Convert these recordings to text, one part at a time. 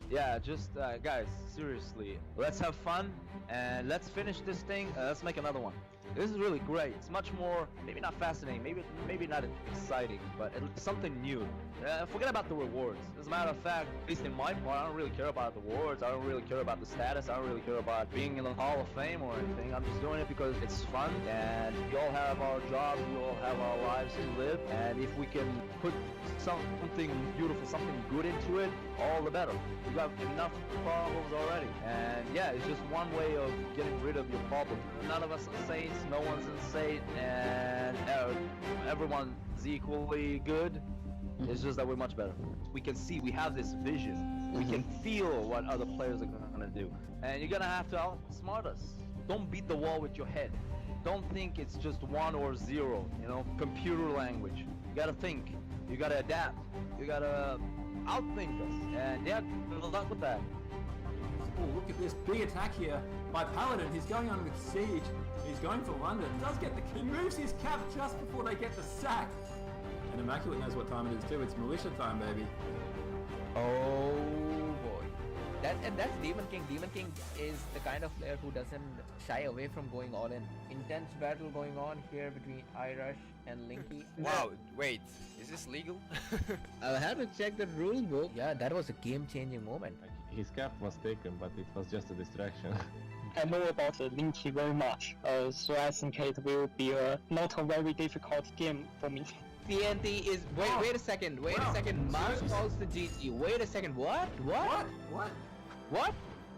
Yeah, just guys, seriously, let's have fun and let's finish this thing. Let's make another one. This is really great. It's much more, maybe not fascinating, maybe not exciting, but it's something new. Forget about the rewards. As a matter of fact, at least in my part, I don't really care about the rewards. I don't really care about the status. I don't really care about being in the Hall of Fame or anything. I'm just doing it because it's fun, and we all have our jobs, we all have our lives to live, and if we can put something beautiful, something good into it, all the better. You got enough problems already, and yeah, it's just one way of getting rid of your problems. None of us are saints, no one's insane, and everyone's equally good. It's just that we're much better. We can see, we have this vision. We can feel what other players are gonna do, and you're gonna have to outsmart us. Don't beat the wall with your head. Don't think it's just 1 or 0. You know, computer language. You gotta think. You gotta adapt. You gotta outthink us. And yeah, good luck with that. Oh, look at this big attack here by Paladin. He's going on with Siege. He's going for London. Does get the key. Moves his cap just before they get the sack. And Immaculate knows what time it is too. It's militia time, baby. Oh boy. That's Demon King. Demon King is the kind of player who doesn't shy away from going all in. Intense battle going on here between Irish and Linky. Wow, wait, is this legal? I had to check the rule book. Yeah, that was a game-changing moment. His cap was taken, but it was just a distraction. I know about the Linky very much, so I think it will be not a very difficult game for me. TNT is wait a second. Wait a second. Mouse calls the GG. Wait a second. What?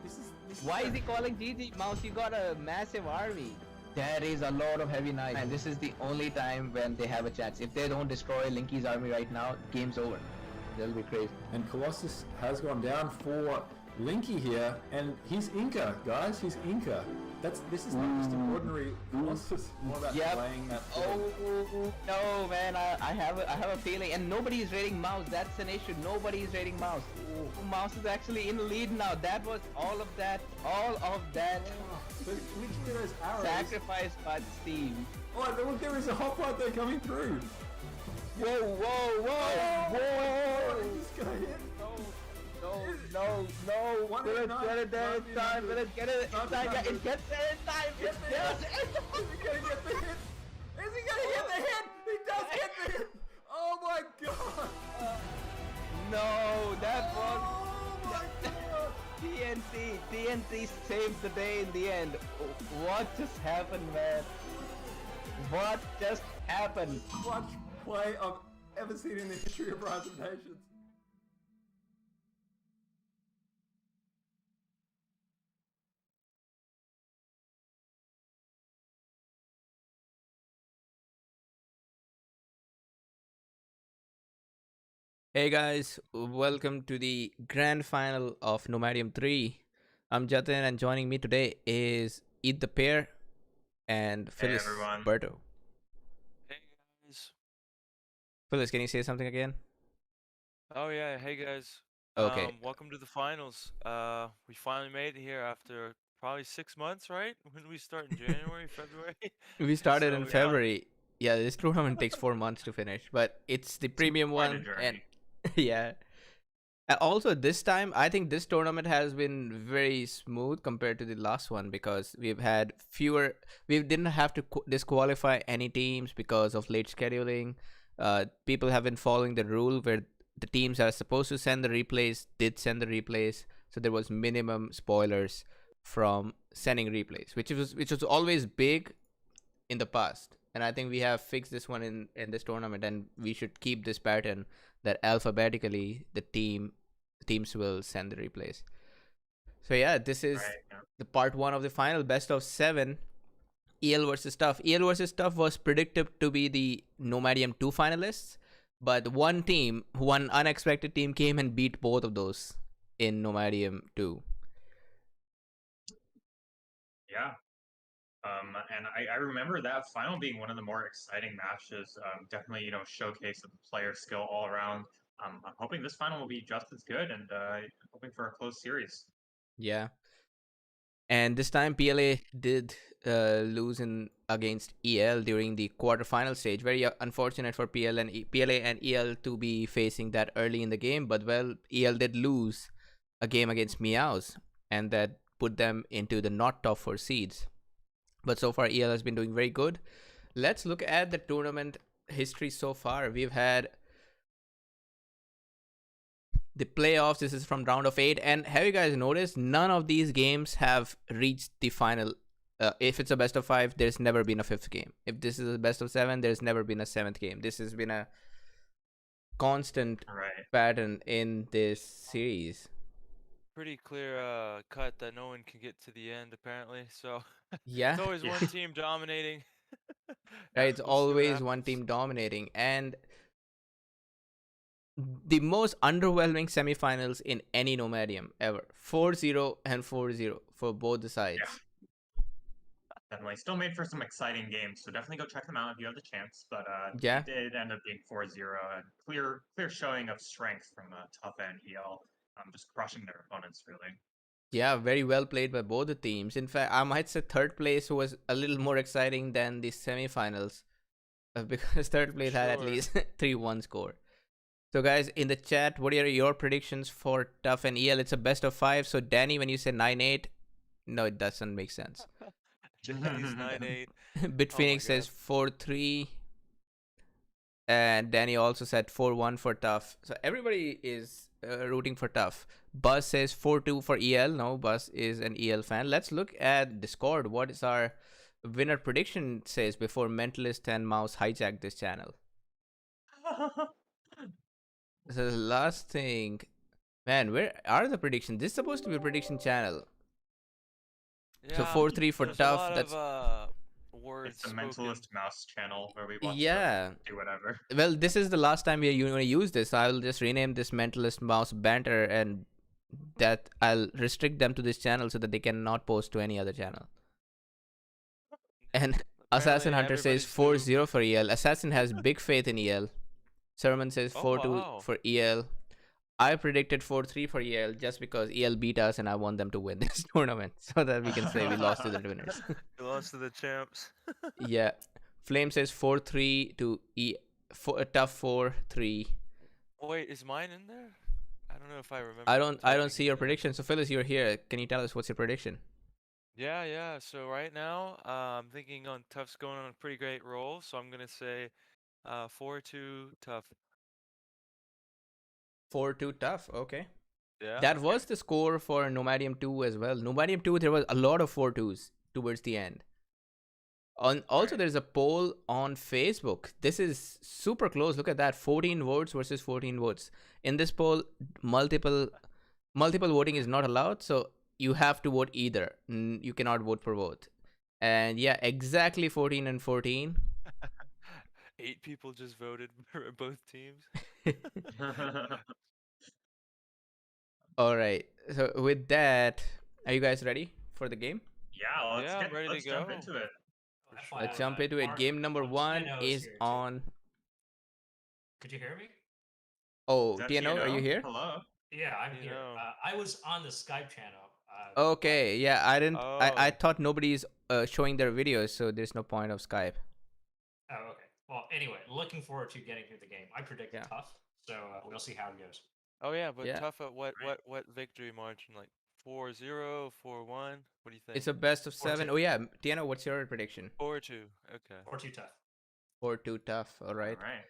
This is Why is he calling GG? Mouse, you got a massive army. There is a lot of heavy knights, and this is the only time when they have a chance. If they don't destroy Linky's army right now, game's over. They'll be crazy. And Colossus has gone down for Linky here, and he's Inca, guys. He's Inca. This is not just an ordinary Colossus. More about playing that. Oh no, man! I have a feeling, and nobody is raiding Mouse. That's an issue. Nobody is raiding Mouse. Mouse is actually in the lead now. That was all of that. But literally those arrows. Sacrificed by Steve. Oh, look, there is a hoplite there coming through. Whoa! What is this guy hit? No! One Will in it nine, get it there in 9 time? Will it get it in Not time? Yeah, enough. it gets there in time! Is he gonna get the hit? Is he gonna get the hit? He does get the hit! Oh my god! No, that was Oh my god! TNT saved the day in the end. What just happened, man? What just happened? Clutch play I've ever seen in the history of Rise of Nations. Hey guys, welcome to the grand final of Nomadium 3. I'm Jatin, and joining me today is Eat the Pair and Phyllis everyone. Berto. Hey guys. Phyllis, can you say something again? Oh yeah, hey guys. Okay. Welcome to the finals. We finally made it here after probably 6 months, right? When did we start in January, February? We started So, in yeah. February. Yeah, this tournament takes 4 months to finish, but it's the premium quite a one. journey. And yeah. Also, this time, I think this tournament has been very smooth compared to the last one because we've had fewer. We didn't have to disqualify any teams because of late scheduling. People have been following the rule where the teams that are supposed to send the replays did send the replays, so there was minimum spoilers from sending replays, which was always big in the past. And I think we have fixed this one in this tournament, and we should keep this pattern that alphabetically the teams will send the replays. So yeah, this is the part 1 of the final, best of 7, EL versus TUF. EL versus TUF was predicted to be the Nomadium 2 finalists, but one unexpected team came and beat both of those in Nomadium 2. Yeah. And I remember that final being one of the more exciting matches. Definitely, showcase of the player skill all around. I'm hoping this final will be just as good, and hoping for a close series. Yeah. And this time PLA did lose against EL during the quarterfinal stage. Very unfortunate for PLA and EL to be facing that early in the game. But well, EL did lose a game against Meows, and that put them into the not top 4 seeds. But so far, EL has been doing very good. Let's look at the tournament history so far. We've had the playoffs. This is from round of 8. And have you guys noticed none of these games have reached the final? If it's a best of 5, there's never been a 5th game. If this is a best of 7, there's never been a 7th game. This has been a constant pattern in this series. Pretty clear cut that no one can get to the end apparently. So Yeah. it's always one team dominating. Right, it's We'll see what always one happens. team dominating. And the most underwhelming semifinals in any Nomadium ever. 4-0 and 4-0 for both the sides. Definitely. Still made for some exciting games, so definitely go check them out if you have the chance. But Yeah. it did end up being 4-0. A clear showing of strength from TUF and EL. Just crushing their opponents, really. Yeah, very well played by both the teams. In fact, I might say third place was a little more exciting than the semifinals because third place had at least 3-1 score. So guys, in the chat, what are your predictions for TUF and EL? It's a best of 5. So Danny, when you say 9-8, no, it doesn't make sense. Danny's 9-8. Bitphoenix says 4-3. And Danny also said 4-1 for TUF. So everybody is rooting for TUF. Buzz says 4-2 for EL. No, Buzz is an EL fan. Let's look at Discord. What is our winner prediction says before Mentalist and Mouse hijack this channel? So the last thing, man, where are the predictions? This is supposed to be a prediction channel. Yeah, so 4-3 for TUF. That's words. It's the Mentalist Mouse channel where we watch do whatever. Well, this is the last time we are going to use this. I'll just rename this Mentalist Mouse Banter, and that I'll restrict them to this channel so that they cannot post to any other channel. And Assassin Hunter says 4-0 for EL. Assassin has big faith in EL. Sermon says 4-2 for EL. I predicted 4-3 for EL just because EL beat us and I want them to win this tournament so that we can say we lost to the winners. We lost to the champs. Yeah. Flame says 4-3 to TUF 4-3. Wait, is mine in there? I don't know if I remember. I don't see your prediction. So Phyllis, you're here. Can you tell us what's your prediction? Yeah. So right now, I'm thinking on TUF's going on a pretty great roll. So I'm gonna say 4-2 TUF. 4-2 TUF. Okay. Yeah. That was the score for Nomadium 2 as well. Nomadium 2, there was a lot of 4-2s towards the end. Also, there's a poll on Facebook. This is super close. Look at that. 14 votes versus 14 votes. In this poll, multiple voting is not allowed. So you have to vote either. You cannot vote for both. And yeah, exactly 14 and 14. 8 people just voted for both teams. All right. So with that, are you guys ready for the game? Yeah, let's jump into it. Let's jump into it. Game number 1 is on. Could you hear me? Oh, TNO, are you here? Hello. Yeah, I'm here. I was on the Skype channel. Okay, yeah, I didn't. I thought nobody's showing their videos, so there's no point of Skype. Oh, okay. Well, anyway, looking forward to getting through the game. I predicted TUF, so we'll see how it goes. Oh yeah, but TUF at what victory margin? Like 4-0, 4-1? What do you think? It's a best of 7. Oh yeah, Tiano, what's your prediction? 4-2. Okay. 4-2 TUF. 4-2 TUF. All right. All right.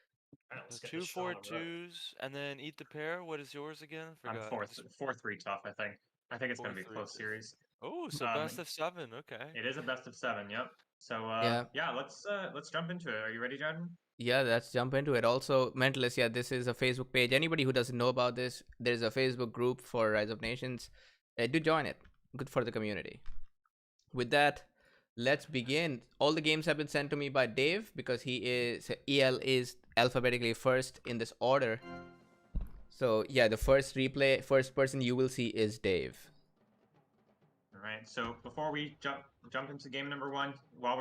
Let's get 2 4-2s and then eat the pair. What is yours again? I'm 4-3 TUF. I think it's gonna be a close series. Oh, so best of 7. Okay. It is a best of 7. Yep. So yeah, let's jump into it. Are you ready, Jordan? Yeah, let's jump into it. Also, Mentalist, yeah, this is a Facebook page. Anybody who doesn't know about this, there's a Facebook group for Rise of Nations. Do join it. Good for the community. With that, let's begin. All the games have been sent to me by Dave because EL is alphabetically first in this order. So yeah, the first person you will see is Dave. All right. So before we jump into game number 1, while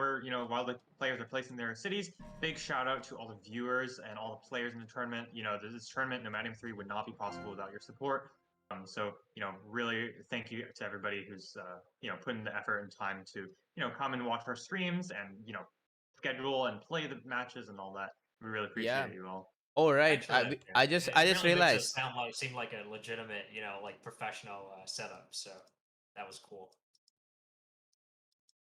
the players are placing their cities, big shout out to all the viewers and all the players in the tournament. This tournament, Nomadium 3, would not be possible without your support. So really thank you to everybody who's putting the effort and time to come and watch our streams and schedule and play the matches and all that. We really appreciate you all. Oh right, Actually, I just it I just really makes it realized. seem like a legitimate, like professional setup. So that was cool.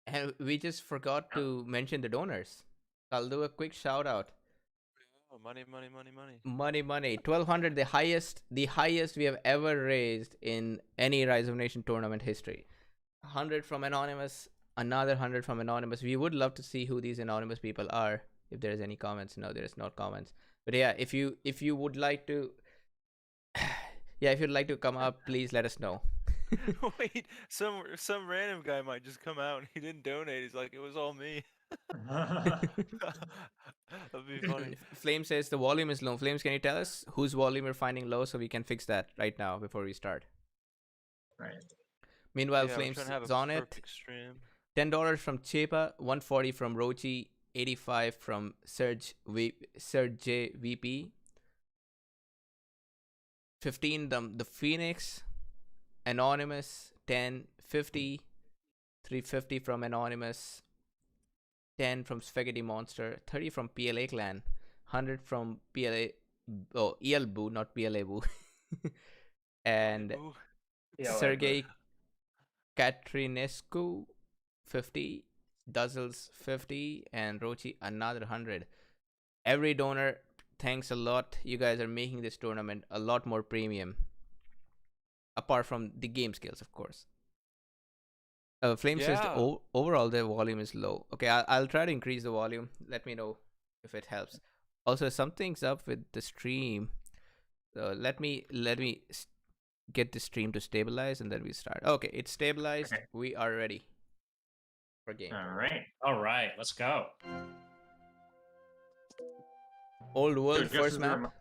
And we just forgot Yep. to mention the donors. I'll do a quick shout out. Oh, money, money, money, money. Money. 1,200, the highest we have ever raised in any Rise of Nation tournament history. 100 from anonymous, another 100 from anonymous. We would love to see who these anonymous people are. If there's any comments, no, there's not comments. But yeah, if you would like to, yeah, if you'd like to come up, please let us know. Wait, some random guy might just come out and he didn't donate. He's like, it was all me. That'd be funny. Flame says the volume is low. Flames, can you tell us whose volume you're finding low so we can fix that right now before we start? Right. Meanwhile, Yeah, we're Flames trying to have is a on it. perfect stream. $10 from Chepa, 140 from Rochi, 85 from Serge J VP, 15 the Phoenix, Anonymous 10, 50, 350 from Anonymous, 10 from Spaghetti Monster, 30 from PLA Clan, 100 from PLA EL Boo, not PLA Boo, and Ooh. Sergey Katrinescu 50, Duzzles 50, and Rochi another 100. Every donor, thanks a lot. You guys are making this tournament a lot more premium. Apart from the game skills, of course. Flame says overall the volume is low. Okay, I'll try to increase the volume. Let me know if it helps. Also, something's up with the stream. Let me get the stream to stabilize and then we start. Okay, it's stabilized. Okay. We are ready for game. All right, let's go. Old world So first map.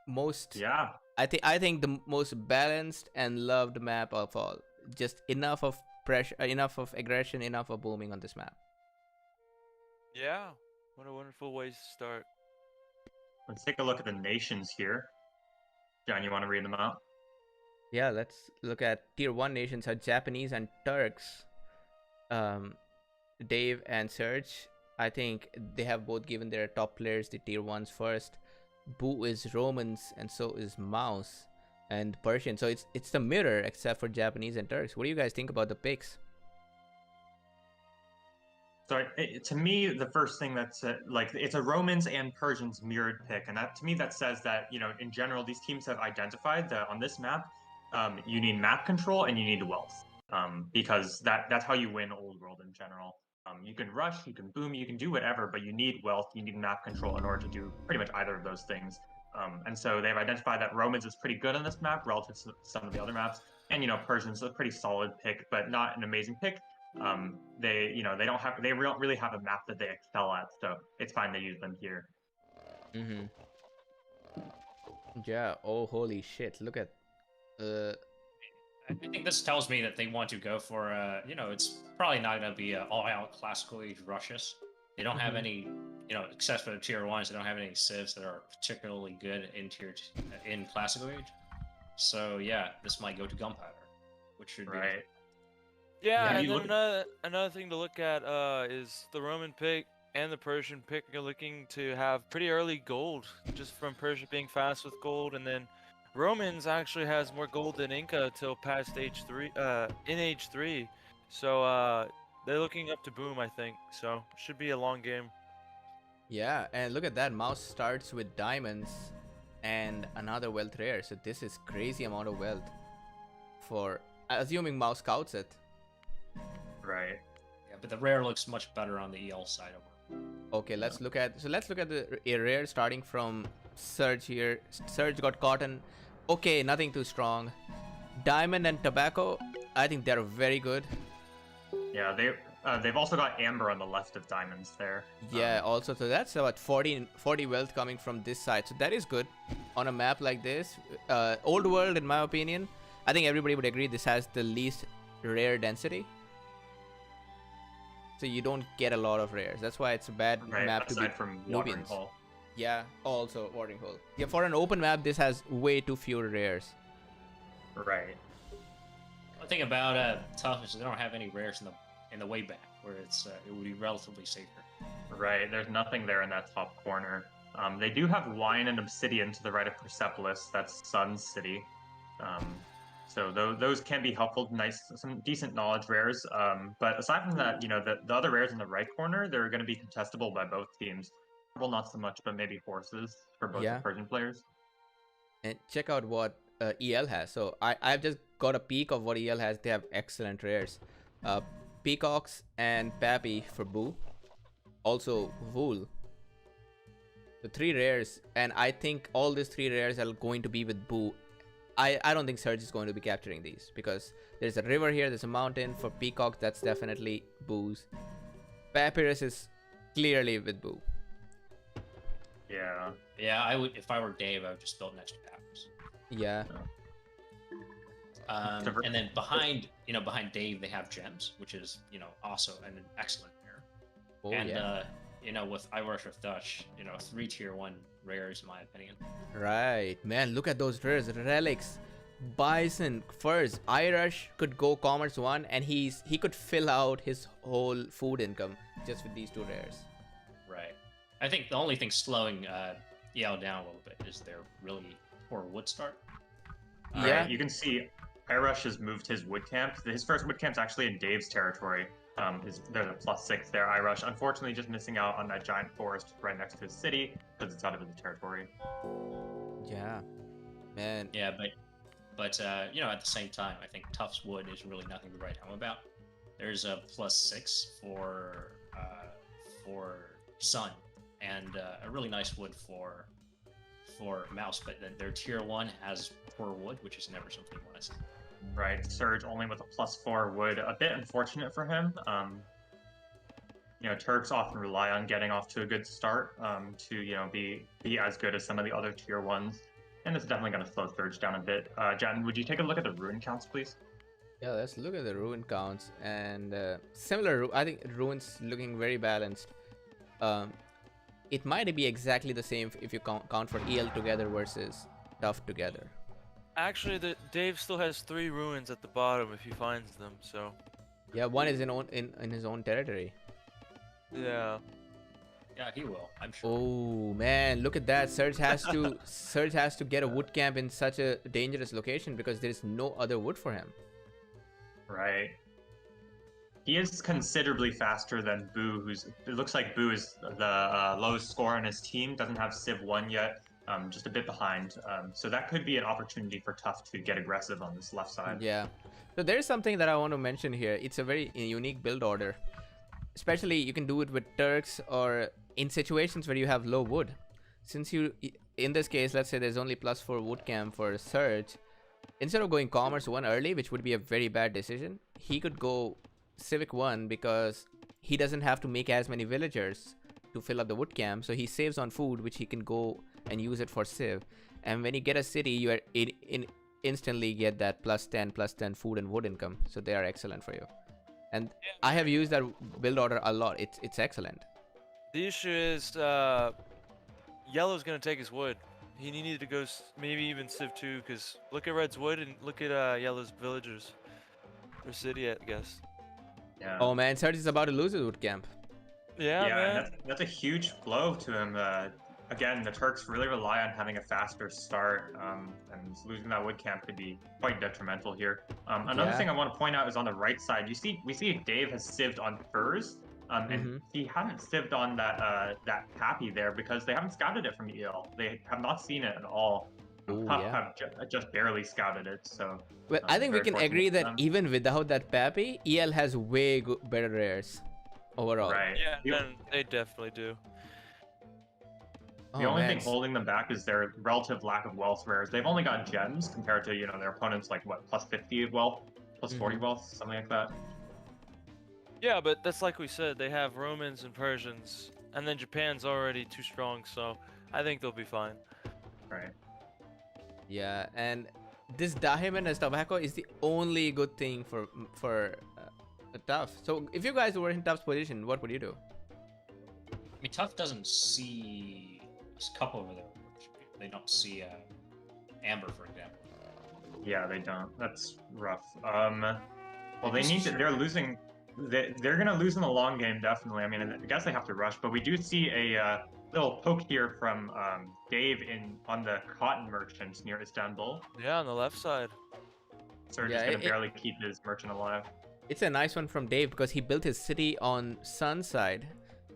Most. Yeah. I think the most balanced and loved map of all. Just enough of pressure, enough of aggression, enough of booming on this map. Yeah, what a wonderful way to start. Let's take a look at the nations here. John, you want to read them out? Yeah, let's look at tier 1 nations are Japanese and Turks. Dave and Serge, I think they have both given their top players the tier 1s first. Boo is Romans and so is Mouse and Persian. So it's the mirror except for Japanese and Turks. What do you guys think about the picks? So to me, the first thing that's like it's a Romans and Persians mirrored pick, and that to me that says that in general these teams have identified that on this map, you need map control and you need wealth, because that's how you win old world in general. You can rush, you can boom, you can do whatever, but you need wealth, you need map control in order to do pretty much either of those things. And so they've identified that Romans is pretty good on this map relative to some of the other maps, and Persians a pretty solid pick, but not an amazing pick. They don't really have a map that they excel at, so it's fine to use them here. Yeah. Oh, holy shit! Look at. I think this tells me that they want to go for it's probably not going to be all-out classical age rushes. They don't have any, except for the tier 1s, they don't have any civs that are particularly good in classical age. So yeah, this might go to gunpowder, which should be right. Yeah, and then another thing to look at is the Roman pick and the Persian pick are looking to have pretty early gold, just from Persia being fast with gold, and then Romans actually has more gold than Inca till past age 3, in age 3, so they're looking up to boom, I think. So should be a long game. Yeah, and look at that. Mouse starts with diamonds and another wealth rare. So this is crazy amount of wealth for assuming Mouse scouts it. Right. Yeah, but the rare looks much better on the EL side of it. Okay, let's look at the rare starting from Surge here. Surge got cotton. Okay, nothing too strong. Diamond and tobacco, I think they're very good. Yeah, they've also got amber on the left of diamonds there. Yeah, also, so that's about 40 wealth coming from this side. So that is good on a map like this. Old world, in my opinion, I think everybody would agree this has the least rare density. So you don't get a lot of rares. That's why it's a bad map to beat from Nubians. Hole. Yeah, also watering hole. Yeah, for an open map, this has way too few rares. Right. The thing about TUF is they don't have any rares in the way back, where it would be relatively safer. Right. There's nothing there in that top corner. They do have wine and obsidian to the right of Persepolis. That's Sun's city. So those can be helpful, nice, some decent knowledge rares. But aside from that, the other rares in the right corner, they're going to be contestable by both teams. Well, not so much, but maybe horses for both the Persian players. And check out what EL has. So I've just got a peek of what EL has. They have excellent rares. Peacocks and Pappy for Boo. Also Wool. The 3 rares, and I think all these 3 rares are going to be with Boo. I don't think Surge is going to be capturing these because there's a river here, there's a mountain. For Peacock, that's definitely Boo's. Papyrus is clearly with Boo. Yeah. Yeah, I would. If I were Dave, I would just build next to Papyrus. Yeah. And then behind Dave, they have gems, which is also an excellent rare. Oh, and yeah. With I Rush with Dutch, 3 tier 1 rares in my opinion. Right, man. Look at those rares, relics, bison, furs. Irish could go commerce 1, and he could fill out his whole food income just with these 2 rares. Right. I think the only thing slowing EL down a little bit is their really poor wood start. Yeah. You can see Irish has moved his wood camp. His first wood camp's actually in Dave's territory. There's a +6 there. Irish, unfortunately, just missing out on that giant forest right next to his city because it's out of his territory. Yeah, man. Yeah, but at the same time, I think TUF's wood is really nothing to write home about. There's a +6 for Sun, and a really nice wood for Mouse, but then their tier 1 has poor wood, which is never something you want to see. Right, Surge only with a +4 wood, a bit unfortunate for him. Turks often rely on getting off to a good start to be as good as some of the other tier 1s, and it's definitely going to slow Surge down a bit. Jen, would you take a look at the ruin counts, please? Yeah, let's look at the ruin counts, and similar. I think ruins looking very balanced. It might be exactly the same if you count for EL together versus TUF together. Actually, Dave still has 3 ruins at the bottom if he finds them. So. Yeah, one is in his own territory. Yeah. Yeah, he will. I'm sure. Oh man, look at that! Surge has to get a wood camp in such a dangerous location because there is no other wood for him. Right. He is considerably faster than Boo, it looks like Boo is the lowest score on his team, doesn't have Civ 1 yet, just a bit behind. So that could be an opportunity for TUF to get aggressive on this left side. Yeah. So there's something that I want to mention here. It's a very unique build order. Especially you can do it with Turks or in situations where you have low wood. Since in this case, let's say there's only +4 wood camp for Surge, instead of going Commerce 1 early, which would be a very bad decision, he could go Civic 1 because he doesn't have to make as many villagers to fill up the wood camp, so he saves on food, which he can go and use it for Civ. And when you get a city, you are instantly get that +10 food and wood income, so they are excellent for you. And I have used that build order a lot. It's excellent. The issue is Yellow's gonna take his wood. He needed to go maybe even Civ 2 because look at Red's wood and look at Yellow's villagers or city, I guess. Yeah. Oh man, Surge is about to lose his wood camp. Yeah, man. That's a huge blow to him. Again, the Turks really rely on having a faster start, and losing that wood camp could be quite detrimental here. Another thing I want to point out is on the right side, we see Dave has cived on furs, and he hadn't cived on that Pappy there because they haven't scouted it from EL. They have not seen it at all. Have just barely scouted it, so. Well, I think we can agree that even without that Pappy, EL has way better rares overall. Right. Yeah, they definitely do. The only thing holding them back is their relative lack of wealth rares. They've only got gems compared to their opponents, like what, +50 of wealth, +40 wealth, something like that. Yeah, but that's like we said. They have Romans and Persians, and then Japan's already too strong, so I think they'll be fine. Right. Yeah, and this Diamond as tobacco is the only good thing for TUF. So if you guys were in TUF's position, what would you do? I mean, TUF doesn't see a couple over there. They don't see Amber, for example. Yeah, they don't. That's rough. Well, they need to. They're losing. They're gonna lose in the long game, definitely. I mean, I guess they have to rush, but we do see a little poke here from Dave on the cotton merchants near Istanbul. Yeah, on the left side. Surge Yeah, is going to barely keep his merchant alive. It's a nice one from Dave because he built his city on Sun's side,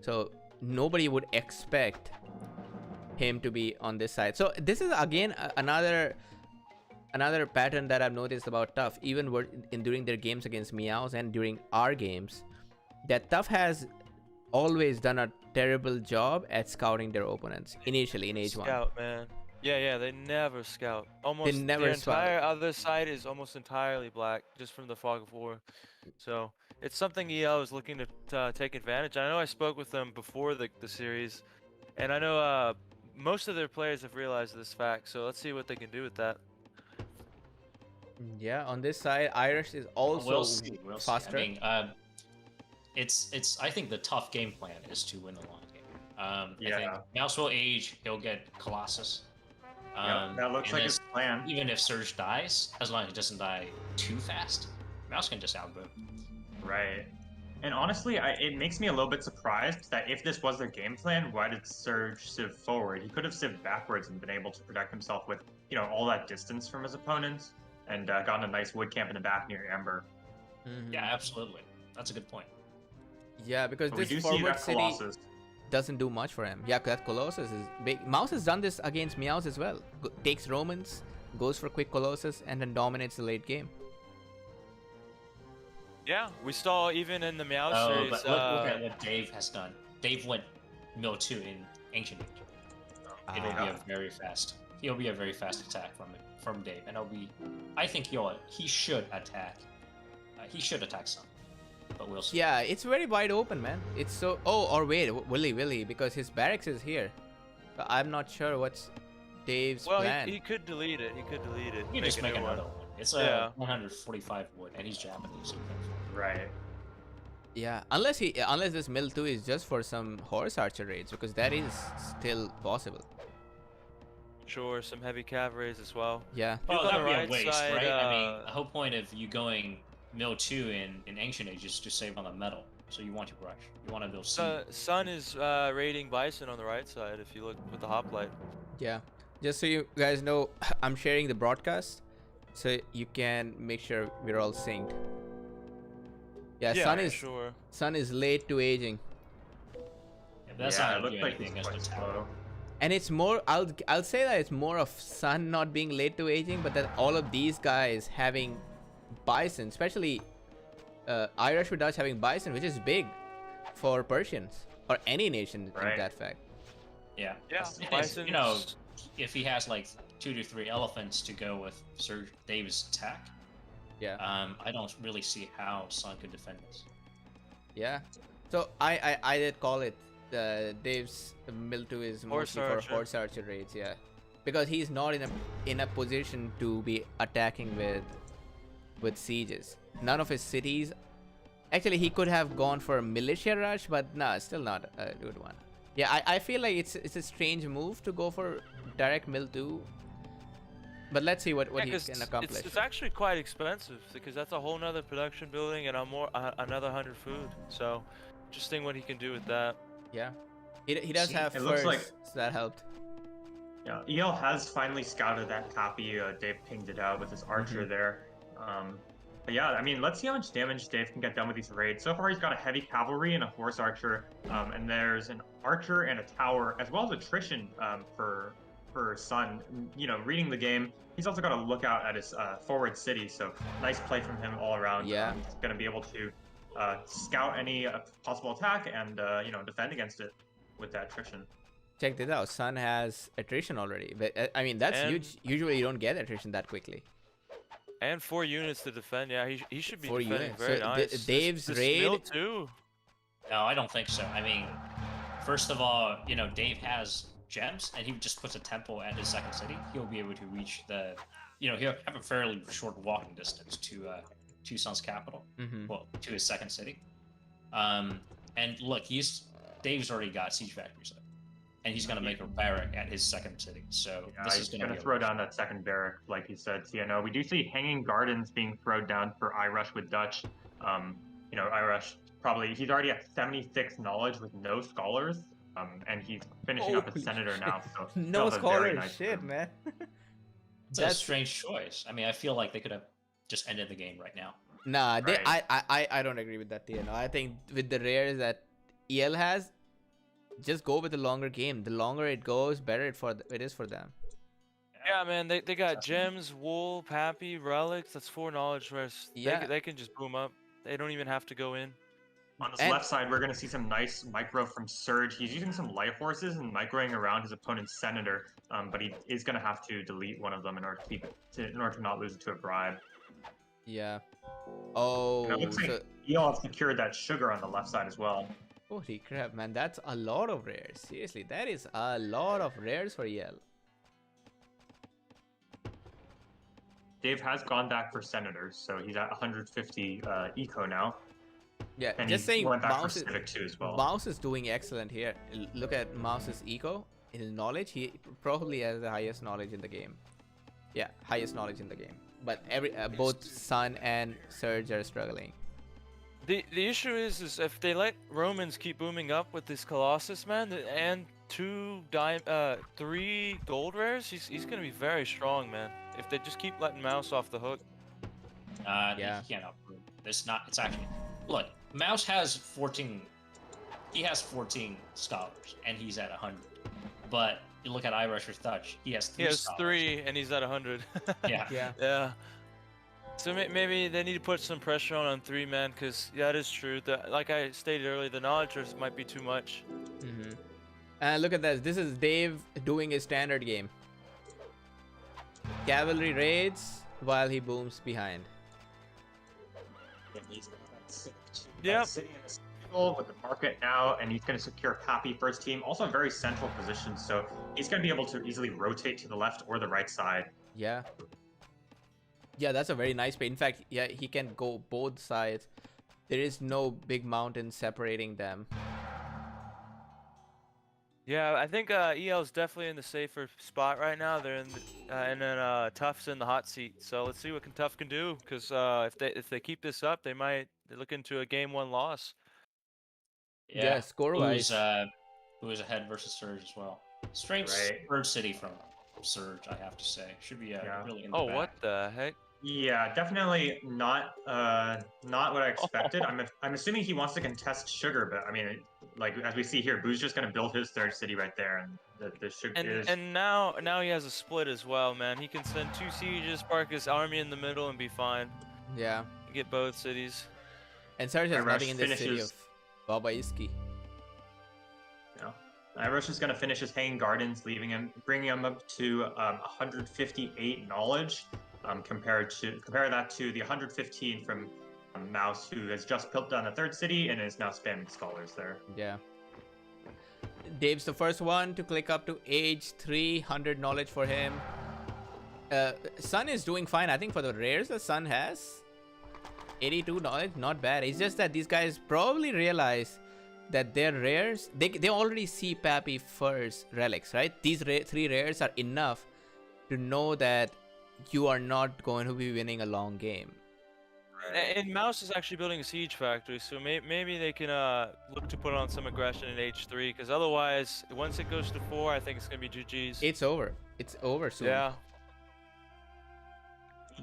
so nobody would expect him to be on this side. So this is again another pattern that I've noticed about TUF, even during their games against Meows and during our games, that TUF has always done a terrible job at scouting their opponents initially in Age 1. Scout, man. Yeah, they never scout. Almost never their scout. entire other side is almost entirely black, just from the fog of war. So it's something EL is looking to take advantage. I know I spoke with them before the series, and I know most of their players have realized this fact. So let's see what they can do with that. Yeah, on this side, Irish is also We'll see. faster. I mean, it's. I think the tough game plan is to win the long game. I think Mouse will age. He'll get Colossus. That looks like his plan. Even if Surge dies, as long as he doesn't die too fast, Mouse can just outboot. Right. And honestly, it makes me a little bit surprised that if this was their game plan, why did Surge civ forward? He could have cived backwards and been able to protect himself with, all that distance from his opponents and gotten a nice wood camp in the back near Amber. Yeah, absolutely. That's a good point. Yeah, because But we do this see forward that city Colossus. doesn't do much for him. Yeah, that Colossus is big. Mouse has done this against Meows as well. Takes Romans, goes for quick Colossus, and then dominates the late game. Yeah, we saw even in the Meow Oh, series. but look at what Dave has done. Dave went Mill 2 in Ancient Age. It'll be a very fast. He'll be a very fast attack from Dave, and it'll be. I think he should attack. He should attack some, but we'll see. Yeah, it's very wide open, man. It's so. Oh, or wait, Willy, because his barracks is here. So I'm not sure what's Dave's plan. He could delete it. You can just make another one. It's a 145 wood, and he's Japanese. So right. Yeah, unless this Mill 2 is just for some horse archer raids, because that is still possible. Sure, some heavy cavalries as well. Yeah. Well, Look that on would the be a right waste, side, right? I mean, the whole point of you going Mill 2 in Ancient Age is to save on the metal. So you want to rush. You want to build Sun is raiding Bison on the right side if you look with the hoplite. Yeah. Just so you guys know, I'm sharing the broadcast, so you can make sure we're all synced. Yeah, Sun is late to aging. Yeah, but that's not it going to looks do like anything he's against quite the tower. slow. And it's more, I'll say that it's more of Sun not being late to aging, but that all of these guys having Bison, especially Irish with Dutch having Bison, which is big for Persians or any nation in that fact. Yeah. Yeah, Bison, if he has like 2 to 3 elephants to go with Sir Dave's attack, I don't really see how Sun could defend this. Yeah. So I did call it. Dave's Mill 2 is mostly for horse archer raids, yeah, because he's not in a position to be attacking with sieges. None of his cities. Actually, he could have gone for a militia rush, but no, still not a good one. Yeah, I feel like it's a strange move to go for direct Mill 2, but let's see what he can accomplish. It's actually quite expensive because that's a whole nother production building and another 100 food. So, interesting what he can do with that. Yeah, he does have looks furs, like so that helped. Yeah, EL has finally scouted that copy. Dave pinged it out with his archer there. But yeah, I mean, let's see how much damage Dave can get done with these raids. So far, he's got a heavy cavalry and a horse archer, and there's an archer and a tower, as well as attrition for Sun. Reading the game, he's also got to look out at his forward city. So nice play from him all around. Yeah, he's going to be able to scout any possible attack and defend against it with that attrition. Check this out. Sun has attrition already. But I mean, that's huge. Usually, you don't get attrition that quickly. And 4 units to defend. Yeah, he should be 4 defending units. very so nice. Dave's raid. Mill too. No, I don't think so. I mean, first of all, Dave has gems, and he just puts a temple at his second city. He'll be able to reach the, he'll have a fairly short walking distance to Sun's capital. Well, to his second city. And look, Dave's already got siege factories up, and he's going to make a barrack at his second city. So this is going to throw down that second barrack, like he said. So, we do see hanging gardens being thrown down for iRush with Dutch. iRush he's already at 76 knowledge with no scholars. And he's finishing up Holy as Senator now, so No he'll have a very scholar nice shit, room. man. It's a strange choice. I mean, I feel like they could have just ended the game right now. Nah, Right. I don't agree with that, TNO. I think with the rares that EL has, just go with the longer game. The longer it goes, better it is for them. Yeah, man, they got gems, wool, pappy, relics. That's 4 knowledge rares. Yeah. They can just boom up. They don't even have to go in. On this And- left side, we're going to see some nice micro from Surge. He's using some life forces and microing around his opponent's Senator, but he is going to have to delete one of them in order to keep in order to not lose it to a bribe. Yeah. Oh, And it looks so like EL have secured that sugar on the left side as well. holy crap, man! That's a lot of rares. Seriously, that is a lot of rares for EL. Dave has gone back for Senators, so he's at 150 eco now. Yeah, And just he saying, went back for Mouse is, Civic too as well. Mouse is doing excellent here. Look at Mouse's eco, his knowledge. He probably has the highest knowledge in the game. Yeah, highest knowledge in the game. But both Sun and Surge are struggling. The issue is if they let Romans keep booming up with this Colossus, man, and 3 gold rares, he's gonna be very strong, man. If they just keep letting Mouse off the hook. Yeah. He can't outprove. It's not. It's actually. Look, Mouse has 14. He has 14 scholars, and he's at 100. But you look at iRusher's Touch. He has 3 He has scholars. 3, and he's at 100. Yeah. Yeah. Yeah. So maybe they need to put some pressure on 3, man, because that is true. Like I stated earlier, the knowledge rares might be too much. Look at this. This is Dave doing his standard game. Cavalry raids while he booms behind. And he's got that Civic too. Yep. That City in the stable with the market now, and he's going to secure Pappy first team. Also a very central position, so he's going to be able to easily rotate to the left or the right side. Yeah. Yeah, that's a very nice play. In fact, yeah, he can go both sides. There is no big mountain separating them. Yeah, I think EL's definitely in the safer spot right now. They're in, and then TUF's in the hot seat. So let's see what TUF can do, because if they keep this up, they look into a game 1 loss. Yeah, score-wise. Who is ahead versus Surge as well. Strange Right. Surge City from Surge, I have to say. Should be really in the Oh, back. what the heck? Yeah, definitely not what I expected. I'm assuming he wants to contest Sugar, but I mean, like as we see here, Boo's just gonna build his third city right there, and the Sugar is. And now he has a split as well, man. He can send 2 sieges, park his army in the middle, and be fine. Yeah. Get both cities. And Surge has Irush nothing in this city of finishes- Babaiski. Irush is gonna finish his Hanging Gardens, bringing him up to 158 knowledge. Compare that to the 115 from Mouse, who has just built down the third city and is now spamming scholars there. Yeah. Dave's the first one to click up to age 300 knowledge for him. Sun is doing fine. I think for the rares that Sun has, 82 knowledge, not bad. It's just that these guys probably realize that their rares, they already see Pappy first relics, right? These 3 rares are enough to know that you are not going to be winning a long game. And Mouse is actually building a siege factory, so maybe they can look to put on some aggression in H3, because otherwise, once it goes to 4, I think it's gonna be GG's. It's over. It's over soon. Yeah.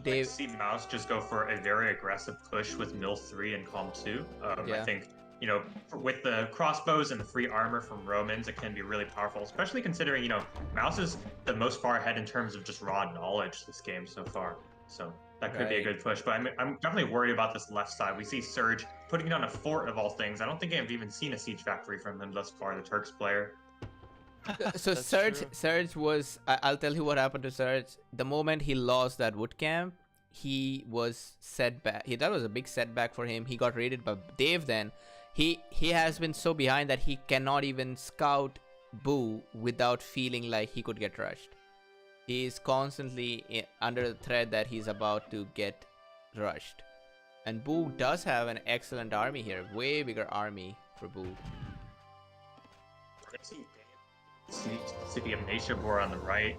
Dave, see Mouse just go for a very aggressive push with Mill 3 and Calm 2. Yeah. I think, with the crossbows and the free armor from Romans, it can be really powerful, especially considering, Mouse is the most far ahead in terms of just raw knowledge this game so far. So that could be a Right. good push, but I'm definitely worried about this left side. We see Surge putting down a fort of all things. I don't think I've even seen a siege factory from him thus far, the Turks player. So That's true. Surge was, I'll tell you what happened to Surge. The moment he lost that wood camp, he was set back. That was a big setback for him. He got raided by Dave then. He has been so behind that he cannot even scout Boo without feeling like he could get rushed. He is constantly under the threat that he's about to get rushed. And Boo does have an excellent army here. Way bigger army for Boo. City of Nashabor on the right.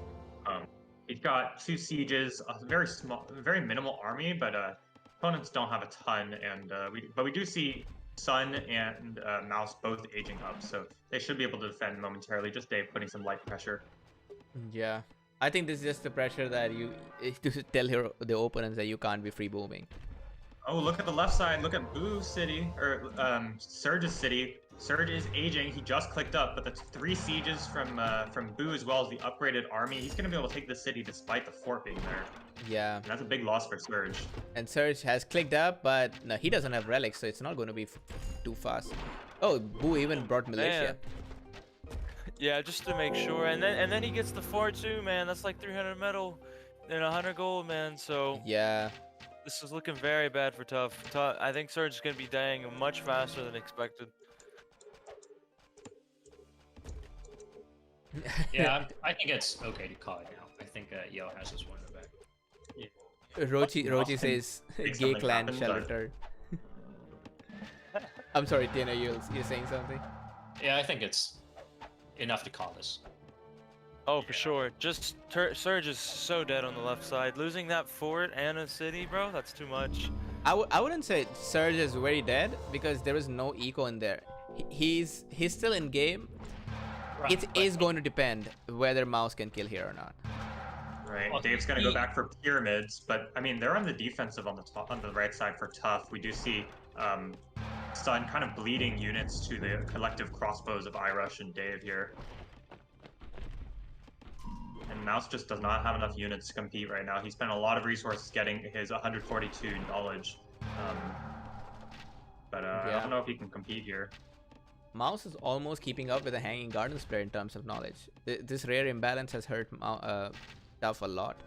He's got 2 sieges, a very minimal army, but opponents don't have a ton, and we do see Sun and Mouse both aging up, so they should be able to defend momentarily. Just Dave putting some light pressure. Yeah. I think this is just the pressure that you to tell the opponents that you can't be free booming. Oh, look at the left side. Look at Boo City, or Surge's City. Surge is aging. He just clicked up, but the 3 sieges from Boo as well as the upgraded army, he's going to be able to take the city despite the fort being there. Yeah. And that's a big loss for Surge. And Surge has clicked up, but no, he doesn't have relics, so it's not going to be too fast. Oh, Boo even brought militia. Man. Yeah, just to make sure. And then he gets the fort too, man. That's like 300 metal and 100 gold, man. So yeah. This is looking very bad for TUF. I think Surge is going to be dying much faster than expected. Yeah, I think it's okay to call it now. I think Yale has this one in the back. Yeah. Rochi says gay clan happen, shall but- return. I'm sorry, Tina, you're saying something? Yeah, I think it's enough to call this. Oh, for sure. Just Surge is so dead on the left side. Losing that fort and a city, bro, that's too much. I wouldn't say Surge is very dead because there is no eco in there. He's still in game. Right, It is going to depend whether Mouse can kill here or not. Right, Well, Dave's gonna go back for pyramids, but I mean they're on the defensive on the right side for TUF. We do see Sun kind of bleeding units to the collective crossbows of Irush and Dave here. And Mouse just does not have enough units to compete right now. He spent a lot of resources getting his 142 knowledge, but I Yeah. don't know if he can compete here. Mouse is almost keeping up with the Hanging Gardens player in terms of knowledge. This rare imbalance has hurt TUF a lot.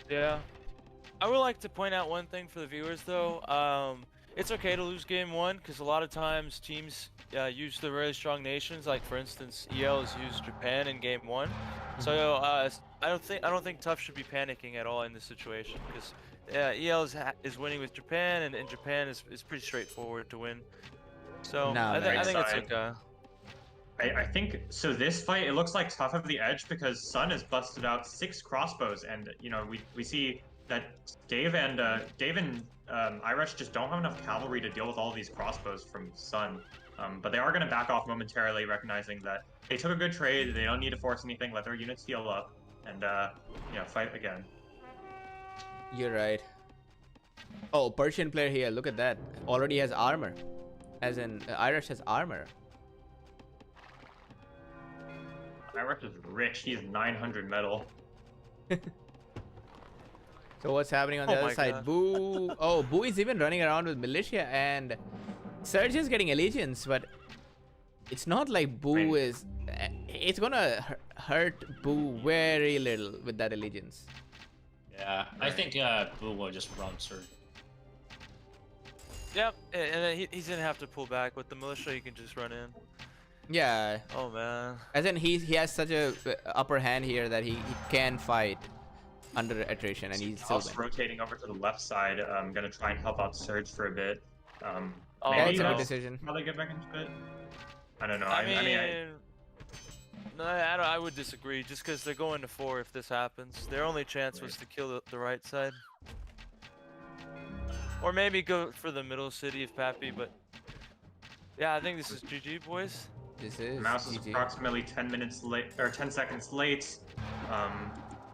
Yeah. I would like to point out one thing for the viewers, though. It's okay to lose game 1 because a lot of times teams use the really strong nations. Like for instance, EL has used Japan in game 1. So I don't think TUF should be panicking at all in this situation because EL is winning with Japan, and Japan is pretty straightforward to win. So No, I think it's side. okay. I think so. This fight, it looks like TUF have the edge because Sun has busted out 6 crossbows, and you know we see that Dave and Irush just don't have enough cavalry to deal with all of these crossbows from Sun. But they are going to back off momentarily, recognizing that they took a good trade. They don't need to force anything. Let their units heal up, and fight again. You're right. Oh, Persian player here. Look at that. Already has armor. As in, Irish has armor. Irush is rich. He has 900 metal. So what's happening on the Oh other my side? God. Boo. Oh, Boo is even running around with militia, and Surge is getting allegiance, but it's not like Boo Right. is. It's gonna hurt Boo very little with that allegiance. Yeah, I think Boo will just run Surge. Yep, and then he's gonna have to pull back with the militia. He can just run in. Yeah, Oh man. as in he has such a upper hand here that he can fight under attrition, and he's still Mouse rotating over to the left side. I'm gonna try and help out Surge for a bit. Oh, Yeah, maybe it's a good Mouse decision. probably get back into it. I don't know. I would disagree. Just because they're going to 4 if this happens. Their only chance was to kill the right side. Or maybe go for the middle city if Pappy, but yeah, I think this is GG, boys. This is Mouse is GG. approximately 10 minutes late, or 10 seconds late.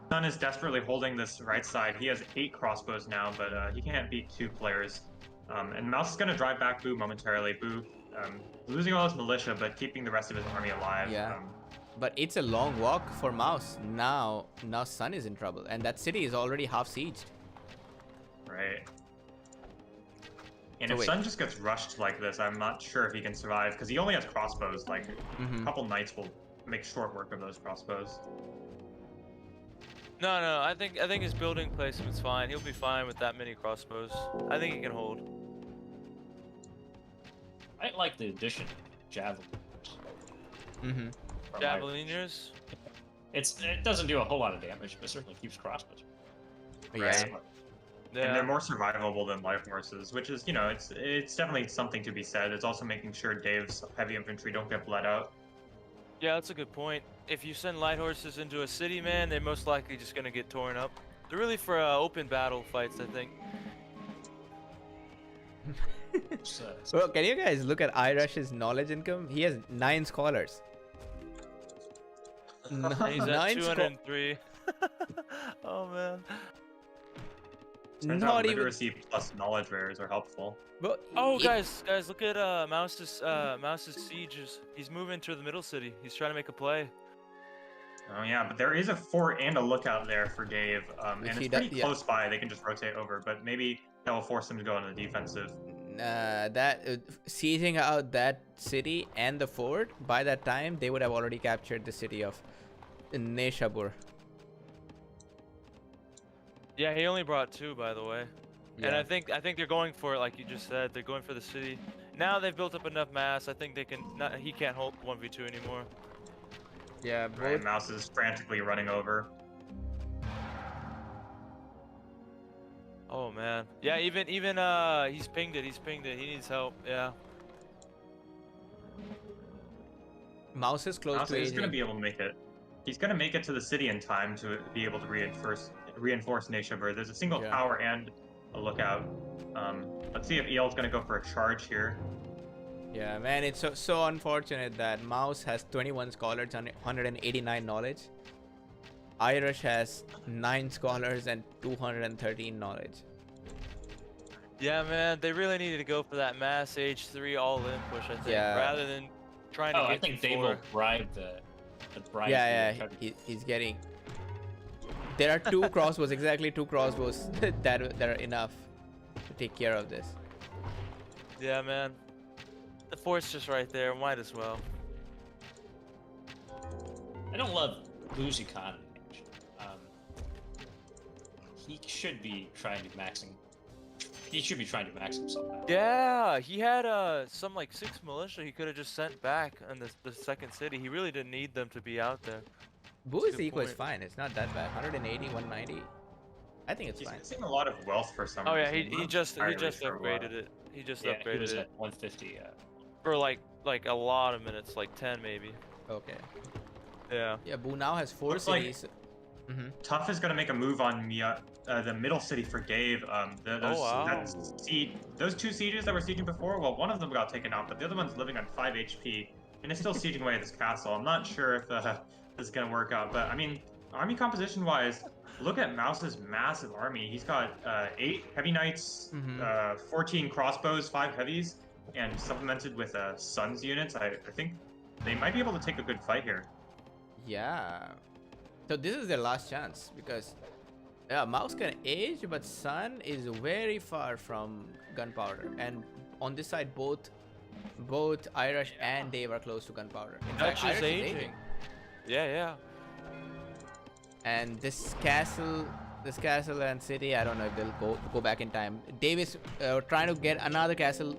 Sun is desperately holding this right side. He has 8 crossbows now, but he can't beat 2 players. And Mouse is going to drive back Boo momentarily. Boo losing all his militia, but keeping the rest of his army alive. Yeah. But it's a long walk for Mouse. Now Sun is in trouble, and that city is already half sieged. Right. And So if wait. Sun just gets rushed like this, I'm not sure if he can survive, because he only has crossbows. Like, a couple knights will make short work of those crossbows. No, I think his building placement's fine. He'll be fine with that many crossbows. I think he can hold. I like the addition of javelin. Mm-hmm. from Javelineers. It doesn't do a whole lot of damage, but certainly keeps crossbows. Yeah. Right. And they're Yeah. more survivable than light horses, which is, it's definitely something to be said. It's also making sure Dave's heavy infantry don't get bled out. Yeah, that's a good point. If you send light horses into a city, man, they're most likely just gonna get torn up. They're really for open battle fights, I think. Well, can you guys look at iRush's knowledge income? He has 9 scholars. And he's at 203. Oh man. Turns Not out even. literacy plus knowledge rares are helpful. Well, Oh guys, look at Mouse's sieges. He's moving to the middle city. He's trying to make a play. Oh yeah, but there is a fort and a lookout there for Dave, and it's pretty close by. They can just rotate over, but maybe that will force them to go on the defensive. Sieging out that city and the fort, by that time they would have already captured the city of Neshabur. Yeah, he only brought 2, by the way. Yeah. And I think they're going for it, like you just said. They're going for the city. Now they've built up enough mass. I think they can. He can't hold 1v2 anymore. Yeah, Right, Mouse is frantically running over. Oh man. Yeah, even he's pinged it. He needs help. Yeah. Mouse is close Mouse to is aging. going to be able to make it. He's going to make it to the city in time to be able to reinforce Neshabur. There's a single tower and a lookout. Let's see if EL's going to go for a charge here. Yeah, man, it's so unfortunate that Mouse has 21 scholars and 189 knowledge. iRush has 9 scholars and 213 knowledge. Yeah, man, they really needed to go for that mass H3 all-in push, I think, rather than trying to get I think Dave will bribe the bribe. He's getting. There are 2 crossbows, exactly 2 crossbows that are enough to take care of this. Yeah, man. The fort's just right there. Might as well. I don't love Blue's economy. He should be trying to max himself out. Yeah, he had some like 6 militia he could have just sent back in the second city. He really didn't need them to be out there. Boo's eco is fine. It's not that bad. 180, 190. I think it's fine. He's missing a lot of wealth for some reason. Oh yeah, he just upgraded it. He just upgraded was it. At 150. For like a lot of minutes, like 10 maybe. Okay. Yeah. Yeah, Boo now has 4 Looks cities. TUF is going to make a move on the middle city for Dave. Those 2 sieges that were sieging before, well, one of them got taken out, but the other one's living on 5 HP, and it's still sieging away at this castle. I'm not sure if this is going to work out, but I mean, army composition-wise, look at Mouse's massive army. He's got 8 heavy knights, 14 crossbows, 5 heavies, and supplemented with Sun's units. I think they might be able to take a good fight here. Yeah. So this is their last chance because Mouse can age, but Sun is very far from gunpowder, and on this side both iRush and Dave are close to gunpowder. In fact, Irish is aging. Yeah. And this castle and city, I don't know if they'll go back in time. Dave is trying to get another castle.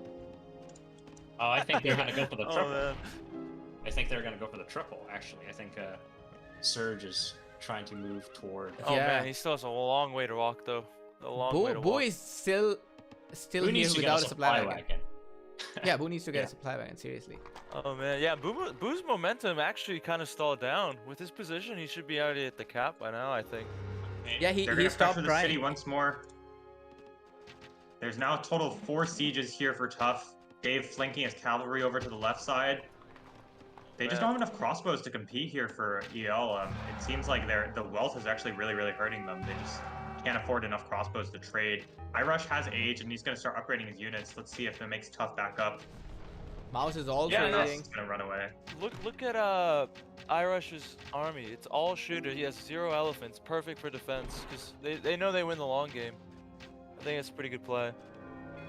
Oh, I think they're gonna go for the triple. I think they're gonna go for the triple. Actually, I think Surge is trying to move toward. Oh man, he still has a long way to walk though. A long way to walk. Boo is still Boo here without a supply wagon. Yeah, Boo needs to get a supply wagon, seriously. Oh man, yeah, Boo's momentum actually kind of stalled down. With his position, he should be already at the cap by now, I think. Yeah, he stopped the trying. city once more. There's now a total of 4 sieges here for TUF. Dave flanking his cavalry over to the left side. They just don't have enough crossbows to compete here for EL. It seems like the wealth is actually really hurting them. They just can't afford enough crossbows to trade. iRush has age, and he's going to start upgrading his units. Let's see if it makes TUF back up. Mouse is also Mouse is going to run away. Look at iRush's army. It's all shooter. He has 0 elephants, perfect for defense, because they know they win the long game. I think it's a pretty good play.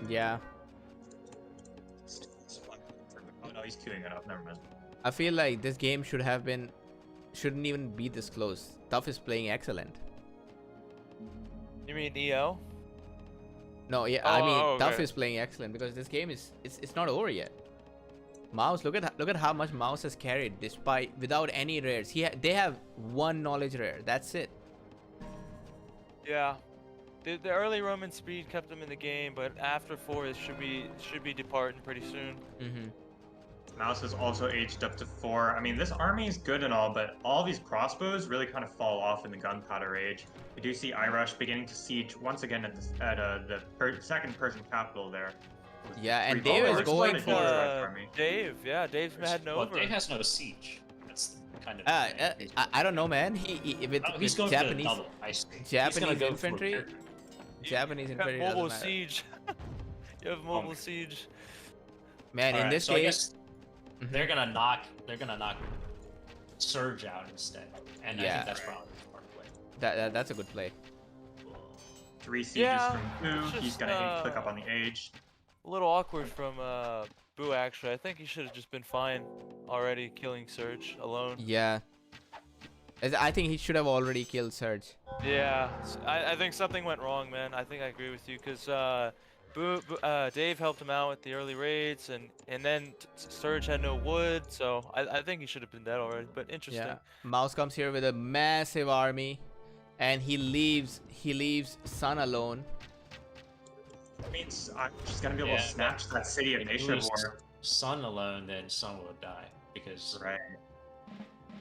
Yeah. Oh no, he's queuing it up. Never mind. I feel like this game shouldn't even be this close. TUF is playing excellent. You mean EL? No, yeah, I mean TUF is playing excellent because this game it's not over yet. Mouse, look at how much Mouse has carried without any rares. They have 1 knowledge rare. That's it. Yeah. The early Roman speed kept them in the game, but after 4 it should be departing pretty soon. Mouse is also aged up to 4. I mean, this army is good and all, but all these crossbows really kind of fall off in the gunpowder age. We do see Irish beginning to siege once again at the second Persian capital there. Yeah, and Three Dave is followers. going Looks for. like a army. Dave, yeah, Dave's heading Well, over. Dave has no siege. That's kind of the thing. I don't know, man. He with, Oh, he's with going Japanese for the double. I see. He's Japanese gonna go for infantry. character. Japanese You have infantry doesn't mobile matter. siege. You have mobile siege. Man, in Alright, this so I case, guess they're gonna knock Surge out instead, and I Yeah. think that's probably the smart play. that's a good play. 3 sieges Yeah, from Boo. it's He's just, gonna click up on the age. A little awkward from Boo actually. I think he should have just been fine already killing Surge alone. Yeah. I think he should have already killed Surge. Yeah, I think something went wrong, man. I think I agree with you because Dave helped him out with the early raids, and then Surge had no wood, so I think he should have been dead already. But interesting. Yeah. Mouse comes here with a massive army, and he leaves Sun alone. That means I'm just gonna be able to Yeah, snatch that city of If it Nation was War. Sun alone, then Sun will die because Right.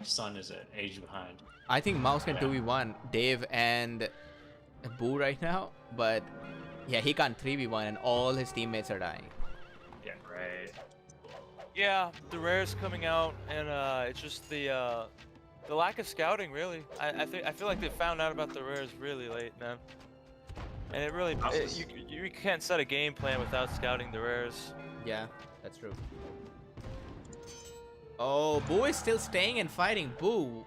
Sun is an age behind. I think Mouse can Yeah. 2v1 Dave and Boo right now, but yeah, he can't 3v1 and all his teammates are dying. Yeah, right. Yeah, the rares coming out, and it's just the lack of scouting, really. I feel like they found out about the rares really late, man. And it really you can't set a game plan without scouting the rares. Yeah, that's true. Oh, Boo is still staying and fighting. Boo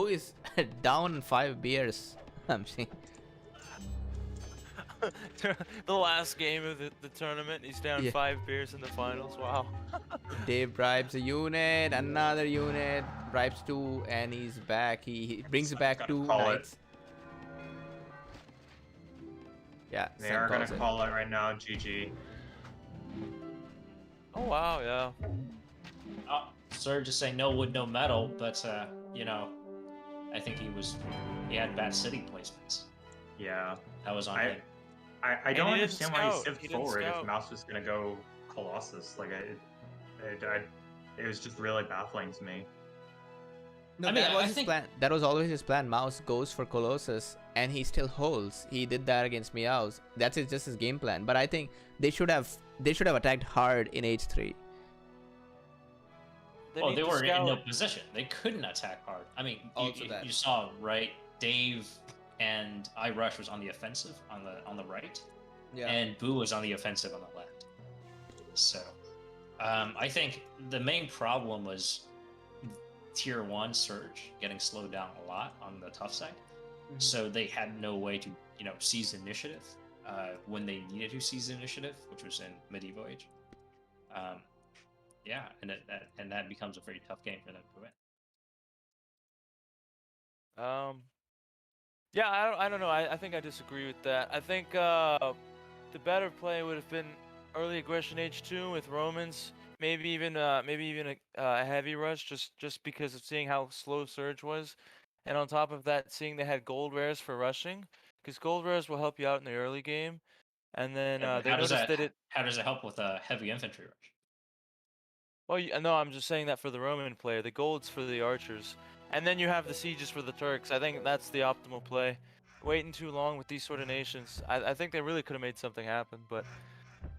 is down 5 beers. I'm seeing. The last game of the tournament, he's down Yeah. 5 beers in the finals. Wow. Dave bribes a unit, another unit, bribes 2, and he's back. He brings back Gotta 2 call it. knights. Yeah, They Sun are gonna calls it. call it right now. GG. Oh wow, yeah. Oh, Surge is saying no wood, no metal, but you know, I think he had bad city placements. Yeah. That was on I- him. I And don't he didn't understand why he scout. sieved He didn't forward if scout. Mouse was gonna go Colossus. Like it was just really baffling to me. No, I mean, that was I his think- plan. That was always his plan. Mouse goes for Colossus, and he still holds. He did that against Meows. That's just his game plan. But I think they should have attacked hard in H3. They Oh, need they to were in scout. no position. They couldn't attack hard. I mean, Also that. you saw, right? Dave and iRush was on the offensive on the right, and Boo was on the offensive on the left. So, I think the main problem was Tier 1 Surge getting slowed down a lot on the TUF side. So they had no way to, seize initiative when they needed to seize initiative, which was in Medieval Age. Yeah, and that becomes a very tough game for them to win. Yeah, I don't know. I think I disagree with that. I think the better play would have been early aggression H2 with Romans, maybe even a heavy rush, just because of seeing how slow Surge was, and on top of that, seeing they had gold rares for rushing, because gold rares will help you out in the early game, and then Yeah, but they how does noticed that that it. how does it help with a heavy infantry rush? Well, no, I'm just saying that for the Roman player, the gold's for the archers, and then you have the sieges for the Turks. I think that's the optimal play. Waiting too long with these sort of nations, I think they really could have made something happen, but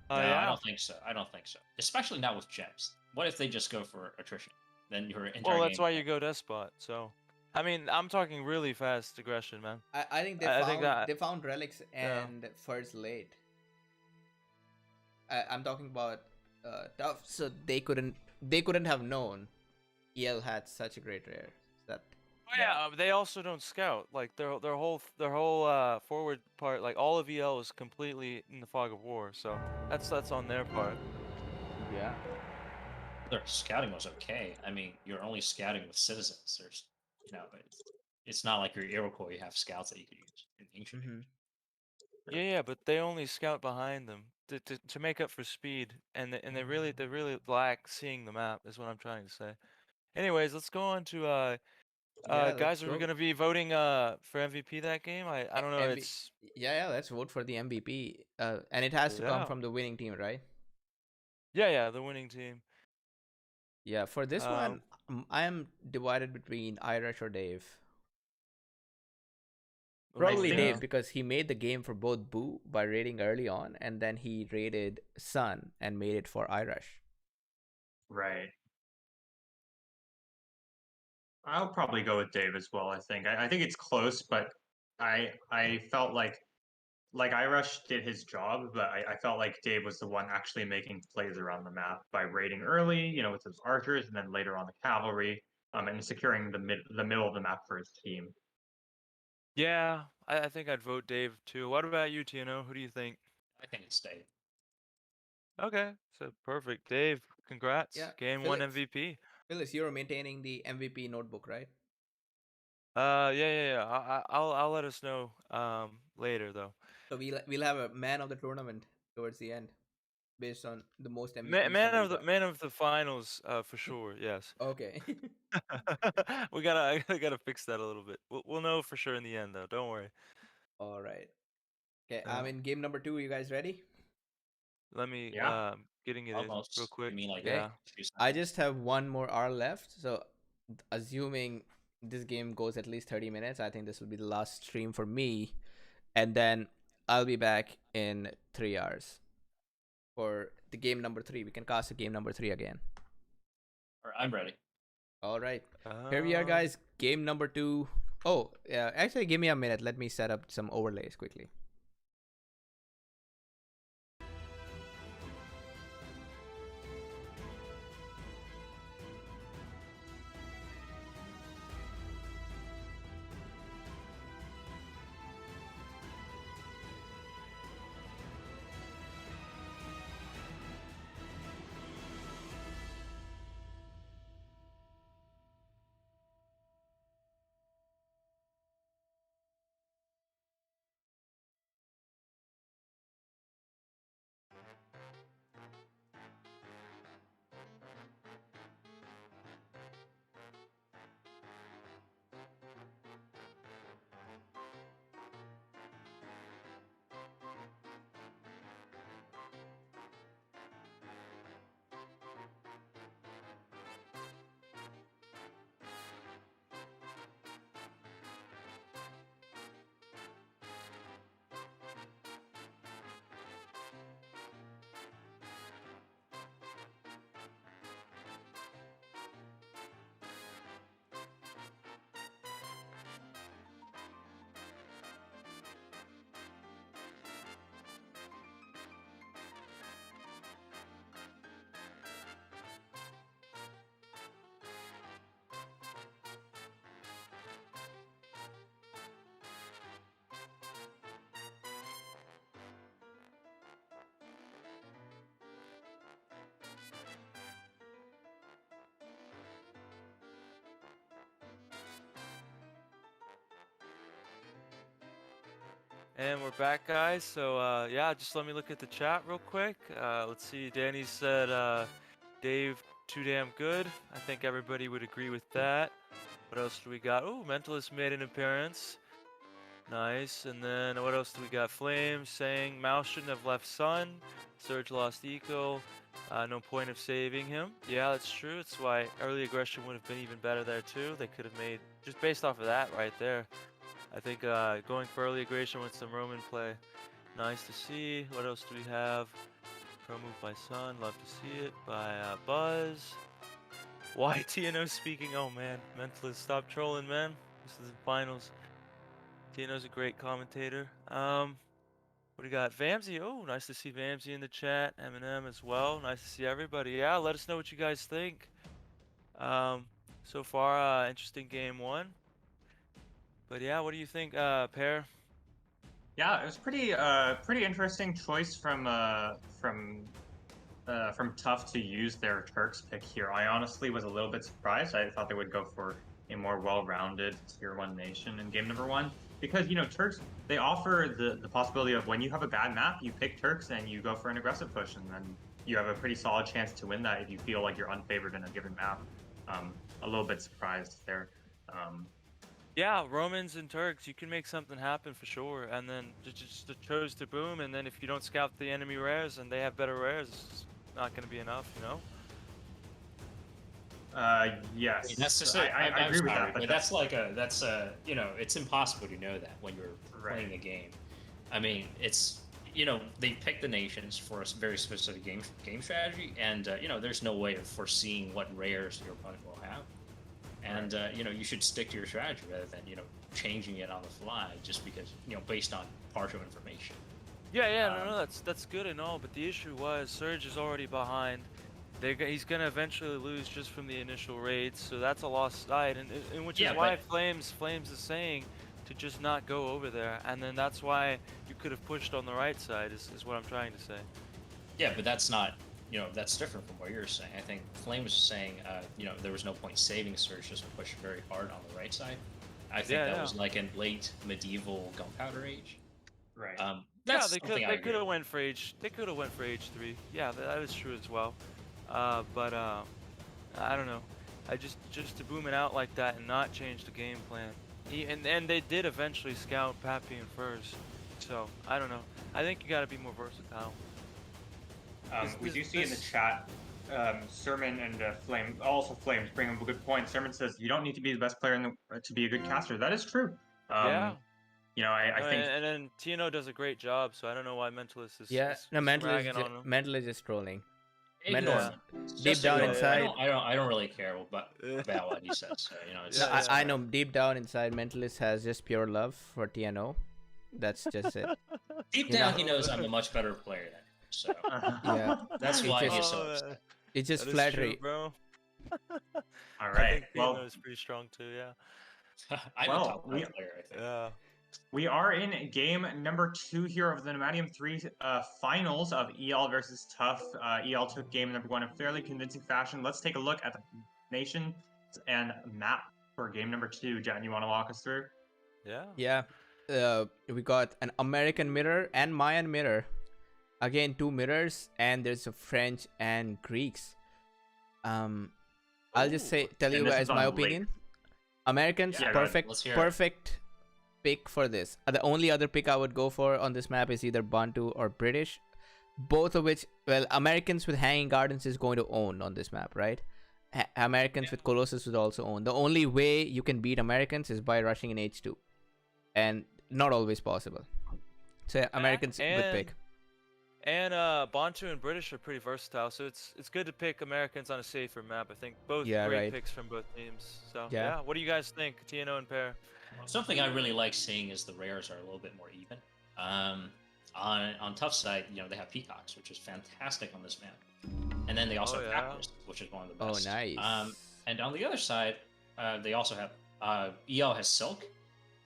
No, yeah. I don't think so. I don't think so. Especially not with gems. What if they just go for attrition? Then your entire Well, that's game- why you go despot. So, I mean, I'm talking really fast aggression, man. I think I think that- they found relics Yeah. and furs late. I'm talking about TUF, so they couldn't have known EL had such a great rare. That Oh yeah, they also don't scout. Like their whole forward part, like all of EL is completely in the fog of war. So that's on their part. yeah. Their scouting was okay. I mean, you're only scouting with citizens. There's, it's not like your Iroquois. You have scouts that you could use in ancient. Mhm. Yeah, but they only scout behind them to make up for speed, and they really lack seeing the map. Is what I'm trying to say. Anyways, let's go on to Yeah, guys. let's Are we go. gonna be voting for MVP that game? I don't know. MV It's Yeah, let's vote for the MVP. And it has to come Yeah. from the winning team, right? Yeah, the winning team. Yeah, for this one, I am divided between Irish or Dave. Probably think- Dave because he made the game for both Boo by raiding early on, and then he raided Sun and made it for Irish. Right. I'll probably go with Dave as well. I think. I think it's close, but I felt like Irish did his job, but I felt like Dave was the one actually making plays around the map by raiding early, with his archers, and then later on the cavalry, and securing the middle of the map for his team. Yeah, I think I'd vote Dave too. What about you, TNO? Who do you think? I think it's Dave. Okay, so perfect. Dave, congrats. Yeah, Game 1 Phyllis. MVP. Phyllis, you're maintaining the MVP notebook, right? Yeah. I'll let us know later though. So we'll have a man of the tournament towards the end, based on the most MVPs. Man of the finals, for sure. Yes. Okay. I gotta fix that a little bit. We'll know for sure in the end though. Don't worry. All right. Okay, Yeah. I'm in game number 2. You guys ready? Let me Yeah. getting it Almost. in real quick. You mean like Yeah. 2 I seconds? just have one more hour left, so assuming this game goes at least 30 minutes, I think this will be the last stream for me, and then I'll be back in 3 hours for the game number 3. We can cast the game number 3 again. Or I'm ready. All right. Here we are, guys. Game number 2. Oh, yeah. Actually, give me a minute. Let me set up some overlays quickly. And we're back, guys. So yeah, just let me look at the chat real quick. Let's see. Danny said Dave too damn good. I think everybody would agree with that. What else do we got? Oh, Mentalist made an appearance. Nice. And then what else do we got? Flames saying Mouse shouldn't have left Sun. Surge lost eco. No point of saving him. Yeah, that's true. That's why early aggression would have been even better there too. They could have made, just based off of that right there. I think going for early aggression with some Roman play. Nice to see. What else do we have? Pro move by Sun. Love to see it. By Buzz. Why TNO speaking? Oh man. Mentalist, stop trolling, man. This is the finals. TNO's a great commentator. What do you got? Vamsy. Oh, nice to see Vamsy in the chat. Eminem as well. Nice to see everybody. Yeah, let us know what you guys think. So far, interesting game 1. But yeah, what do you think, Pear? Yeah, it was pretty interesting choice from TUF to use their Turks pick here. I honestly was a little bit surprised. I thought they would go for a more well-rounded tier 1 nation in game number 1 because Turks, they offer the possibility of when you have a bad map, you pick Turks and you go for an aggressive push, and then you have a pretty solid chance to win that if you feel like you're unfavored in a given map. A little bit surprised there. Yeah, Romans and Turks, you can make something happen for sure, and then just chose to boom, and then if you don't scout the enemy rares and they have better rares, not going to be enough, you know? Yes. I mean, that's just I agree with that. But that's you know, it's impossible to know that when you're playing a game. I mean, it's, you know, they pick the nations for a very specific game strategy, and you know, there's no way of foreseeing what rares your opponent will have, and you know, you should stick to your strategy rather than, you know, changing it on the fly just because, you know, based on partial information. Yeah, no, that's good and all, but the issue was Surge is already behind. He's gonna eventually lose just from the initial raids, so that's a lost side, and which is why Flames is saying to just not go over there, and then that's why you could have pushed on the right side, is what I'm trying to say. Yeah, but that's not, you know, that's different from what you're saying. I think Flame was saying, you know, there was no point saving Surge just to push very hard on the right side. I think that was like in late medieval Gunpowder Age. Right. That's they could have went for Age. They could have went for H3. Yeah, that is true as well. But I don't know. I just to boom it out like that and not change the game plan. And they did eventually scout Papillon first. So I don't know. I think you got to be more versatile. We do see in the chat, Sermon and Flames bring up a good point. Sermon says you don't need to be the best player to be a good caster. That is true. Yeah. You know, I think. And then TNO does a great job, so I don't know why Mentalist is. Mental is just trolling. Deep down inside, I don't really care about what he says. So, you know, I know deep down inside, Mentalist has just pure love for TNO. That's just it. Deep down, he knows I'm a much better player than him. So yeah, that's why he's so upset. It's just flattery, true, bro. All right. I think TNO is pretty strong too. Yeah. I'm a top player, I think. Yeah. We are in game number 2 here of the Nomadium 3 finals of EL versus TUF. EL took game number 1 in fairly convincing fashion. Let's take a look at the nation and map for game number 2. Jan, you want to walk us through? Yeah. We got an American mirror and Mayan mirror. Again, 2 mirrors, and there's a French and Greeks. I'll just tell you guys my opinion. Americans, perfect pick for this. The only other pick I would go for on this map is either Bantu or British, both of which, well, Americans with Hanging Gardens is going to own on this map, right? Americans with Colossus would also own. The only way you can beat Americans is by rushing in H2, and not always possible. So yeah, Americans would pick. And Bantu and British are pretty versatile, so it's good to pick Americans on a safer map. I think both great picks from both teams. So yeah, what do you guys think, TNO and Pair? Something I really like seeing is the rares are a little bit more even. On TUF side, you know, they have Peacocks, which is fantastic on this map, and then they also have Raptors, which is one of the best. Oh, nice. And on the other side, they also have EL has Silk,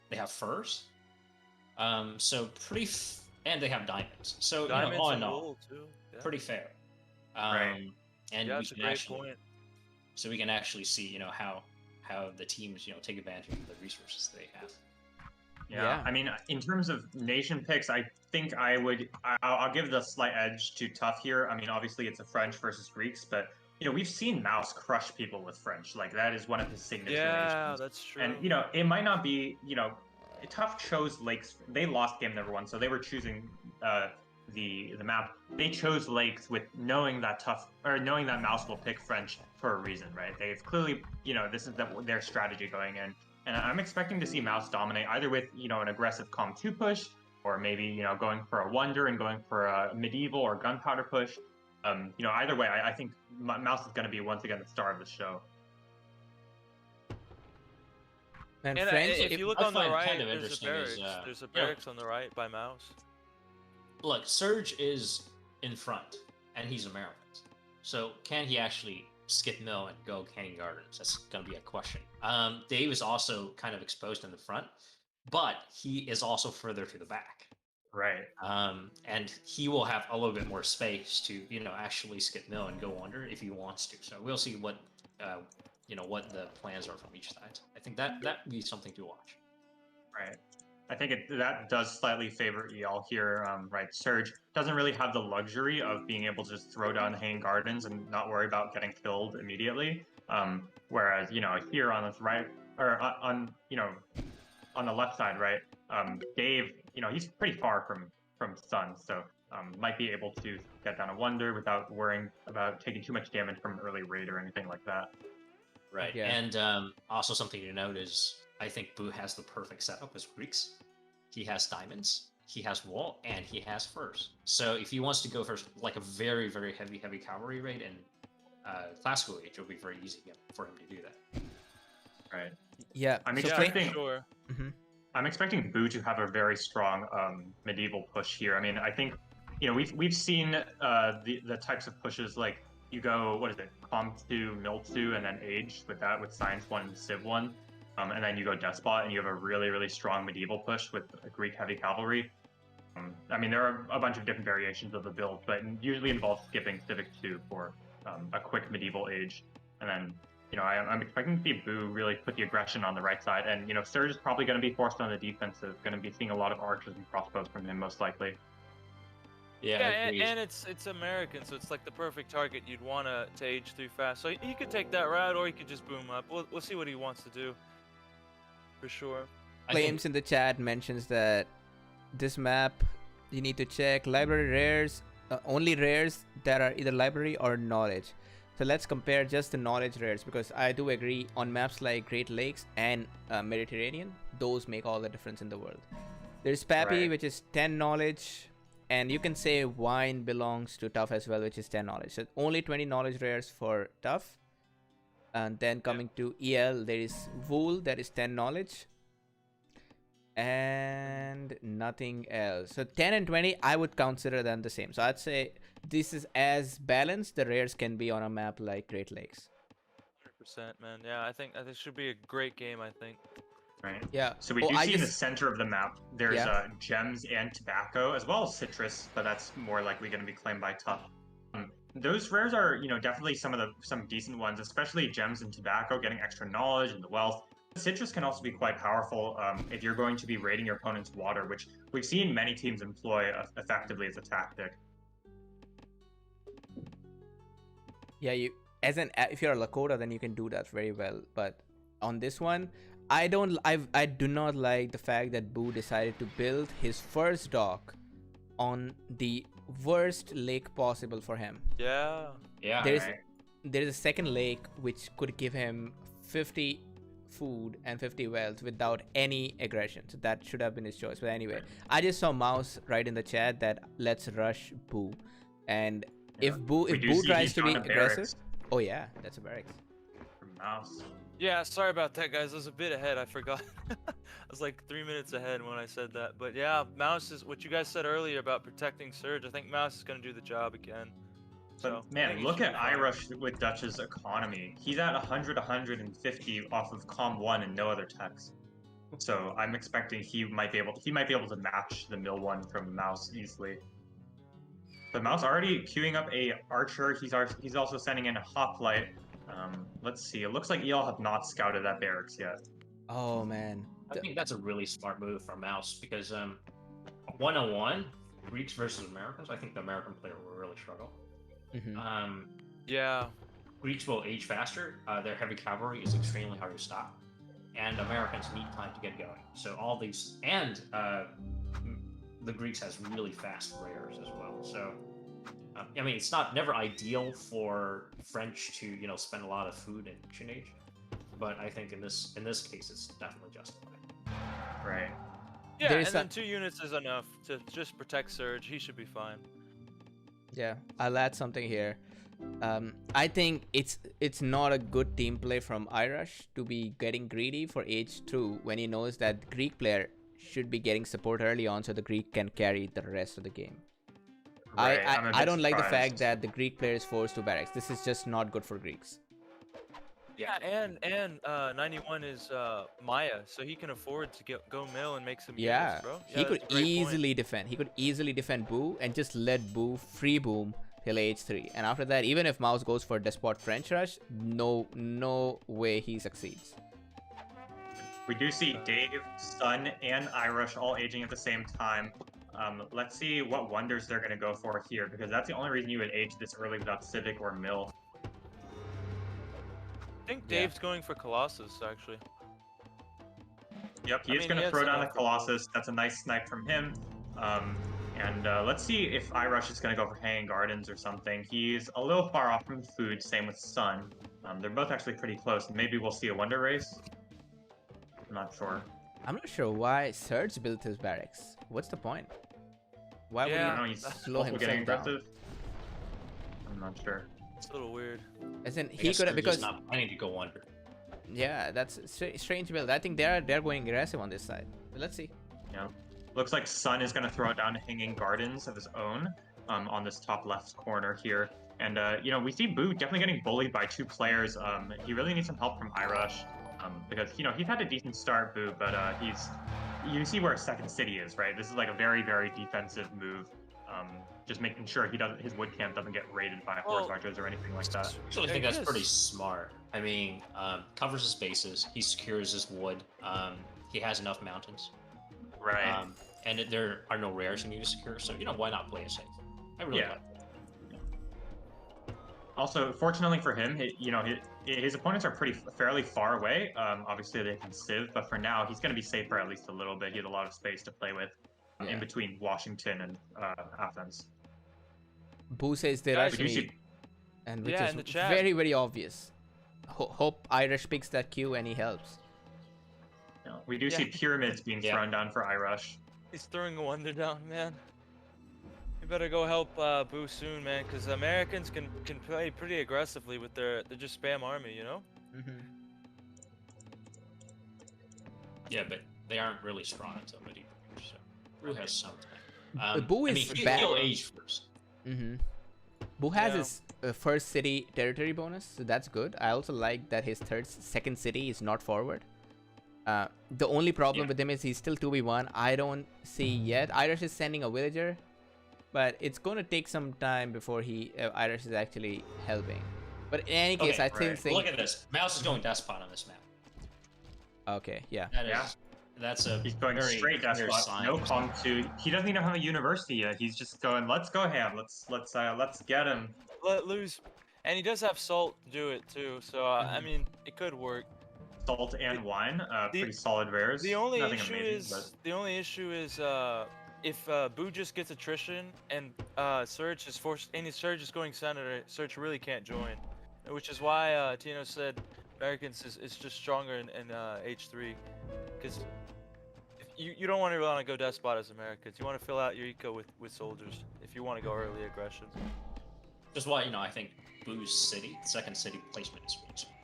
they have Furs, so and they have Diamonds. So Diamonds, you know, all in all, too. pretty fair. Right. And that's a great point. So we can actually see, you know, how the teams, you know, take advantage of the resources they have. Yeah. I mean, in terms of nation picks, I think I'll give the slight edge to TUF here. I mean, obviously it's a French versus Greeks, but you know, we've seen Mouse crush people with French. Like, that is one of his signature nations. Yeah, that's true. And you know, it might not be, you know, TUF chose Lakes. They lost game number 1, so they were choosing the map. They chose Lakes with knowing that Mouse will pick French for a reason, right? They've clearly, you know, this is their strategy going in, and I'm expecting to see Mouse dominate either with, you know, an aggressive Calm 2 push, or maybe, you know, going for a Wonder and going for a Medieval or Gunpowder push. You know, either way, I think Mouse is going to be once again the star of the show. And French, if you look on the right, kind of there's a barracks. There's a barracks on the right by Mouse. Look, Surge is in front, and he's American. So can he actually skip mill and go Hanging Gardens? That's going to be a question. Dave is also kind of exposed in the front, but he is also further to the back. Right. And he will have a little bit more space to, you know, actually skip mill and go under if he wants to. So we'll see what, you know, what the plans are from each side. I think that would be something to watch. Right. I think that does slightly favor EL here. Right. Surge doesn't really have the luxury of being able to just throw down Hanging Gardens and not worry about getting killed immediately. Whereas, you know, here on this right, or on, you know, on the left side, right, Dave, you know, he's pretty far from Sun, so might be able to get down a Wonder without worrying about taking too much damage from an early raid or anything like that. Right. Yeah. And also something to note is I think Boo has the perfect setup as Greeks. He has diamonds, he has wall, and he has furs. So if he wants to go for like a very, very heavy cavalry raid in classical age, it'll be very easy for him to do that. Right. Yeah. I'm so expecting. Sure. I'm expecting Boo to have a very strong medieval push here. I mean, I think, you know, we've seen the types of pushes like you go, what is it, Com 2, Mill 2, and then Age with that, with Science 1 and Civ 1. And then you go Despot, and you have a really, really strong medieval push with a Greek heavy cavalry. I mean, there are a bunch of different variations of the build, but it usually involves skipping Civic 2 for a quick medieval age. And then, you know, I'm expecting to see Boo really put the aggression on the right side. And, you know, Surge is probably going to be forced on the defensive, going to be seeing a lot of archers and crossbows from him, most likely. Yeah, and it's American, so it's like the perfect target you'd want to age through fast. So he could take that route, or he could just boom up. We'll see what he wants to do. For sure. Flames in the chat mentions that this map you need to check library rares, only rares that are either library or knowledge. So let's compare just the knowledge rares, because I do agree on maps like Great Lakes and Mediterranean, those make all the difference in the world. There's Pappy, which is 10 knowledge, and you can say Wine belongs to TUF as well, which is 10 knowledge. So only 20 knowledge rares for TUF. And then coming to EL, there is Wool, that is 10 knowledge. And nothing else. So 10 and 20, I would consider them the same. So I'd say this is as balanced the rares can be on a map like Great Lakes. 100%, man. Yeah, I think this should be a great game, I think. Right. Yeah. So we do see in the center of the map, there's gems and tobacco, as well as citrus, but that's more likely going to be claimed by TUF. Those rares are, you know, definitely some decent ones, especially gems and tobacco, getting extra knowledge and the wealth. Citrus can also be quite powerful if you're going to be raiding your opponent's water, which we've seen many teams employ effectively as a tactic. Yeah, if you're a Lakota, then you can do that very well. But on this one, I do not like the fact that Boo decided to build his first dock on the worst lake possible for him. Yeah. There's a second lake which could give him 50 food and 50 wealth without any aggression. So that should have been his choice. But anyway, I just saw Mouse write in the chat that let's rush Boo. And if Boo tries to be aggressive, oh yeah, that's a barracks. Mouse. Yeah, sorry about that, guys. I was a bit ahead. I forgot. I was like 3 minutes ahead when I said that. But yeah, Mouse is what you guys said earlier about protecting Surge. I think Mouse is going to do the job again. But man, look at iRush with Dutch's economy. He's at 100, 150 off of Com 1 and no other techs. So I'm expecting he might be able to match the Mill 1 from Mouse easily. But Mouse already queuing up a archer. He's also sending in a hoplite. Let's see. It looks like y'all have not scouted that barracks yet. Oh man. I think that's a really smart move from Mouse because 101 Greeks versus Americans. I think the American player will really struggle. Yeah. Greeks will age faster. Their heavy cavalry is extremely hard to stop, and Americans need time to get going. So all these, and the Greeks has really fast rares as well. So I mean, it's never ideal for French to spend a lot of food in Ancient Age, but I think in this case it's definitely justified. Right. Yeah, and then 2 units is enough to just protect Surge. He should be fine. Yeah, I'll add something here. I think it's not a good team play from iRush to be getting greedy for Age 2 when he knows that the Greek player should be getting support early on so the Greek can carry the rest of the game. Right, I don't like the fact that the Greek player is forced to barracks. This is just not good for Greeks. Yeah, and 91 is Maya, so he can afford to go mill and make some units, bro. He could easily defend. He could easily defend Boo and just let Boo free boom till Age 3. And after that, even if Mouse goes for Despot French Rush, no way he succeeds. We do see Dave, Sun, and iRush all aging at the same time. Let's see what wonders they're going to go for here, because that's the only reason you would age this early without Civic or Mill. I think Dave's going for Colossus, actually. Yep, he's going to throw down the Colossus. That's a nice snipe from him. And let's see if iRush is going to go for Hanging Gardens or something. He's a little far off from food, same with Sun. They're both actually pretty close. Maybe we'll see a Wonder Race. I'm not sure. I'm not sure why Surge built his barracks. What's the point? Why I would don't know, he he's slow also getting himself down? aggressive. I'm not sure. It's a little weird. As in, I he guess could have, they're just because not planning to go under. yeah, that's strange build. I think they're going aggressive on this side. But let's see. Yeah. Looks like Sun is going to throw down Hanging Gardens of his own on this top left corner here. And, you know, we see Boo definitely getting bullied by 2 players. He really needs some help from iRush because, you know, he's had a decent start, Boo, but you see where second city is, right? This is like a very, very defensive move. Just making sure his wood camp doesn't get raided by horse archers or anything like that. I actually think that's pretty smart. I mean, covers his bases, he secures his wood, he has enough mountains. Right. And there are no rares you need to secure, so, you know, why not play it safe? I really like that. Also, fortunately for him, his opponents are fairly far away. Obviously, they can civ, but for now, he's going to be safe for at least a little bit. He has a lot of space to play with in between Washington and Athens. Boo says they rush me, and which is very, very obvious. Hope Irish picks that Q and he helps. Yeah, we do see pyramids being thrown down for iRush. He's throwing a wonder down, man. You better go help Boo soon, man, because Americans can play pretty aggressively with their just spam army, you know? Yeah, but they aren't really strong until medieval age, so Boo has some time. Boo is bad. He'll age first. Boo has his first city territory bonus, so that's good. I also like that his second city is not forward. The only problem with him is he's still 2v1. I don't see yet. Irish is sending a villager, but it's going to take some time before Irish is actually helping. But in any case, I think... Look at this. Mouse is going despot on this map. Okay, yeah. That's a He's going very straight despot. No Kong 2. He doesn't even have a university yet. He's just going, let's go ham. Let's get him. Let loose. And he does have salt to do it too, so I mean, it could work. Salt and wine, pretty solid rares. The only Nothing issue amazing, is if Boo just gets attrition and Surge is forced, and Surge is going senator, Surge really can't join, which is why Tino said Americans is just stronger in H3, because you don't want to go despot as Americans. You want to fill out your eco with soldiers if you want to go early aggression. Just why, you know, I think Boo's city, second city placement is really smart.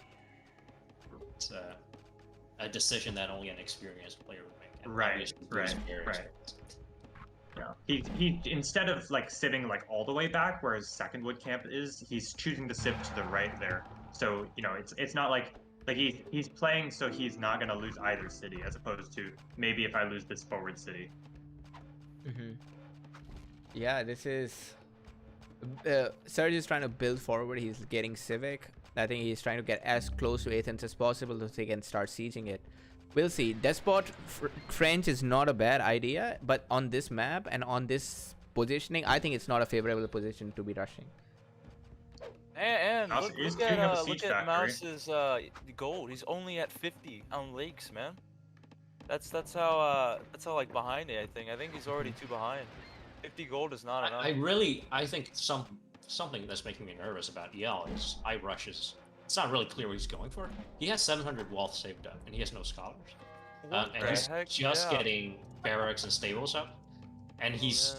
It's a decision that only an experienced player would make. And right. Yeah. He instead of like sitting like all the way back where his second wood camp is, he's choosing to sit to the right there. So, you know, it's not like he's playing so he's not gonna lose either city, as opposed to maybe if I lose this forward city. Yeah, this is Serge is trying to build forward. He's getting civic. I think he's trying to get as close to Athens as possible so he can start sieging it. We'll see. Despot French is not a bad idea, but on this map and on this positioning, I think it's not a favorable position to be rushing. And look at Mouse's gold. He's only at 50 on lakes, man. That's how like behind it. I think he's already 2 behind. 50 gold is not enough. I think something that's making me nervous about EL is iRush's. It's not really clear what he's going for. He has 700 wealth saved up, and he has no scholars. And he's just getting barracks and stables up, and he's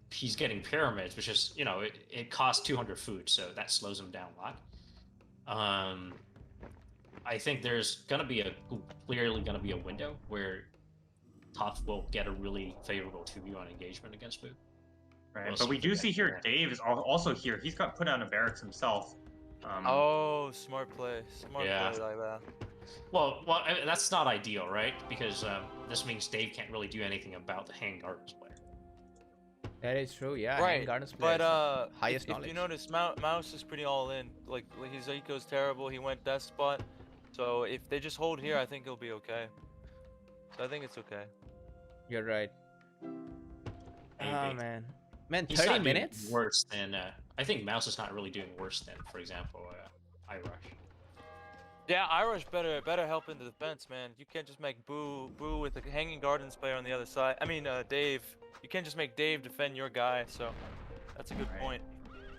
he's getting pyramids, which is it costs 200 food, so that slows him down a lot. I think there's clearly gonna be a window where TUF will get a really favorable 2v1 engagement against Boo. Right, but we do see here Dave is also here. He's got put down a barracks himself. Oh, smart play. Smart play like that. Well, that's not ideal, right? Because this means Dave can't really do anything about the Hanging Gardens player. That is true, yeah. Right, Gardens but highest if knowledge. you notice, Mouse is pretty all in. Like his eco's terrible. He went despot. So if they just hold here, I think he'll be okay. So I think it's okay. You're right. Oh man. Man, He's 30 not doing minutes? worse than I think Mouse is not really doing worse than, for example, iRush. Yeah, Irish better help in the defense, man. You can't just make Boo with a hanging gardens player on the other side. I mean, Dave. You can't just make Dave defend your guy. So that's a good point.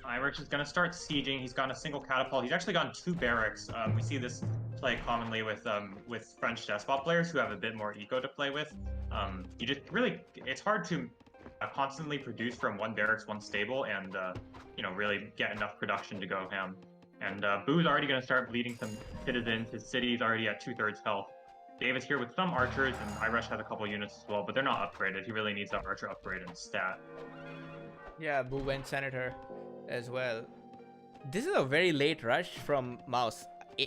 Irish is going to start sieging. He's got a single catapult. He's actually gotten 2 barracks. We see this play commonly with French despot players who have a bit more eco to play with. You just really, it's hard to constantly produce from 1 barracks, 1 stable, and really get enough production to go ham. And Boo's already going to start bleeding some citizens. His city's already at 2/3 health. Dave is here with some archers, and Irish has a couple units as well, but they're not upgraded. He really needs that archer upgrade in stat. Yeah, Boo went Senator as well. This is a very late rush from Mouse.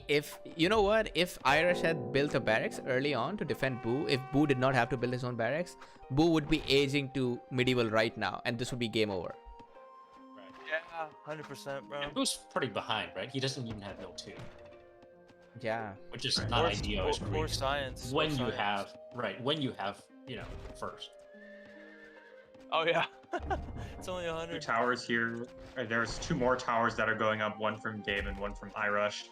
If you know what, if Irish had built a barracks early on to defend Boo, if Boo did not have to build his own barracks, Boo would be aging to medieval right now, and this would be game over. Yeah, 100%, bro. And Boo's pretty behind, right? He doesn't even have Mill 2. Yeah. Which is not ideal as Poor Greeks. science. When poor you science. have, when you have, first. Oh yeah. It's only 2 100. towers here. There's 2 more towers that are going up, one from Dave and one from Irish.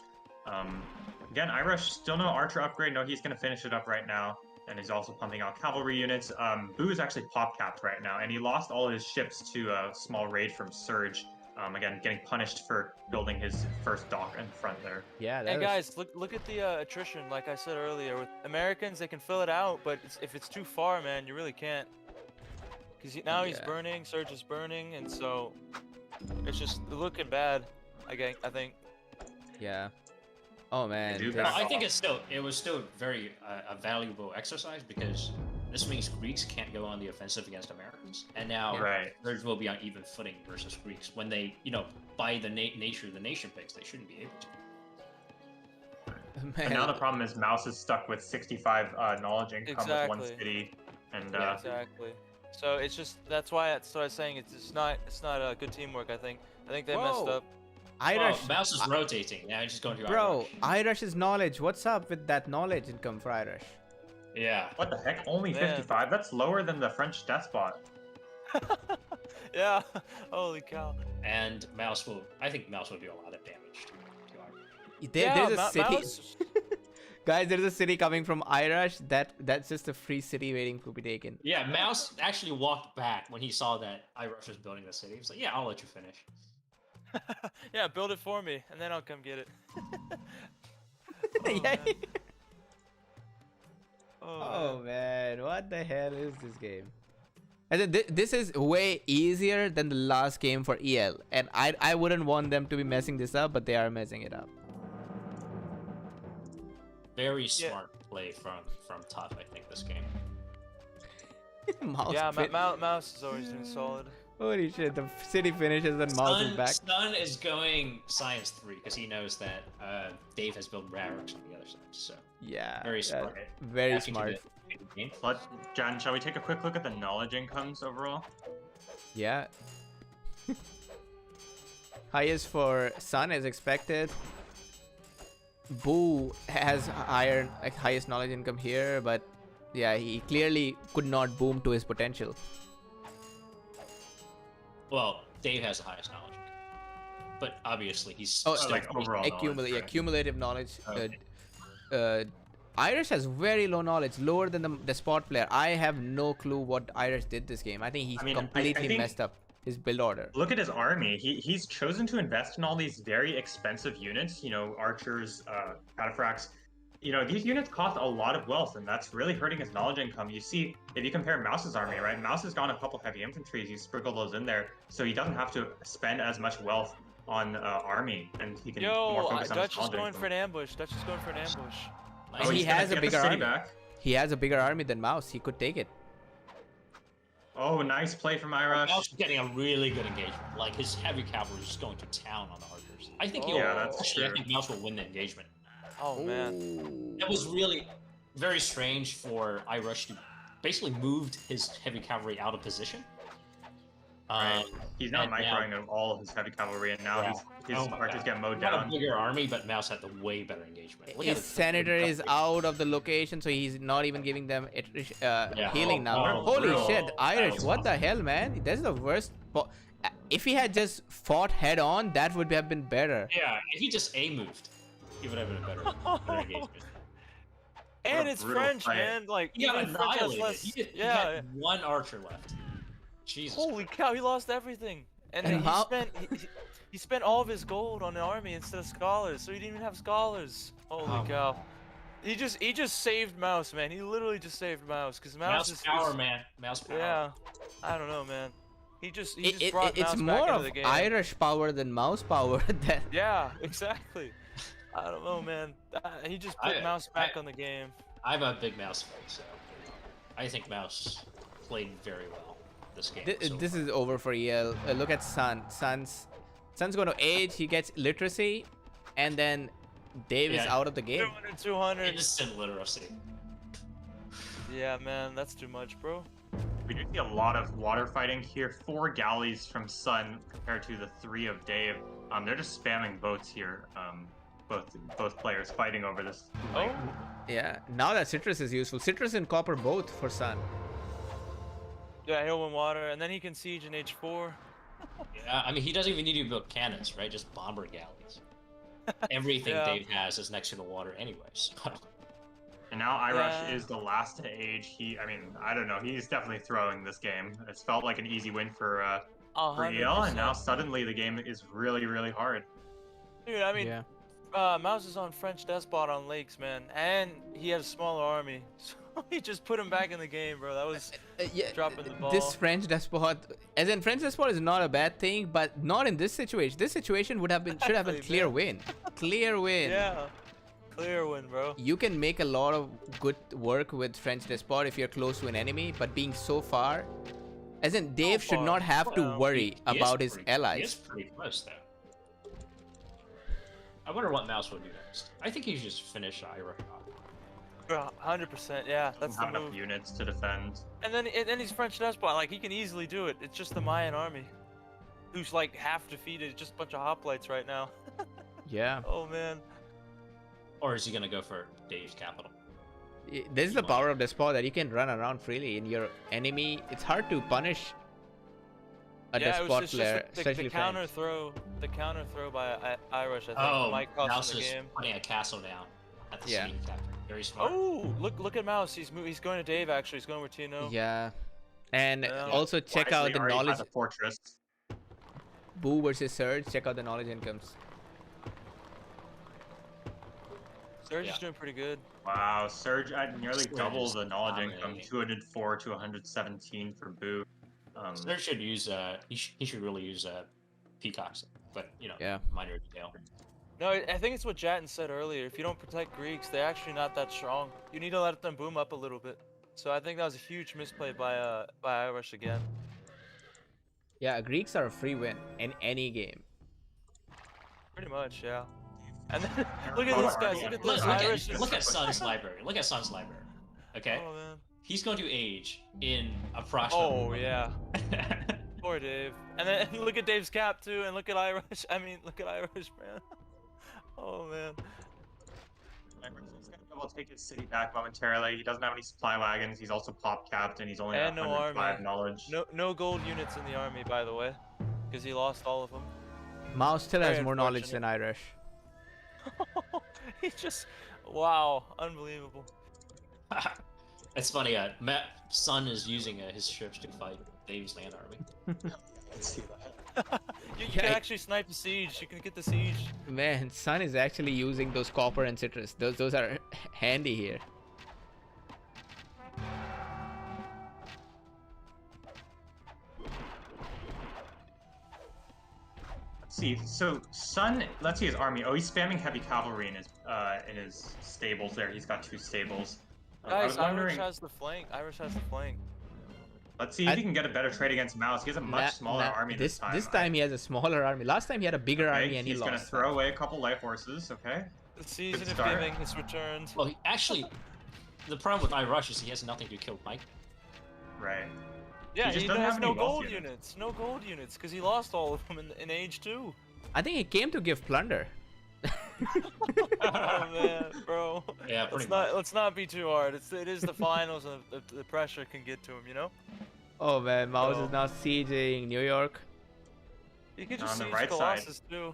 Again, Irish still no archer upgrade. No, he's going to finish it up right now. And he's also pumping out cavalry units. Boo is actually pop capped right now, and he lost all his ships to a small raid from Surge. Again, getting punished for building his first dock in front there. Yeah. Hey guys, look at the attrition. Like I said earlier, with Americans they can fill it out, but if it's too far, man, you really can't. Because now he's burning, Surge is burning, and so it's just looking bad. I think. Yeah. Oh man. I think it was still very a valuable exercise because this means Greeks can't go on the offensive against Americans, and now Surge will be on even footing versus Greeks when they, by the nature of the nation picks, they shouldn't be able to. And now the problem is Mouse is stuck with 65 knowledge income with 1 city, and exactly. So it's just that's why I was saying it's not a good teamwork. I think they messed up. Irish. Mouse is rotating. Now he's just going to Bro, Irish's knowledge. What's up with that knowledge income for Irish? Yeah. What the heck? Only 55? That's lower than the French despot. Yeah. Holy cow. And I think Mouse will do a lot of damage to Irish. There's a city. Guys, there's a city coming from Irish. That's just a free city waiting to be taken. Yeah, Mouse actually walked back when he saw that Irish was building the city. He was like, yeah, I'll let you finish. Yeah, build it for me, and then I'll come get it. Yeah. Man. Oh man, what the hell is this game? And this is way easier than the last game for EL, and I wouldn't want them to be messing this up, but they are messing it up. Very smart play from TUF, I think, this game. Mouse is always doing solid. Holy shit, the city finishes and Mouse is back. Sun is going Science 3 because he knows that Dave has built barracks on the other side. So yeah, very smart. Very smart. Jan, shall we take a quick look at the knowledge incomes overall? Yeah. Highest for Sun as expected. Boo has highest knowledge income here, but yeah, he clearly could not boom to his potential. Well, Dave has the highest knowledge, but obviously he's still like overall cumulative knowledge. Okay. Irish has very low knowledge, lower than the spot player. I have no clue what Irish did this game. I think he completely messed up his build order. Look at his army. He's chosen to invest in all these very expensive units. Archers, cataphracts. These units cost a lot of wealth, and that's really hurting his knowledge income. You see, if you compare Mouse's army, right? Mouse has gone a couple heavy infantries. You sprinkle those in there, so he doesn't have to spend as much wealth on army, and he can more focus on his Dutch is going for an ambush. Dutch is going for an ambush. Oh, he has a bigger army. He has a bigger army than Mouse. He could take it. Oh, nice play from Irish. Mouse is getting a really good engagement. Like, his heavy cavalry is just going to town on the archers. I think that's true. I think Mouse will win the engagement. Oh man. It was really very strange for Irish to basically moved his heavy cavalry out of position. Right. He's not microing all of his heavy cavalry, and now his archers get mowed down. A bigger army, but Mouse had the way better engagement. His senator is out of the location, so he's not even giving them healing now. Holy shit, Irish, what the hell, man? That's the worst. If he had just fought head on, that would have been better. Yeah, if he just A-moved. he would have been a better engagement. And it's brutal French, fight. man. Like He got even French has annihilated. less. He Yeah. had one archer left. Jesus. Holy cow! He lost everything. And And then how- he spent all of his gold on the army instead of scholars, so he didn't even have scholars. Holy cow! He just saved Mouse, man. He literally just saved Mouse because Mouse is Mouse power, man. Mouse power. Yeah, I don't know, man. He just It, brought it's Mouse more back into of the game. Irish power than mouse power. That Yeah, exactly. I don't know, man. He just put Mouse back on the game. I'm a big Mouse fan, so I think Mouse played very well this game. so this far. is over for EL. Look at Sun. Sun's going to age. He gets literacy, and then Dave is Yeah. out of the game. 200. Instant literacy. Yeah, man, that's too much, bro. We do see a lot of water fighting here. 4 galleys from Sun compared to the 3 of Dave. They're just spamming boats here. Both players fighting over this. Oh, Yeah. Now that citrus is useful. Citrus and copper both for Sun. yeah, hill and water, and then he can siege in H4. Yeah, I mean, he doesn't even need to build cannons, right? Just bomber galleys. Everything Yeah. Dave has is next to the water anyway, so... And now Irish Yeah. is the last to age. I mean, I don't know. He's definitely throwing this game. It's felt like an easy win for EL, and now 100%. suddenly the game is really, really hard. Dude, I mean, Yeah. Mouse is on French Despot on Lakes, man, and he had a smaller army, so he just put him back in the game, bro. That was Yeah, dropping the ball. this French despot, as in French despot, is not a bad thing, but not in this situation. This situation should have been Exactly, clear win, clear win. yeah, clear win, bro. You can make a lot of good work with French despot if you're close to an enemy, but being so far, as in Dave should far. not have to Well, worry He is about his pretty- He is allies. pretty close, though. I wonder what Mouse will do next. I think he should just finish Ira off. 100%, yeah, that's Doesn't have the enough move. units to defend. And then he's French Despot, like he can easily do it. It's just the Mayan army, who's like half defeated, just a bunch of hoplites right now. Yeah, Oh man. Or is he gonna go for Dave's capital? this is the power of despot that you can run around freely in your enemy. It's hard to punish a Yeah, despot it's player, just the especially counter French. throw by Irish, I think, Oh, might cost Mouse him the is game. putting a castle down at the Yeah. city capital. Very smart. Oh, look at Mouse. He's going to Dave actually. He's going with Tino. Yeah, and Yeah. also check out Wisely the already knowledge. has a fortress. Boo versus Surge. Check out the knowledge incomes. Surge Yeah. is doing pretty good. Wow, Surge at nearly Surge double is the knowledge income, dominating. 204 to 117 for Boo. There should use he should really use peacocks, but you know, Yeah. minor detail. No, I think it's what Jatten said earlier. If you don't protect Greeks, they're actually not that strong. You need to let them boom up a little bit. So I think that was a huge misplay by Irish again. Yeah, Greeks are a free win in any game. Pretty much, yeah. And then look at this, guys. Look at Look, this. look Irish at is. look at Sun's library. Look at Sun's library. Okay, Oh man. he's going to age in approximately. Oh yeah. Poor Dave. And then look at Dave's cap too, and look at Irish. I mean, look at Irish, man. Oh man. He's gonna be able to take his city back momentarily. He doesn't have any supply wagons. He's also pop capped, and he's only at And no 105 army. knowledge. No gold units in the army, by the way, because he lost all of them. Mouse still has Very more knowledge unfortunate. than Irish. He just, wow, unbelievable. It's funny. Sun is using his ships to fight Dave's land army. Let's see that. You Yeah, can actually snipe the siege. You can get the siege. Man, Sun is actually using those copper and citrus. Those are handy here. Let's see. So Sun, let's see his army. Oh, he's spamming heavy cavalry in his stables. There, he's got 2 stables. I Guys, was wondering. Irish has the flank. Irish has the flank. Let's see if he can get a better trade against Mouse. He has a much smaller army this time. This time he has a smaller army. Last time he had a bigger Okay, army and he he's lost. gonna throw away a couple light horses. Okay. The season of start. giving is returned. Well, actually, the problem with Irish is he has nothing to kill Mike. Right. Yeah, just he doesn't has have no any wealth gold units. units. No gold units, because he lost all of them in age 2. I think he came to give plunder. Oh man, bro. Yeah, pretty Let's not be too hard. It is the finals, and the pressure can get to him. You know. Oh man, Mouse Oh. is now sieging New York. You could On just the siege right side. Colossus too.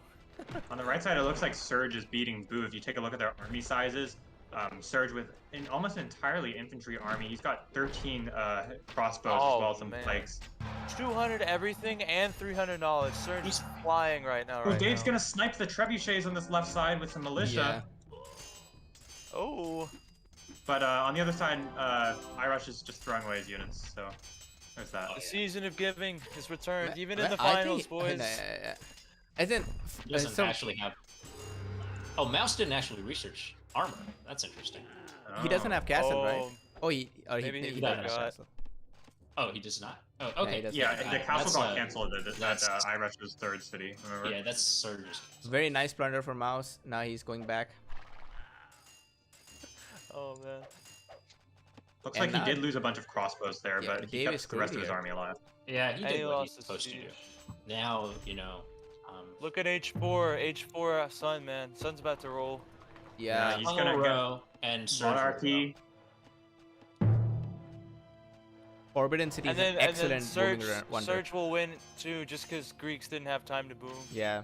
On the right side, it looks like Surge is beating Boo. If you take a look at their army sizes, Surge with an almost entirely infantry army. He's got 13 crossbows as well as some pikes. 200 everything and 300 knowledge. Surge is flying right now. Oh, Dave's gonna snipe the trebuchets on this left side with some militia. Oh. But on the other side, Irish is just throwing away his units. So there's that. The season of giving is returned, even in the finals, boys. As in, He doesn't actually have. Oh, Mouse didn't actually research armor. That's interesting. He doesn't have castle, right? Oh, maybe he doesn't does have castle. Oh, he does not. Oh, okay. Yeah, the castle got cancelled at Irish's third city. Remember? Yeah, that's Surge's. Very nice plunder for Mouse. Now he's going back. Oh man. Looks like he did lose a bunch of crossbows there, but he kept the rest of his army alive. Yeah, he did what he's supposed to do. Now, Look at H4 Sun, man. Sun's about to roll. Yeah, he's gonna go and Monarchy. Forbidden City is an excellent booming wonder. Surge will win too, just because Greeks didn't have time to boom. Yeah.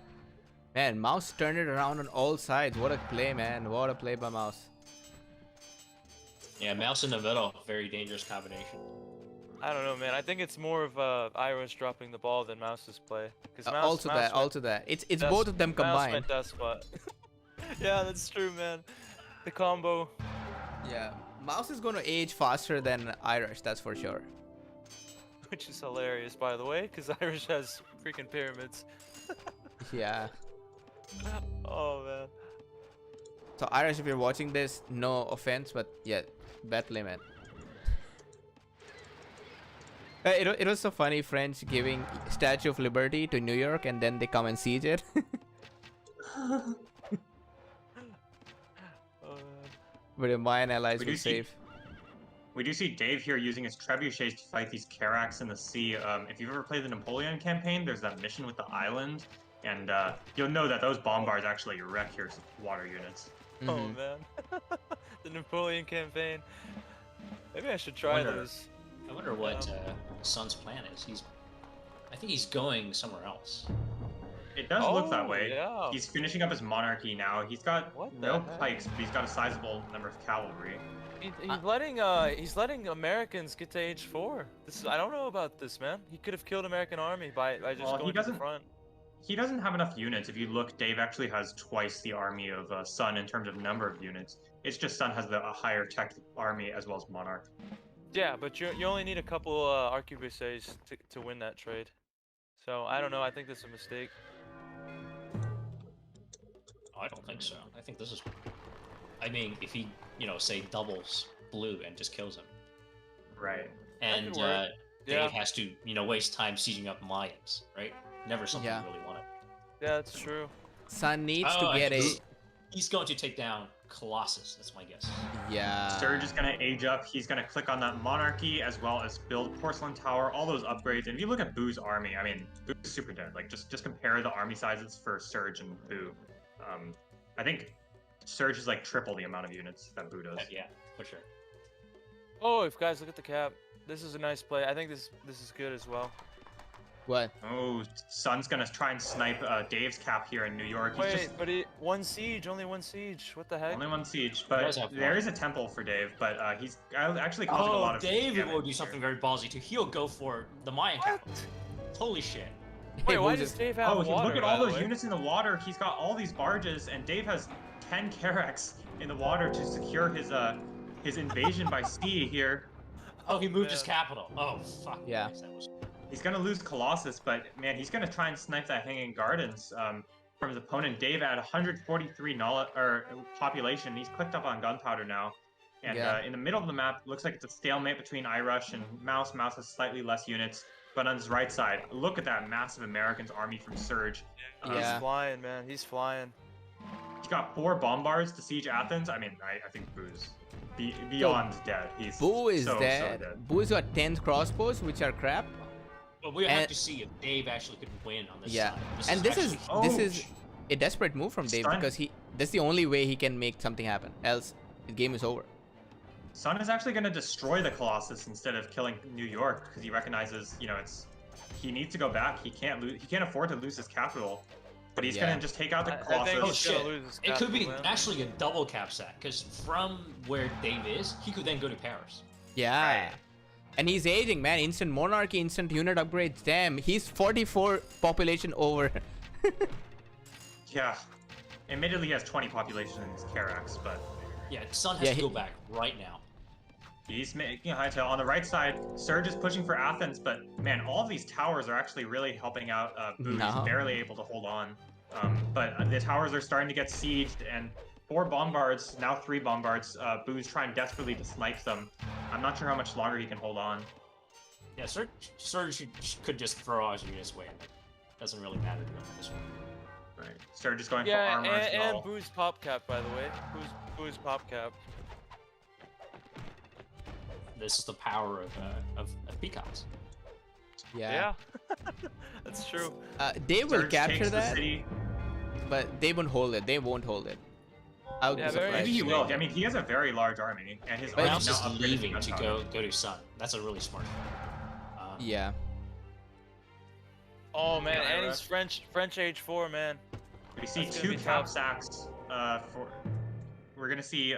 Man, Mouse turned it around on all sides. What a play, man. What a play by Mouse. Yeah, Mouse in the middle. Very dangerous combination. I don't know, man. I think it's more of Irish dropping the ball than Mouse's play. Also that. It's both of them combined. Mouse went dust spot. Yeah, that's true, man. The combo. Yeah, Mouse is gonna age faster than Irish, that's for sure. Which is hilarious, by the way, because Irish has freaking pyramids. Yeah. Oh man. So Irish, if you're watching this, no offense, but yeah, bad play, man. It was so funny, French giving Statue of Liberty to New York and then they come and siege it. But the Mayan allies were safe. We do see Dave here using his trebuchets to fight these Karaks in the sea. If you've ever played the Napoleon campaign, there's that mission with the island, and you'll know that those bombars actually wreck your water units. Oh man. The Napoleon campaign. Maybe I should try those. I wonder what Sun's plan is. I think he's going somewhere else. It does look that way. Yeah. He's finishing up his monarchy now. He's got no pikes, but he's got a sizable number of cavalry. He's letting Americans get to H4. I don't know about this, man. He could have killed American army by just going to the front. He doesn't have enough units. If you look, Dave actually has twice the army of Sun in terms of number of units. It's just Sun has a higher tech army as well as Monarch. Yeah, but you only need a couple arquebuses to win that trade. So I don't know. I think this is a mistake. Oh, I don't think so. I think this is. I mean, if he, say doubles blue and just kills him. Right. And Dave has to, waste time sieging up Mayans, right? Never something we really wanted. Yeah, that's true. Sun needs to get a. He's going to take down Colossus. That's my guess. Yeah. Surge is going to age up. He's going to click on that monarchy as well as build porcelain tower, all those upgrades. And if you look at Boo's army, I mean, Boo's super dead. Like just compare the army sizes for Surge and Boo. I think Surge is like triple the amount of units that Boo does. Yeah, for sure. Oh, if guys look at the cap, this is a nice play. I think this is good as well. What? Oh, Sun's gonna try and snipe Dave's cap here in New York. But one siege, only one siege. What the heck? Only one siege, but there is a temple for Dave, but he's actually causing a lot of Dave will do something very ballsy too. He'll go for the Mayan capital. Holy shit. Wait, why does Dave have water? Look at all those units in the water. He's got all these barges, and Dave has 10 Karaks in the water to secure his invasion by sea here. Oh, he moved his capital. Oh, fuck. Yeah. He's gonna lose Colossus, but man, he's gonna try and snipe that Hanging Gardens from his opponent. Dave at 143 population. He's clicked up on gunpowder now, and in the middle of the map, looks like it's a stalemate between Irish and Mouse. Mouse has slightly less units, but on his right side, look at that massive Americans army from Surge. He's flying, man. He's flying. He's got 4 bombars to siege Athens. I mean, I think Boo's beyond dead. Boo is dead. So dead. Boo's got 10 crossbows, which are crap. But we have to see if Dave actually could win on this side. This is a desperate move from Dave because that's the only way he can make something happen. Else, the game is over. Sun is actually going to destroy the Colossus instead of killing New York because he recognizes, he needs to go back. He can't afford to lose his capital. But he's Yeah. gonna just take out the I think Colossus. Oh he's gonna shit! lose his It could be capital, man. actually a double cap sack, because from where Dave is, he could then go to Paris. Yeah. Right. And he's aging, man. Instant monarchy, instant unit upgrades. Damn, he's 44 population over. Yeah. Admittedly, he has 20 population in his Carax, but Yeah, Sun has Yeah, to he- go back right now. he's making a high tail. On the right side, Surge is pushing for Athens, but man, all of these towers are actually really helping out Boo. No. He's barely able to hold on. But the towers are starting to get sieged, and 4 bombards, now 3 bombards. Boo's trying desperately to snipe them. I'm not sure how much longer he can hold on. Yeah, Surge could just throw all his units away. Doesn't really matter to him at this point. Right. Surge is going for Yeah, armor as well. and Boo's pop cap, by the way. Boo's pop cap. This is the power of peacocks. Yeah. That's true. They will Surge capture takes the that, city. but they won't hold it. They won't hold it. I would Yeah, be very surprised. Maybe he if they will. did. I mean, he has a very large army, and his But army Mouse now is upgraded leaving gun to power. go to Sun. That's a really smart thing. Yeah. Oh man, Yeah, and Ira. he's French age 4, man. We see That's gonna 2 be cap tough. sacks. We're gonna see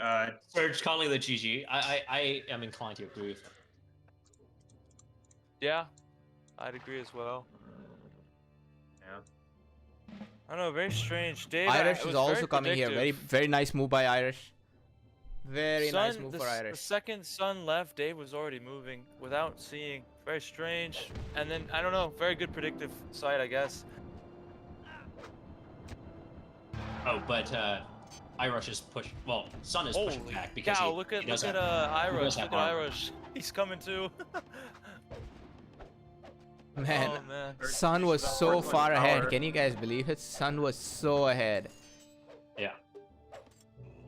Surge calling the GG. I am inclined to agree with him. Yeah, I'd agree as well. yeah. I don't know, very strange. Dave, Irish it is was also very coming here. Very, predictive. very nice move by Irish. Very nice Sun- move the, for The Irish. second Sun left, Dave was already moving without seeing. Very strange. And then I don't know, very good predictive sight, I guess. Oh, but Irish is pushing. Well, Sun is pushing Holy back because cow! he, Look he at does Irish. does Look have at armor. Irish. He's coming too. Man, Oh man. Sun was so Upward far ahead. power. Can you guys believe it? Sun was so ahead. Yeah.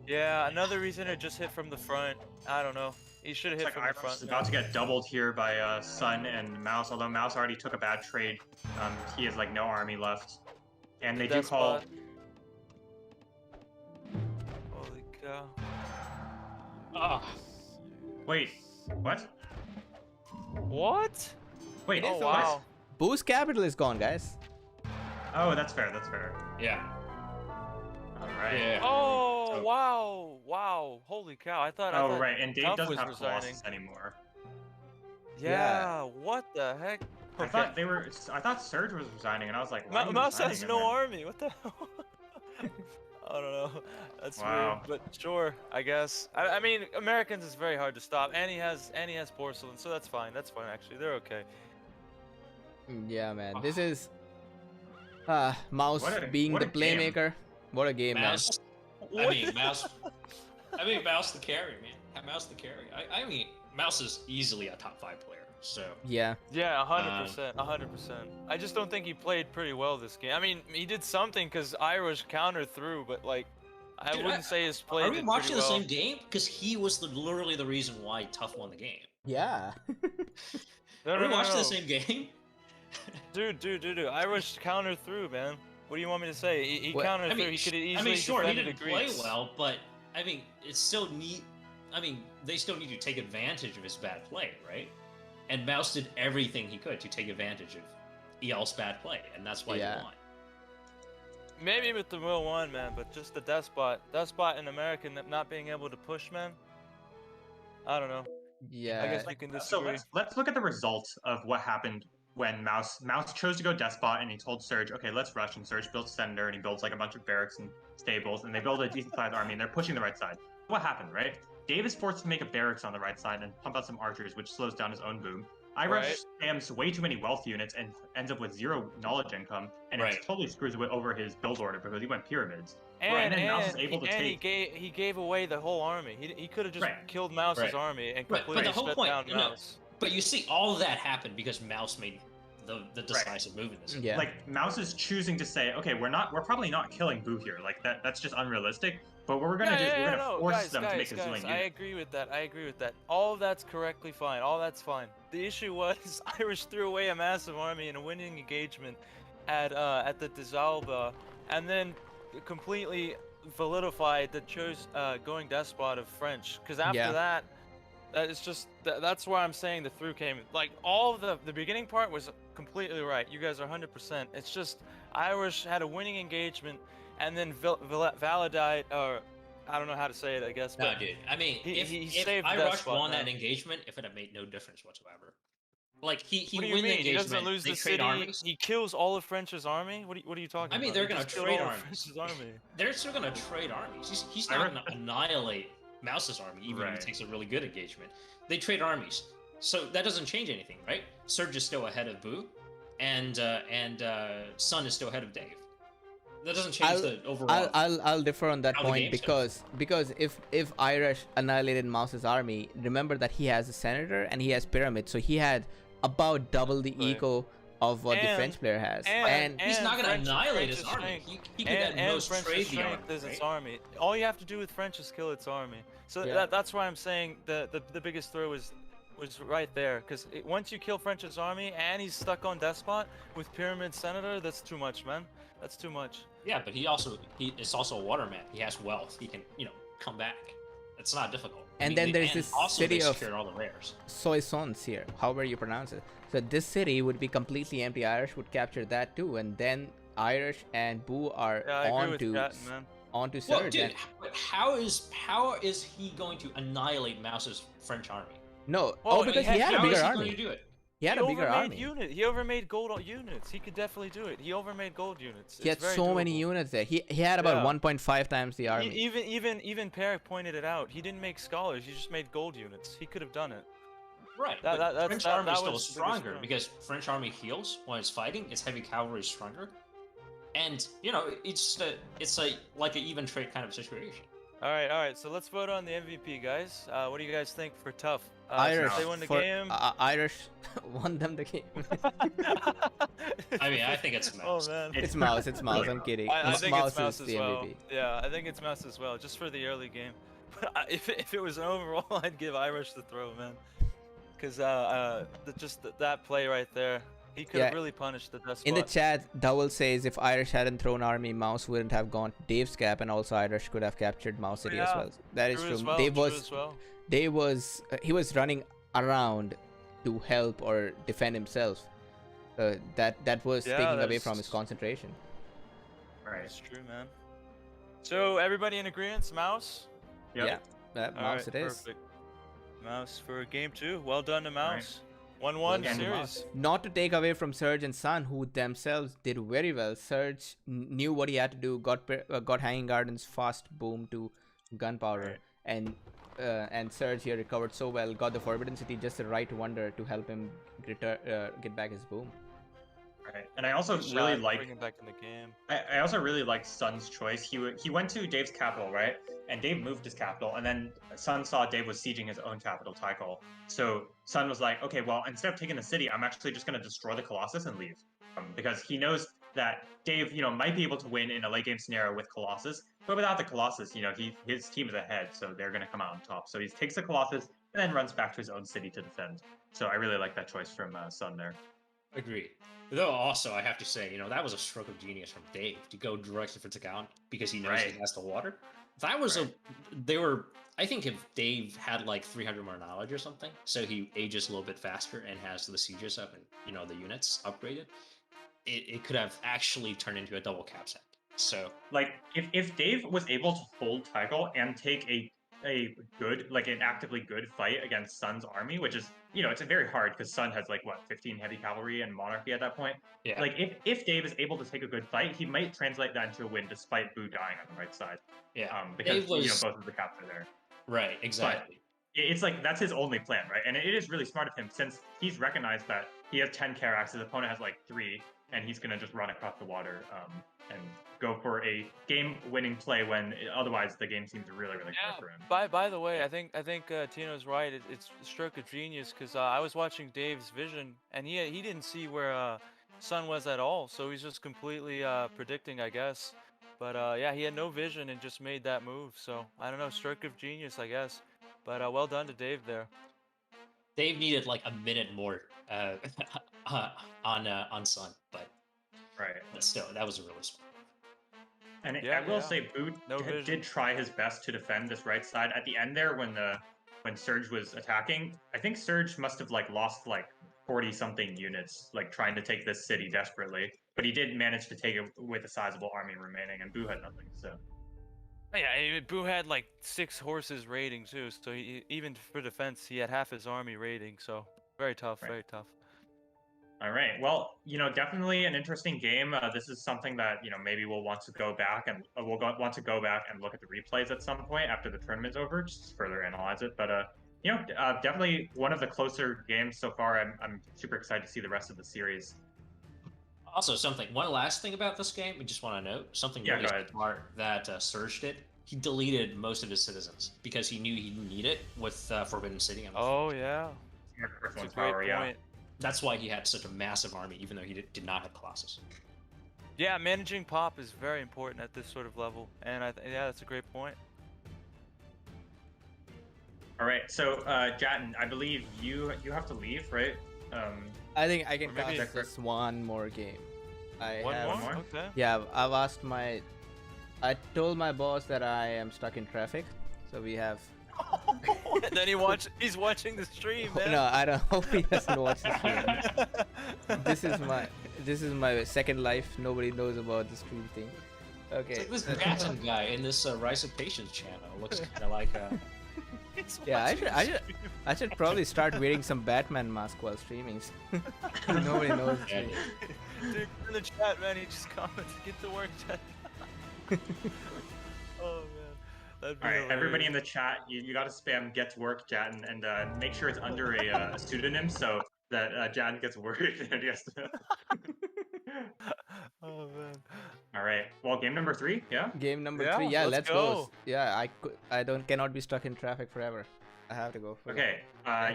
Yeah, another reason it just hit from the front. I don't know. He should have It's hit like from the Irish is front. about to get doubled here by Sun and Mouse, although Mouse already took a bad trade. He has like no army left. And they do Death call spot. Holy cow. Ah, Wait, what? What? Wait, Oh what? wow. Boo's capital is gone, guys. Oh, that's fair, that's fair. yeah. Alright. Yeah. Oh So- wow. Wow. Holy cow. I thought. I Oh, thought right, and Dave TUF doesn't was have resigning. Colossus anymore. Yeah. What the heck? I thought they were. I thought Surge was resigning, and I was like, why are you Mouse resigning? has And no then- army. What the hell? I don't know. That's Wow. weird, but sure, I guess. I mean, Americans is very hard to stop, and he has porcelain, so that's fine. That's fine actually. They're okay. Yeah, man. This is Mouse What a- being what the a game. playmaker. What a game, man. Mouse. I mean, Mouse. I mean, Mouse the carry, man. Mouse the carry. I mean, Mouse is easily a top 5 player. So Yeah. Yeah, 100%, 100%. I just don't think he played pretty well this game. I mean, he did something because Irish countered through, but like, I Dude, wouldn't say his play are we did watching pretty the well. same game? Because he was literally the reason why TUF won the game. Yeah. No, Are no, we no, watching no. the same game? Dude. Irish countered through, man. What do you want me to say? He What- countered I through. mean, He could have easily I mean, sure, he defended didn't play Greece. well, but I mean, it's still need. I mean, they still need to take advantage of his bad play, right? And Mouse did everything he could to take advantage of EL's bad play, and that's why Yeah. he won. Maybe with the Will 1, man, but just the Despot in America not being able to push, man. I don't know. Yeah. I guess we can So disagree. let's look at the result of what happened when Mouse chose to go Despot, and he told Surge, okay, let's rush. And Surge builds Senator, and he builds like a bunch of barracks and stables, and they build a decent sized army, and they're pushing the right side. What happened, right? Dave is forced to make a barracks on the right side and pump out some archers, which slows down his own boom. Irish spams way too many wealth units and ends up with 0 knowledge income, and Right. it totally screws over his build order because he went pyramids. And, then Mouse is able to he take. he gave away the whole army. He could have just Right. killed Mouse's Right. army and Right, but completely the whole shut point- down no, Mouse. But you see, all of that happened because Mouse made the decisive move in this. Yeah. Like Mouse is choosing to say, okay, we're probably not killing Boo here. Like that's just unrealistic. But what we're gonna do is we're gonna force them to make a zillion I units. agree with that. I agree with that. All of that's correctly fine. All that's fine. The issue was Irish threw away a massive army in a winning engagement at the Decisive, and then completely validified the going despot of French. Because after Yeah. that, it's just that's where I'm saying the through came. Like all of the beginning part was completely right. You guys are 100%. It's just Irish had a winning engagement, and then Validite, or I don't know how to say it, I guess. No, But dude. I mean, he if saved I that Rush spot, won man. that engagement, it would have made no difference whatsoever. Like he What do you wins the mean? He engagement. doesn't lose they the trade city. armies. He kills all of French's army. What are you talking I mean, about? they're He gonna just killed trade all of armies. French's army. They're still gonna trade armies. He's not gonna annihilate Mouse's army, even if he takes a really good engagement. They trade armies, so that doesn't change anything, right? Surge is still ahead of Boo, and Sun is still ahead of Dave. That doesn't change the overall. I'll differ on that how the point game's going. because if Irish annihilated Mouse's army, remember that he has a senator and he has pyramid, so he had about double the eco of what the French player has. And he's not gonna annihilate his French's army. strength- He could at most French's trade the strength army. is its Right? army. All you have to do with French is kill its army. So Yeah. that's why I'm saying the biggest throw was right there, because once you kill French's army and he's stuck on Despot with Pyramid Senator, that's too much, man. That's too much. Yeah, but it's also a waterman. He has wealth. He can come back. It's not difficult. And then there's this also city they of secured all the rares. Soissons here, however you pronounce it. So this city would be completely empty. Irish would capture that too, and then Irish and Boo are Yeah, I agree on with to that, man. on to Well, Surge. dude, how is he going to annihilate Mouse's French army? No, Well, because he had a How bigger is he army. going to do it? He had a bigger army. He overmade gold units. He could definitely do it. He overmade gold units. He had It's very so many doable. units there. He had about Yeah. 1.5 times the army. Even Perrick pointed it out. He didn't make scholars. He just made gold units. He could have done it. Right, That- but that's- French that- army that is still was the biggest stronger problem. because French army heals when it's fighting. Its heavy cavalry is stronger, and it's like an even trade kind of situation. All right. So let's vote on the MVP, guys. What do you guys think for TUF? Irish Since they won the for- game. Irish won them the game. I mean, I think it's Mouse. Oh man. It's Mouse. It's Mouse. I'm kidding. I think it's Mouse is as the well. MVP. Yeah, I think it's Mouse as well, just for the early game. But if it was an overall, I'd give Irish the throw, man. Because that play right there, he could have Yeah. really punished the Despot. In the chat, Dowell says if Irish hadn't thrown army, Mouse wouldn't have gone to Dave's cap, and also Irish could have captured Mouse City as Yeah, well. That is True true. as well, Dave true was as well. he was running around to help or defend himself. That was Yeah, taking away that's- from his concentration. Right. That's true, man. So everybody in agreement, Mouse? Yep. Yeah, that All Mouse right, it is. perfect. Mouse for game 2. Well done to Right. Mouse. 1-1 done to series. Not to take away from Surge and Sun, who themselves did very well. Surge knew what he had to do, got Hanging Gardens fast boom to gunpowder, Right. and Surge here recovered so well, got the Forbidden City just the right wonder to help him get back his boom. Right. And I also Good really shot, like bring him back in the game. I also really liked Sun's choice. He went to Dave's capital, right? And Dave moved his capital, and then Sun saw Dave was sieging his own capital, Tycho. So Sun was like, okay, well, instead of taking the city, I'm actually just going to destroy the Colossus and leave. Because he knows that Dave, might be able to win in a late game scenario with Colossus, but without the Colossus, his team is ahead, so they're going to come out on top. So he takes the Colossus and then runs back to his own city to defend. So I really like that choice from Sun there. Agreed. Though also, I have to say, that was a stroke of genius from Dave to go directly for Tagout because he knows Right. he has the water. That was I think if Dave had like 300 more knowledge or something, so he ages a little bit faster and has the sieges up and, the units upgraded, it could have actually turned into a double cap set. So, Like, if Dave was able to hold Tycho and take a good, like an actively good fight against Sun's army, which is, it's very hard because Sun has 15 heavy cavalry and monarchy at that point. yeah. Like, if Dave is able to take a good fight, he might translate that into a win despite Boo dying on the right side. Yeah. Because, Dave was- both of the caps are there. Right, exactly. It's like, that's his only plan, right? And it is really smart of him since he's recognized that he has 10 Caracs, his opponent has 3, and he's going to just run across the water and go for a game-winning play when otherwise the game seems really, really hard for him. By the way, I think Tino's right. It's a stroke of genius because I was watching Dave's vision and he didn't see where Sun was at all, so he's just completely predicting, I guess. But yeah, he had no vision and just made that move. So I don't know, stroke of genius, I guess. But well done to Dave there. Dave needed like a minute more on Sun, but Right. still, that was a really smart. And Yeah, I will yeah. say, Boo No vision. did try his best to defend this right side. At the end there, when Surge was attacking, I think Surge must have lost 40-something units, like trying to take this city desperately. But he did manage to take it with a sizable army remaining, and Boo had nothing. So Yeah, Boo had like 6 horses raiding too, so even for defense, he had half his army raiding. So very tough, very tough. all right, well, definitely an interesting game. This is something that maybe we'll want to go back and want to go back and look at the replays at some point after the tournament's over, just to further analyze it. But definitely one of the closer games so far. I'm super excited to see the rest of the series. Also, one last thing about this game, we just want to note something really smart that Surge did. He deleted most of his citizens because he knew he'd need it with Forbidden City. Oh yeah, that's a great point. That's why he had such a massive army, even though he did not have Colossus. Yeah, managing pop is very important at this sort of level, and yeah, that's a great point. All right, so Jatin, I believe you have to leave, right? I think I can cast just one more game. One more? Okay. Yeah, I told my boss that I am stuck in traffic, so we have. And then he's watching the stream, man. No, I don't hope he doesn't watch the stream. This is my second life. Nobody knows about the stream thing. Okay. It's like this Jackson guy in this Rise of Patience channel. Looks kind of like. Yeah, I should probably start wearing some Batman mask while streaming. Nobody knows. Dude, in the chat, man, he just comments, "Get to work, chat." Oh man. All right, everybody in the chat, you got to spam "get to work" Jatin, and make sure it's under a pseudonym so that Jatin gets worried and he has to. Oh man. All right. Well, game number 3, yeah. Game number 3, yeah. Let's go. Yeah, I cannot be stuck in traffic forever. I have to go. Okay.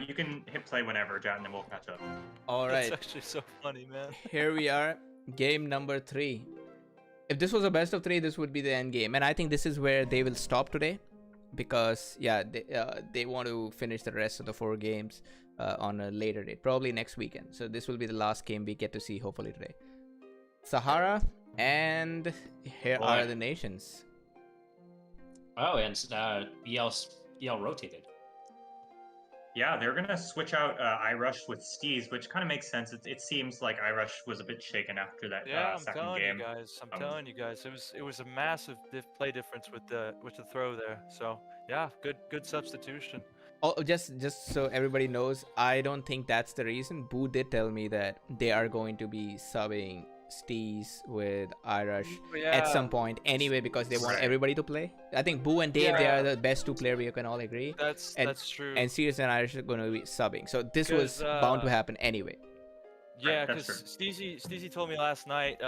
You can hit play whenever, Jatin, and we'll catch up. All right. That's actually so funny, man. Here we are, game number 3. If this was a best of 3, this would be the end game, and I think this is where they will stop today, because yeah, they want to finish the rest of the 4 games on a later date, probably next weekend. So this will be the last game we get to see, hopefully today. Sahara, and here are the nations. Oh, and EL rotated. Yeah, they're gonna switch out iRush with Steez, which kind of makes sense. It seems like iRush was a bit shaken after that second game. I'm telling you guys, it was a massive play difference with the throw there. So yeah, good substitution. Oh, just so everybody knows, I don't think that's the reason. Boo did tell me that they are going to be subbing Steez with iRush at some point anyway, because they want everybody to play. I think Boo and Dave, they are the best 2 players, we can all agree. That's true. And Sirius and Irish are going to be subbing, so this was bound to happen anyway. Yeah, because Steezy told me last night,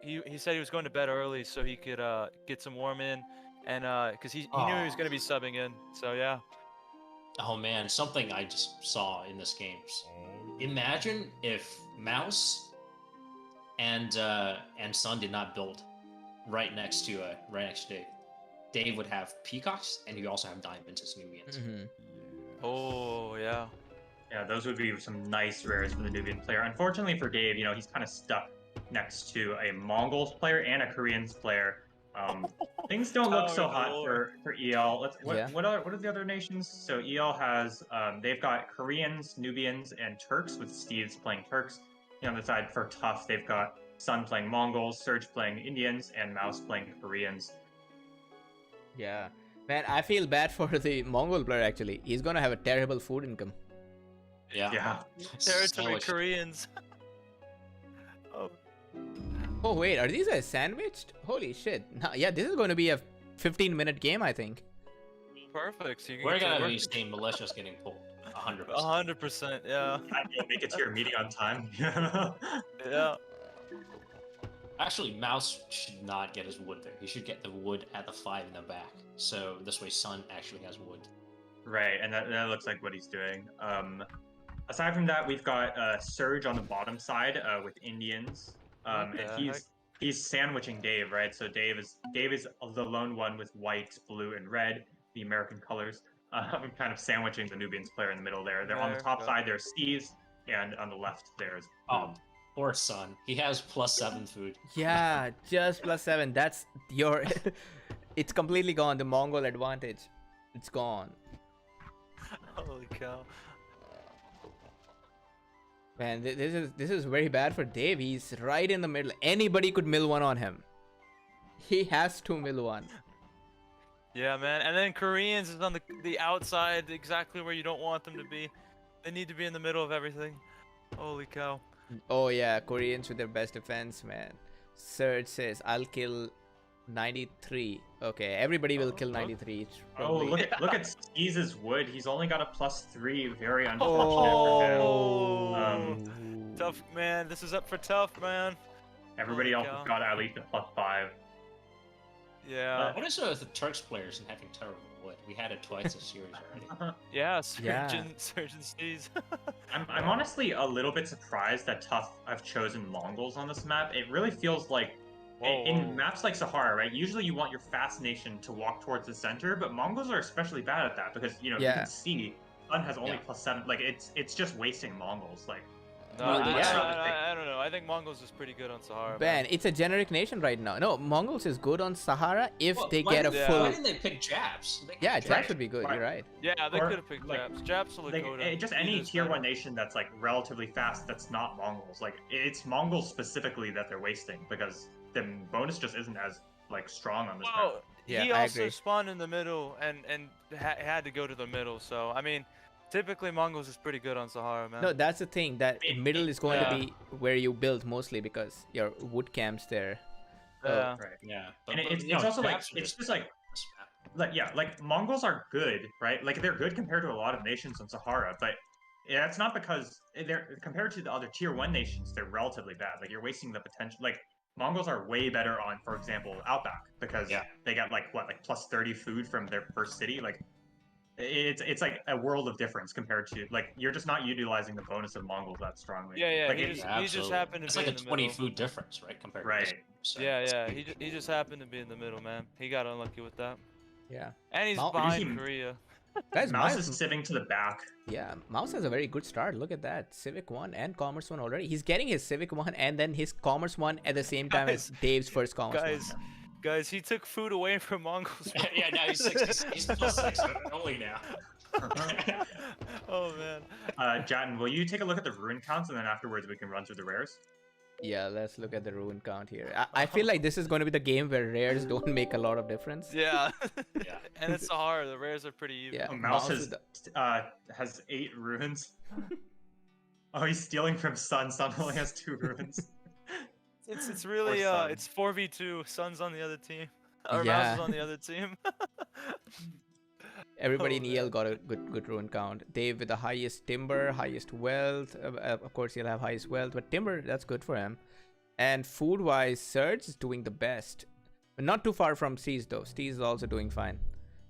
he said he was going to bed early so he could get some warm in, and because he knew he was going to be subbing in, so yeah. Oh man, something I just saw in this game. Imagine if Mouse and Sun did not build right next to Dave. Dave would have peacocks, and he would also have diamonds as Nubians. Mm-hmm. Oh yeah. Yeah, those would be some nice rares for the Nubian player. Unfortunately for Dave, he's kind of stuck next to a Mongols player and a Koreans player. Things don't look so hot for EL. What are the other nations? So EL has they've got Koreans, Nubians, and Turks, with Steve's playing Turks. On the side for TUF, they've got Sun playing Mongols, Surge playing Indians, and Mouse playing Koreans. Yeah, man, I feel bad for the Mongol player actually. He's gonna have a terrible food income. Yeah. Territory Koreans. Oh wait, are these guys sandwiched? Holy shit. Yeah, this is going to be a 15-minute game, I think. Perfect. So we're going to be seeing militias getting pulled. 100%. 100%, yeah. You'll make it to your meeting on time. Yeah. Actually, Mouse should not get his wood there. He should get the wood at the 5 in the back. So this way Sun actually has wood. Right, and that looks like what he's doing. Aside from that, we've got Surge on the bottom side with Indians. And he's sandwiching Dave, right? So Dave is the lone one with white, blue, and red, the American colors. Kind of sandwiching the Nubians player in the middle there. They're on the top side, there's Steez, and on the left there's poor Sun. He has +7 food. Yeah, just +7. That's your... It's completely gone. The Mongol advantage. It's gone. Holy cow. Man, this is very bad for Dave. He's right in the middle. Anybody could mill one on him. He has to mill one. Yeah, man. And then Koreans is on the outside, exactly where you don't want them to be. They need to be in the middle of everything. Holy cow. Oh yeah, Koreans with their best defense, man. Surge says, I'll kill 93. Okay, everybody will kill 93. Oh, Probably. look at Skeez's wood. He's only got a +3. Very unfortunate for him. Oh, tough, man. This is up for tough, man. Everybody Holy else cow. has got at least a +5. Yeah. What is with the Turks players and having terrible wood? We had it twice this series already. Yeah, Yeah. Surgeon Steez. I'm honestly a little bit surprised that TUF have chosen Mongols on this map. It really feels like in maps like Sahara, right? Usually you want your fast nation to walk towards the center, but Mongols are especially bad at that because you Yeah. can see Sun has only Yeah. +7. Like it's just wasting Mongols. Like No, Well, I don't know. I think Mongols is pretty good on Sahara. Man, it's a generic nation right now. No, Mongols is good on Sahara if Well, they why get a didn't- full. Why didn't they pick Japs? They Yeah, picked Japs would be good. Right. You're right. Yeah, they Or, could have picked like- Japs. Japs or like Lakota. just any Either's tier better. 1 nation that's like relatively fast that's not Mongols. Like it's Mongols specifically that they're wasting because the bonus just isn't as like strong on this map. Well, Yeah, he I also agree. spawned in the middle and had to go to the middle. So I mean, typically Mongols is pretty good on Sahara, man. No, that's the thing. That middle is going to Yeah. be where you build mostly because your wood camps there. Yeah. Right. Yeah, And it's you know, also like Japs are it's just like this map. yeah, like Mongols are good, right? Like they're good compared to a lot of nations on Sahara, but that's not because they're compared to the other tier 1 nations, they're relatively bad. Like you're wasting the potential. Like Mongols are way better on, for example, Outback because Yeah. they got like +30 food from their first city. Like it's like a world of difference compared to like you're just not utilizing the bonus of Mongols that strongly. Yeah, yeah, Like he it- just- Absolutely. happened to It's be like a in the 20 middle. food difference, right? Compared Right. to this. So Yeah, it's- yeah. He just happened to be in the middle, man. He got unlucky with that. Yeah. And he's Mal- behind He- Korea. Guys, Mouse Mouse, is sitting to the back. yeah, Mouse has a very good start. Look at that. Civic 1 and Commerce 1 already. He's getting his Civic 1 and then his Commerce 1 at the same time as Dave's first Commerce 1. Guys, he took food away from Mongols. bro. yeah, now he's 60, he's +6 only now. Oh man. Jatin, will you take a look at the rune counts and then afterwards we can run through the rares? Yeah, let's look at the rune count here. I feel like this is going to be the game where rares don't make a lot of difference. Yeah. Yeah. And it's Sahara. The rares are pretty even. Yeah. Oh, Mouse is has 8 runes. Oh, he's stealing from Sun. Sun only has 2 runes. It's really Sun. it's 4v2. Sun's on the other team. Or Yeah. Mouse is on the other team. Everybody in Oh, EL got a good rune count. Dave with the highest timber, highest wealth. Of course, he'll have highest wealth, but timber, that's good for him. And food-wise, Surge is doing the best. But not too far from Steez, though. Steez is also doing fine.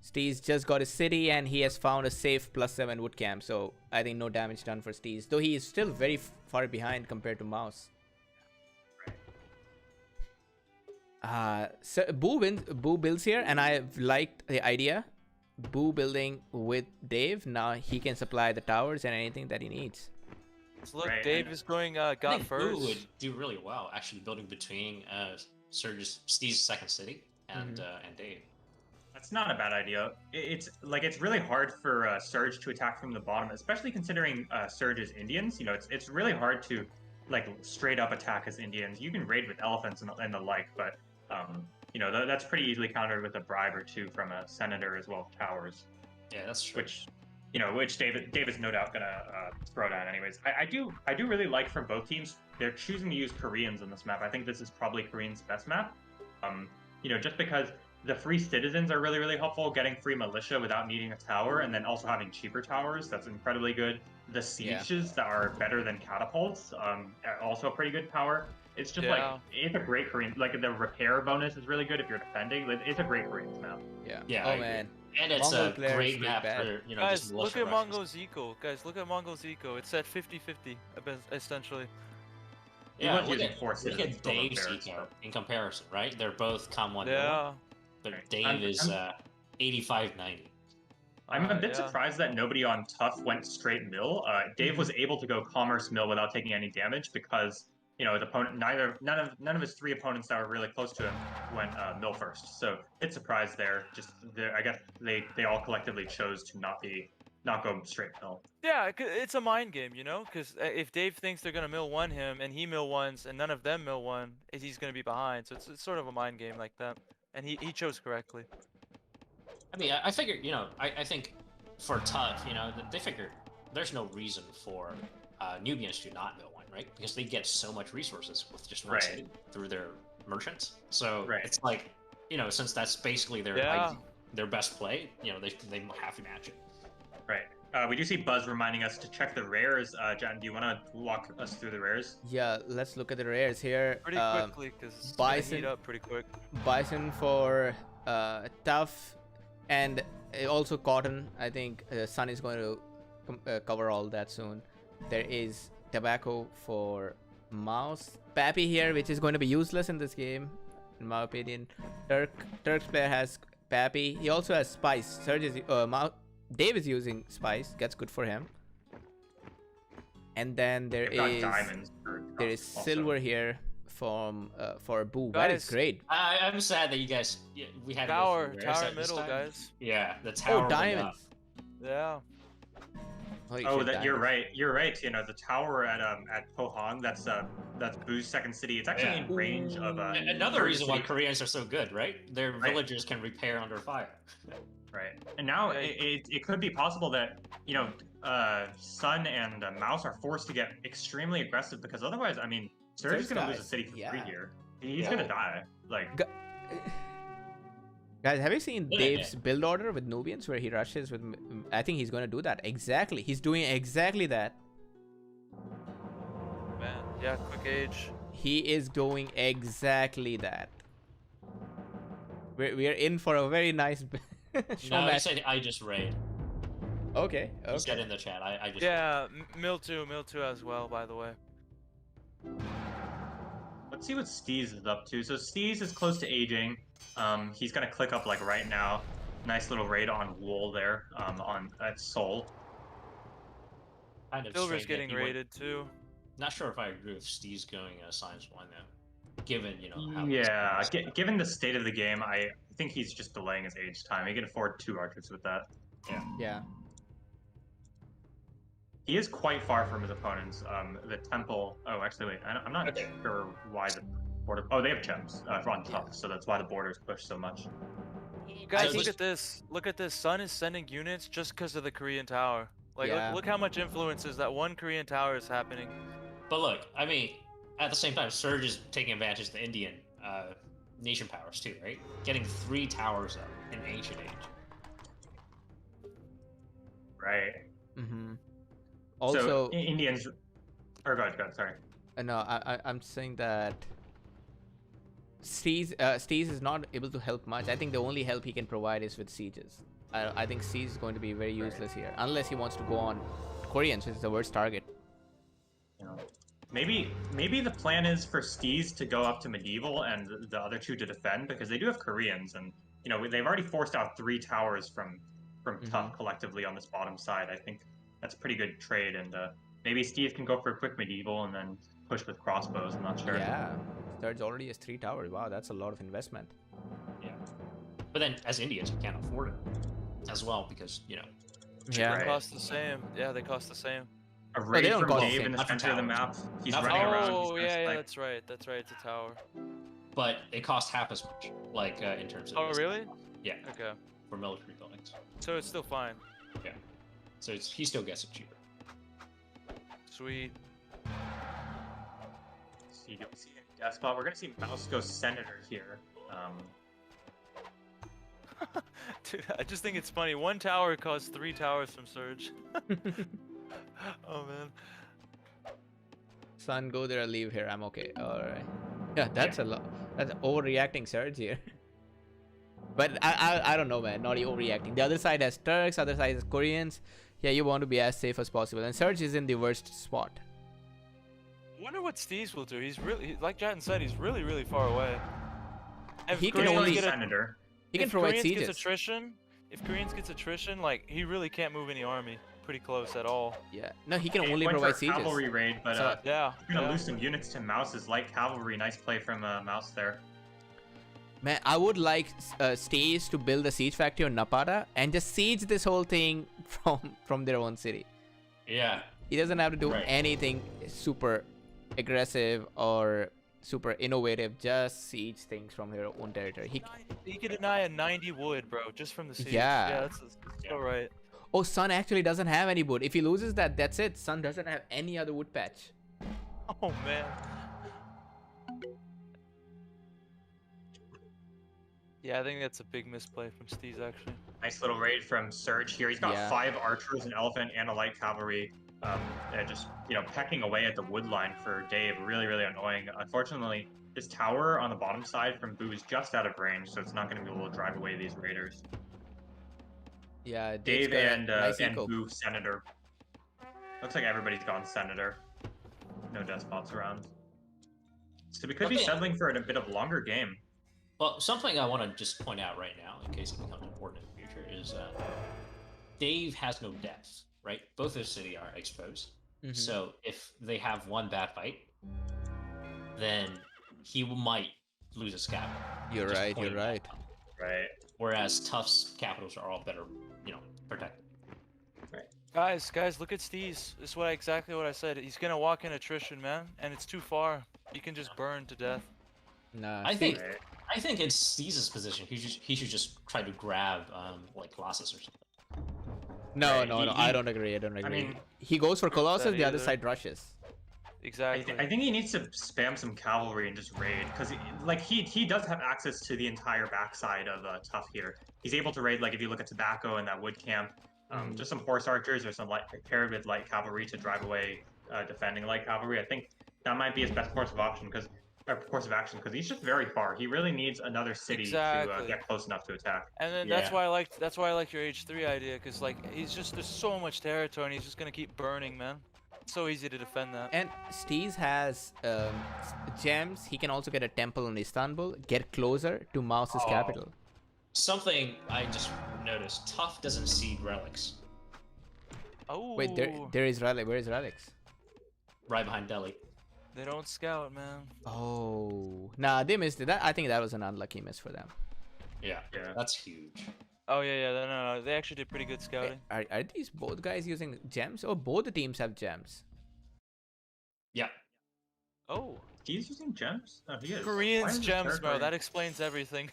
Steez just got a city, and he has found a safe +7 wood camp. So I think no damage done for Steez. Though he is still very far behind compared to Mouse. So Boo builds here, and I liked the idea. Boo building with Dave. Now he can supply the towers and anything that he needs. So look, Right, Dave and- is going I got think first. Boo would do really well, actually, building between Surge's Steve's second city and Dave. That's not a bad idea. It's really hard for Surge to attack from the bottom, especially considering Surge is Indians. You know, it's really hard to like straight up attack as Indians. You can raid with elephants and the like, but you know that's pretty easily countered with a bribe or two from a senator as well as towers, Yeah, that's true. which Dave is no doubt gonna throw down anyways. I do really like from both teams. They're choosing to use Koreans on this map. I think this is probably Koreans' best map. You know, just because the free citizens are really, really helpful, getting free militia without needing a tower, and then also having cheaper towers, that's incredibly good. The sieges that are better than catapults, are also a pretty good power. It's just like, it's a great Korean, like the repair bonus is really good if you're defending. It's a great Koreans map. Yeah. Yeah, Oh I agree. man. And it's Mongol a players great pretty map bad. for, you know, Guys, just look militia at rushes. Mongo's eco. Guys, look at Mongo's eco. It's at 50-50, essentially. Yeah, was look using at, 4 look citizens at for Dave's repairs, eco but- in comparison, right? They're both com 1 Yeah. but Right. Dave is 85-90. I'm a bit Yeah. surprised that nobody on TUF went straight mill. Dave was able to go commerce mill without taking any damage because you know his opponent, none of his 3 opponents that were really close to him went mill first. So it's surprised there. I guess they all collectively chose to not be not go straight mill. Yeah, it's a mind game, you know? Because if Dave thinks they're gonna mill one him and he mill ones and none of them mill one, he's gonna be behind. So it's sort of a mind game like that. And he chose correctly. I mean, I figure, I think for TUF, they figure there's no reason for Nubians to not mill one, right? Because they get so much resources with just one city through their merchants. So it's like, since that's basically their best play, they have to match it. Right. We do see Buzz reminding us to check the rares. Jan, do you want to walk us through the rares? Yeah, let's look at the rares here. Pretty quickly, because it's gonna heat up pretty quick. Bison for TUF, and also Cotton. I think Sun is going to cover all that soon. There is Tobacco for Mouse. Pappy here, which is going to be useless in this game, in my opinion. Turk's player has Pappy. He also has Spice. Surge is Dave is using Spice. That's good for him. And then there is Silver here for Boo. That is great. I'm sad that you guys we had tower middle, guys. Yeah, the tower. Oh, diamonds. Yeah. You're right. You're right. The tower at Pohang. That's Boo's second city. It's actually in range of another reason why Koreans are so good, right? Their villagers can repair under fire. Right. And now it could be possible that Sun and Mouse are forced to get extremely aggressive, because otherwise, I mean, Surge is gonna lose a city for free here. He's gonna die. Guys, have you seen Dave's build order with Nubians where he rushes with... I think he's going to do that. Exactly. He's doing exactly that. Man, yeah, quick age. He is doing exactly that. We're in for a very nice... No, I said I just raid. Okay. He said in the chat. I just... Yeah, Mill 2 as well, by the way. Let's see what Steez is up to. So Steez is close to aging. He's gonna click up right now. Nice little raid on Wool there. At Seoul. Kind of Silver's getting raided too. Not sure if I agree with Steez going Science 1 though. Given how given the state of the game, I think he's just delaying his age time. He can afford 2 archers with that. Yeah. He is quite far from his opponents. The temple. Oh, actually, wait. I'm not sure why the border. Oh, they have gems on TUF, so that's why the borders push so much. Guys, look at this. Look at this. Sun is sending units just because of the Korean tower. Look how much influence is that one Korean tower is happening. But look, I mean, at the same time, Surge is taking advantage of the Indian nation powers too, right? Getting 3 towers up in ancient age. Right. Mm-hmm. Also, so, Indians. Or go ahead. Sorry. No, I'm saying that Steez is not able to help much. I think the only help he can provide is with sieges. I think Steez is going to be very useless here, unless he wants to go on Koreans, which is the worst target. Maybe the plan is for Steez to go up to medieval and the other 2 to defend, because they do have Koreans, and they've already forced out 3 towers from TUF collectively on this bottom side. I think that's a pretty good trade, and maybe Steez can go for a quick medieval and then push with crossbows. I'm not sure. Yeah, Surge already has 3 towers. Wow, that's a lot of investment. Yeah, but then as Indians, you can't afford it as well, because They cost the same. Yeah, they cost the same. A raid from Dave in the center of the map. He's running around. Oh, yeah, that's right. That's right. It's a tower. But it costs half as much, in terms of... Oh, really? Yeah. Okay. For military buildings. So it's still fine. Yeah. So he still gets it cheaper. Sweet. See, do we see any death spot? We're gonna see Mouse go Senator here. Dude, I just think it's funny. 1 tower costs 3 towers from Surge. Oh man. Sun, go there, leave here. I'm okay. Alright. Yeah, that's a lot. That's overreacting Surge here. But I don't know, man. Not overreacting. The other side has Turks, other side has Koreans. Yeah, you want to be as safe as possible. And Surge is in the worst spot. I wonder what Steez will do. He's really, like Jatin said, he's really, really far away. He can only Senator. He can provide Koreans sieges. If Koreans gets attrition, he really can't move any army pretty close at all. Yeah. No, he can only provide sieges. Cavalry raid, but So, you're gonna lose some units to Mouse's light cavalry. Nice play from Mouse there. Man, I would like Stays to build a siege factory on Napata and just siege this whole thing from their own city. Yeah. He doesn't have to do Right. anything super aggressive or super innovative. Just siege things from their own territory. He could deny a 90 wood, bro, just from the siege. Yeah. Yeah, that's so right. Oh, Sun actually doesn't have any wood. If he loses that, that's it. Sun doesn't have any other wood patch. Oh man. Yeah, I think that's a big misplay from Steez actually. Nice little raid from Surge here. He's got Yeah. 5 archers, an elephant, and a light cavalry. And just, pecking away at the wood line for Dave. Really, really annoying. Unfortunately, this tower on the bottom side from Boo is just out of range, so it's not going to be able to drive away these raiders. Yeah, Dave got a and nice and eco. Boo Senator. Looks like everybody's gone Senator. No despots around. So we could be Okay. settling for a bit of longer game. Well, something I want to just point out right now, in case it becomes important in the future, is Dave has no depth, right? Both his city are exposed. Mhm. So if they have one bad fight, then he might lose his capital. You're Just right. You're pointing that right. out. Right. Whereas Tough's capitals are all better, protected. Guys, look at Steez. This is exactly what I said. He's gonna walk in attrition, man, and it's too far. He can just burn to death. Nah, I think Right. I think in Steez's position, he should just try to grab like Colossus or something. No, Right, no, he- no. he- I don't agree. I don't agree. mean, he goes for Colossus, the other either. side rushes. Exactly. I think he needs to spam some cavalry and just raid, because he does have access to the entire backside of TUF here. He's able to raid, like if you look at Tobacco and that wood camp, just some horse archers or some paired with light cavalry to drive away defending light cavalry. I think that might be his best course of action because he's just very far. He really needs another city to Exactly. get close enough to attack. And then that's why I like your H3 idea, because there's so much territory and he's just gonna keep burning, man. It's so easy to defend that. And Steez has gems. He can also get a temple in Istanbul, get closer to Mouse's capital. Something I just noticed: Tough doesn't seed relics Oh. Wait, there is Relic. Where is Relics? right behind Delhi. They don't scout, man. Oh, nah, they missed it. I think that was an unlucky miss for them. Yeah, Yeah. that's huge. Oh yeah, no. They actually did pretty good scouting. Are these both guys using gems? Oh, both the teams have gems. Yeah. Oh. He's using gems? Oh, he is. Why Koreans is his gems, bro. territory- That explains everything.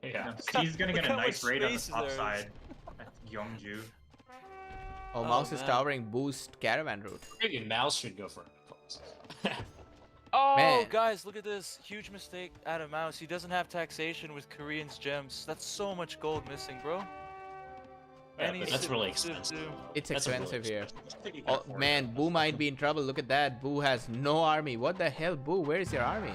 Yeah. He's gonna get Look a how nice much raid on the space top there is. side. At Gyeongju. Oh, Oh, Mouse is man. towering boost caravan route. Maybe Mouse should go for it. Oh, Man. guys, look at this. Huge mistake out of Mouse. He doesn't have taxation with Koreans gems. That's so much gold missing, bro. Yeah, And but he's that's really civ expensive. too. It's That's really expensive here. City Oh can afford man, it. Boo might be in trouble. Look at that. Boo has no army. What the hell, Boo? Where is your army?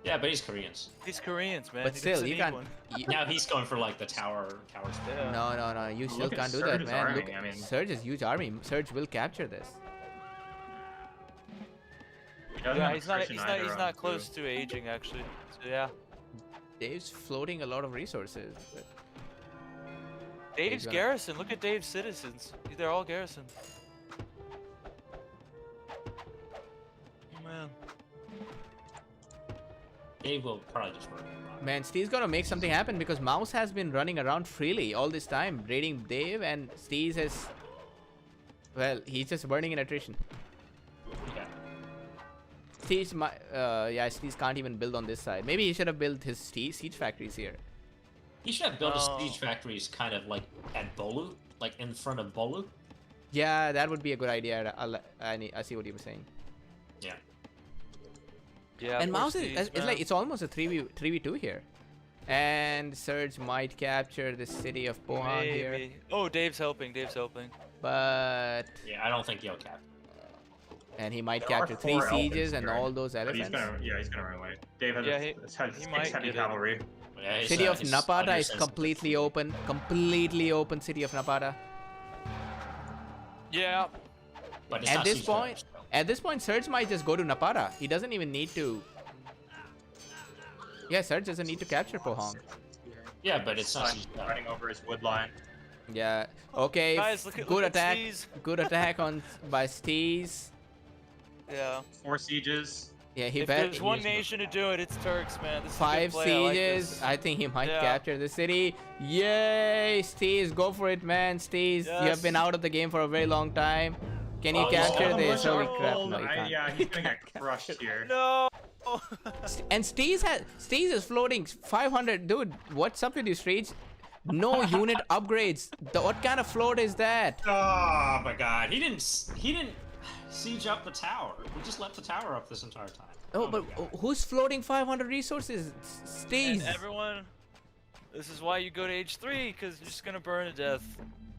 Yeah, but he's Koreans. He's Koreans, man. But He still, doesn't you need can't. one. Now he's going for like the tower spot. Yeah. No. You still Look at can't do that, Surge's man. army, Look, I mean- Surge's huge army. Surge will capture this. He doesn't Yeah, have he's not. attrition He's not. either He's on not Boo. close to aging, actually. So yeah. Dave's floating a lot of resources. But Dave's gonna- garrison. Look at Dave's citizens. They're all garrison. Oh, man. Dave will probably just work. man, Steve's gotta make something happen because Mouse has been running around freely all this time, raiding Dave, and Steve is. Well, he's just burning in attrition. Yeah. Steve's Steve can't even build on this side. Maybe he should have built his siege factories here. He should have built Oh. his siege factories kind of like at Bolu, like in front of Bolu. Yeah, that would be a good idea. I see what you were saying. Yeah. Yeah. And poor Mouse is Steez, it's like man. it's almost a 3v2 here. And Surge might capture the city of Pohang here, Maybe. Oh, Dave's helping. Dave's helping. but Yeah, I don't think he'll cap. and he might There are capture 3 4 elephants sieges and here, all those But he's elephants. gonna run away. Dave has Yeah, has he six might heavy get it. cavalry. Yeah, City of his Napata is undersensitive- completely open. Completely open city of Napata. Yeah. But it's At not this siege point, damage, though. at this point, Surge might just go to Napata. He doesn't even need to. Yeah, Surge doesn't need to capture Pohang. Yeah, but it's not siege damage. Running over his wood line. Yeah. Okay. Guys, look good at attack. Steez. Good attack on by Steez. Yeah. 4 sieges. Yeah, he If bet there's one nation to do it, it's Turks, man. This is a good 5 play, I like sieges. this. I think he might Yeah. capture the city. Yay, Steez, go for it, man. Steez, you have been Yes. out of the game for a very long time. Can you Oh, capture all the this? militia Holy are crap! gold. No, you can't. Yeah, he's gonna get crushed here. No. And Steez is floating 500, dude. What's up with you, Steez? No unit upgrades. What kind of float is that? Oh my god, he didn't siege up the tower. He just left the tower up this entire time. Oh, my but God. who's floating 500 resources? Steez. And everyone, this is why you go to H3, because you're just gonna burn to death.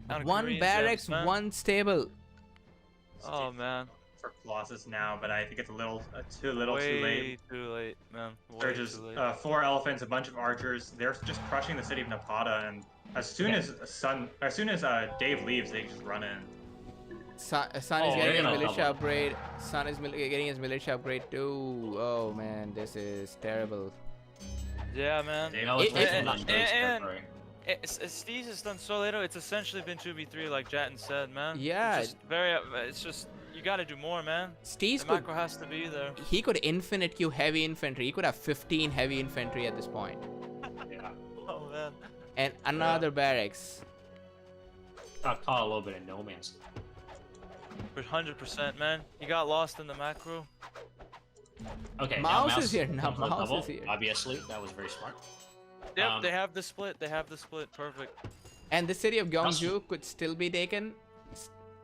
Out of One Korean barracks, gems, man. one stable. Oh man. For Colossus now, but I think it's a little too little, Way too late. too late, man. Way There's just too late. 4 elephants, a bunch of archers. They're just crushing the city of Napata, and as soon as Dave leaves, they just run in. Sun is Oh, getting they're his gonna militia double. upgrade. Sun is getting his militia upgrade too. Oh man, this is terrible. Yeah, man. Dave, No, it's It- making it- London's and- territory. Steez has done so little. It's essentially been 2v3, like Jatin said, man. Yeah. It's just you gotta do more, man. Steez The could, macro has to be there. he could infinite queue heavy infantry. He could have 15 heavy infantry at this point. Yeah. Oh man. And another barracks. Got caught a little bit in no man's. 100%, man. You got lost in the macro. Okay, Mouse now is here, now comes with Mouse double. is here. Obviously, that was very smart. Yep, they have the split. They have the split. Perfect. And the city of Mouse- Gyeongju could still be taken.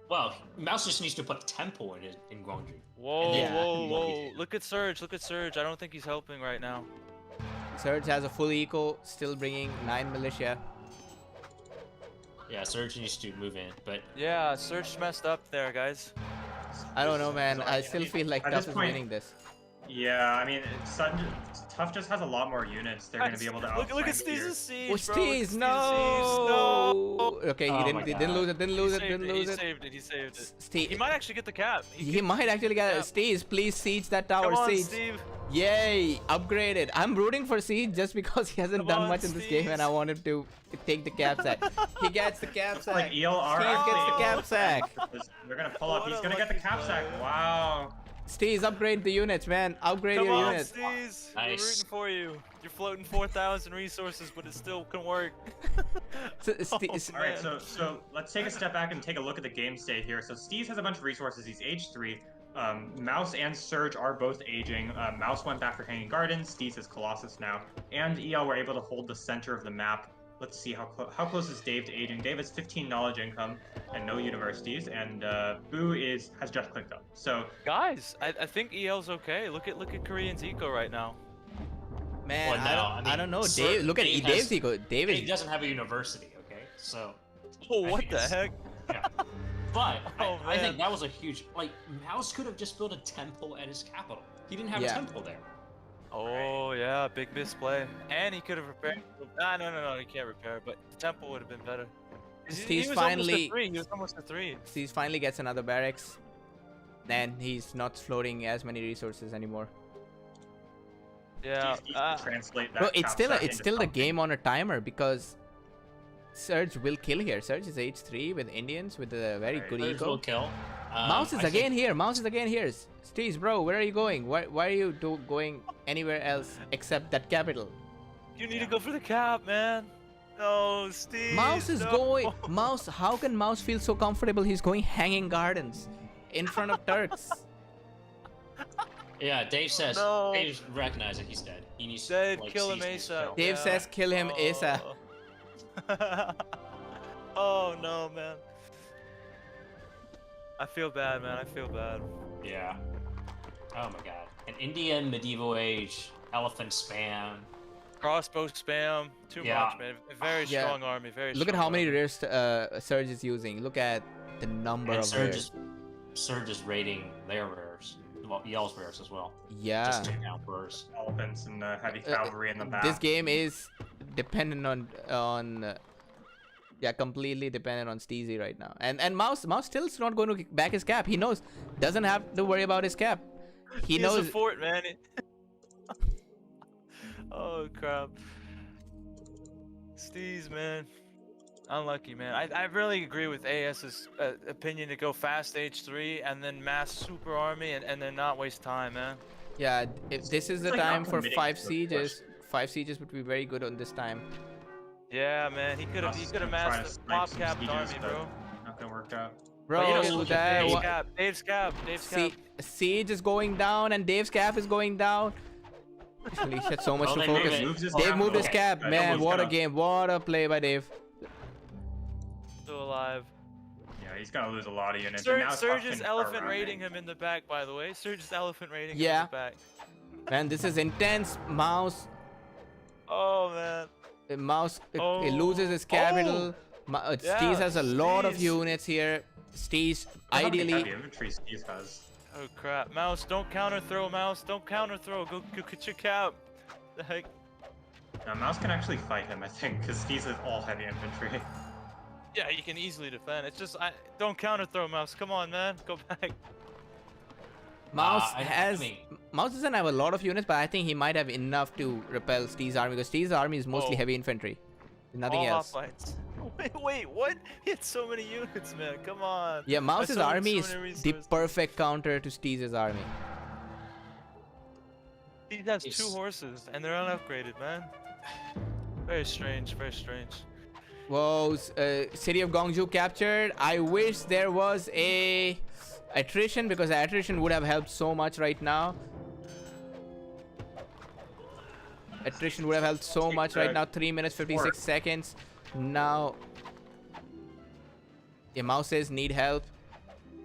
Well, Mouse just needs to put a temple in Gwangju. Whoa, Yeah. whoa. Look at Surge. Look at Surge. I don't think he's helping right now. Surge has a full eco, still bringing 9 militia. Yeah, Surge needs to move in, but Yeah, Surge messed up there, guys. I don't know, man. So, I still feel like at TUF this is point- winning this. Yeah, I mean, TUF just has a lot more units. They're gonna be able to Look at outflank here. Steez's siege, Oh, bro. Look at Steez, Steez's no! siege. Okay, Oh he my didn't God. lose it, didn't lose it, He didn't saved lose He it. saved it. He saved it. Steve, He might actually get the cap. he might actually get Yeah. a Steez, please siege that tower, Come on, siege. Steve. Yay, upgraded. I'm rooting for Siege just because he hasn't Come done on, much in this game and I Steez. want him to take the cap sack. He gets the cap Looks like sack. ELR Steve gets the actually- cap sack. They're gonna pull up. What He's a gonna get the lucky cap sack. play. Wow. Steez, upgrade the units, man. Upgrade Come your on, units. Steez. We're Nice. rooting for you. You're floating 4,000 resources, but it still can work. All right, so let's take a step back and take a look at the game state here. So Steez has a bunch of resources. He's age 3. Mouse and Surge are both aging. Mouse went back for Hanging Gardens. Steez is Colossus now, and EL were able to hold the center of the map. Let's see how close is Dave to aging. Dave has 15 knowledge income and no universities, and Boo has just clicked up. So Guys, I think EL's okay. Look at Korean's eco right now. Man, Well, no, I don't know. Sir- Dave, look at Dave Dave's has- eco. Dave he is. doesn't have a university, okay? So, Oh, I what think the it's- heck? yeah. But Oh, I think man. that was a huge, like, Mouse could have just built a temple at his capital. He didn't have Yeah. a temple there. Oh yeah, big misplay. And he could have repaired. No, he can't repair. But the temple would have been better. Steez was finally- almost a 3. He was almost a 3. Steez finally gets another barracks. And he's not floating as many resources anymore. Yeah. Steez needs to translate that. Bro, it's cap still sack it's into still the something. game on a timer because Surge will kill here. Surge is H3 with Indians with a very Right. good Surge will eco. kill. Mouse is I again think- here. Mouse is again here. Steez, bro, where are you going? Why are you going anywhere else except that capital? You need to go for the cap, man. No, Steve. Mouse is no. going. Mouse, how can Mouse feel so comfortable? He's going Hanging Gardens in front of Turks. Yeah, Dave says. No. Dave recognizes he's dead. He needs Dave, to like, kill him seize his ASAP. kill. Dave Yeah. says kill him ASAP. Oh no, man. I feel bad, man. I feel bad. Yeah. Oh my god. An Indian medieval age elephant spam. Crossbow spam. Too Yeah. much, man. A very Yeah. strong army. Very. Look at strong how many army. rares Surge is using. Look at the number And of rares. Surge is rating their rares. Well, Yell's rares as well. Yeah. Just take out rares. Elephants and heavy cavalry in the back. This game is dependent on yeah, completely dependent on Steezy right now. And Mouse still's not going to back his cap. He knows, doesn't have to worry about his cap. He He's knows. a fort, man. Oh crap. Steez, man. Unlucky, man. I really agree with AS's opinion to go fast H3 and then mass super army and then not waste time, man. Yeah, if this is the like not time for committing 5 to the sieges. 5 sieges would be very good on this time. Yeah, man, he could have Trying masked to the snipe pop some capped sieges, army, but bro. nothing worked out. Bro, you know, look at that Dave. what? Dave's cap. Siege is going down and Dave's cap is going down. Holy shit, so much Oh, to they focus. moved his Dave cap. moved his Okay, cap. good. Man, Almost what a gonna- game. What a play by Dave. Still alive. Yeah, he's gonna lose a lot of units. and now Surge Tuff is can elephant start rounding. raiding him in the back, by the way. Surge is elephant raiding him Yeah. in the back. Man, this is intense. Mouse. Oh, man. Mouse Oh. it loses his capital. Yeah, Steez has a lot of Steez. units here. Steez, How many ideally. heavy infantry Steve has? Oh, crap. Mouse, don't counter throw, Mouse. Don't counter throw. Go get your cap. The heck? Now, Mouse can actually fight him, I think, because Steve is all heavy infantry. Yeah, you can easily defend. It's just, don't counter throw, Mouse. Come on, man. Go back. Mouse I mean- Mouse doesn't have a lot of units, but I think he might have enough to repel Steez's army because Steez's army is mostly Oh. heavy infantry. Nothing All else. hoplites. Wait, what? He had so many units, man. Come on. Yeah, Mouse's so many- army so is many the resources. perfect counter to Steez's army. He has Yes. 2 horses, and they're unupgraded, man. Very strange, very strange. Whoa, city of Gongju captured. I wish there was a attrition because attrition would have helped so much right now. Attrition would have helped so much right now. 3 minutes 56 seconds. Now, yeah, Mouses need help.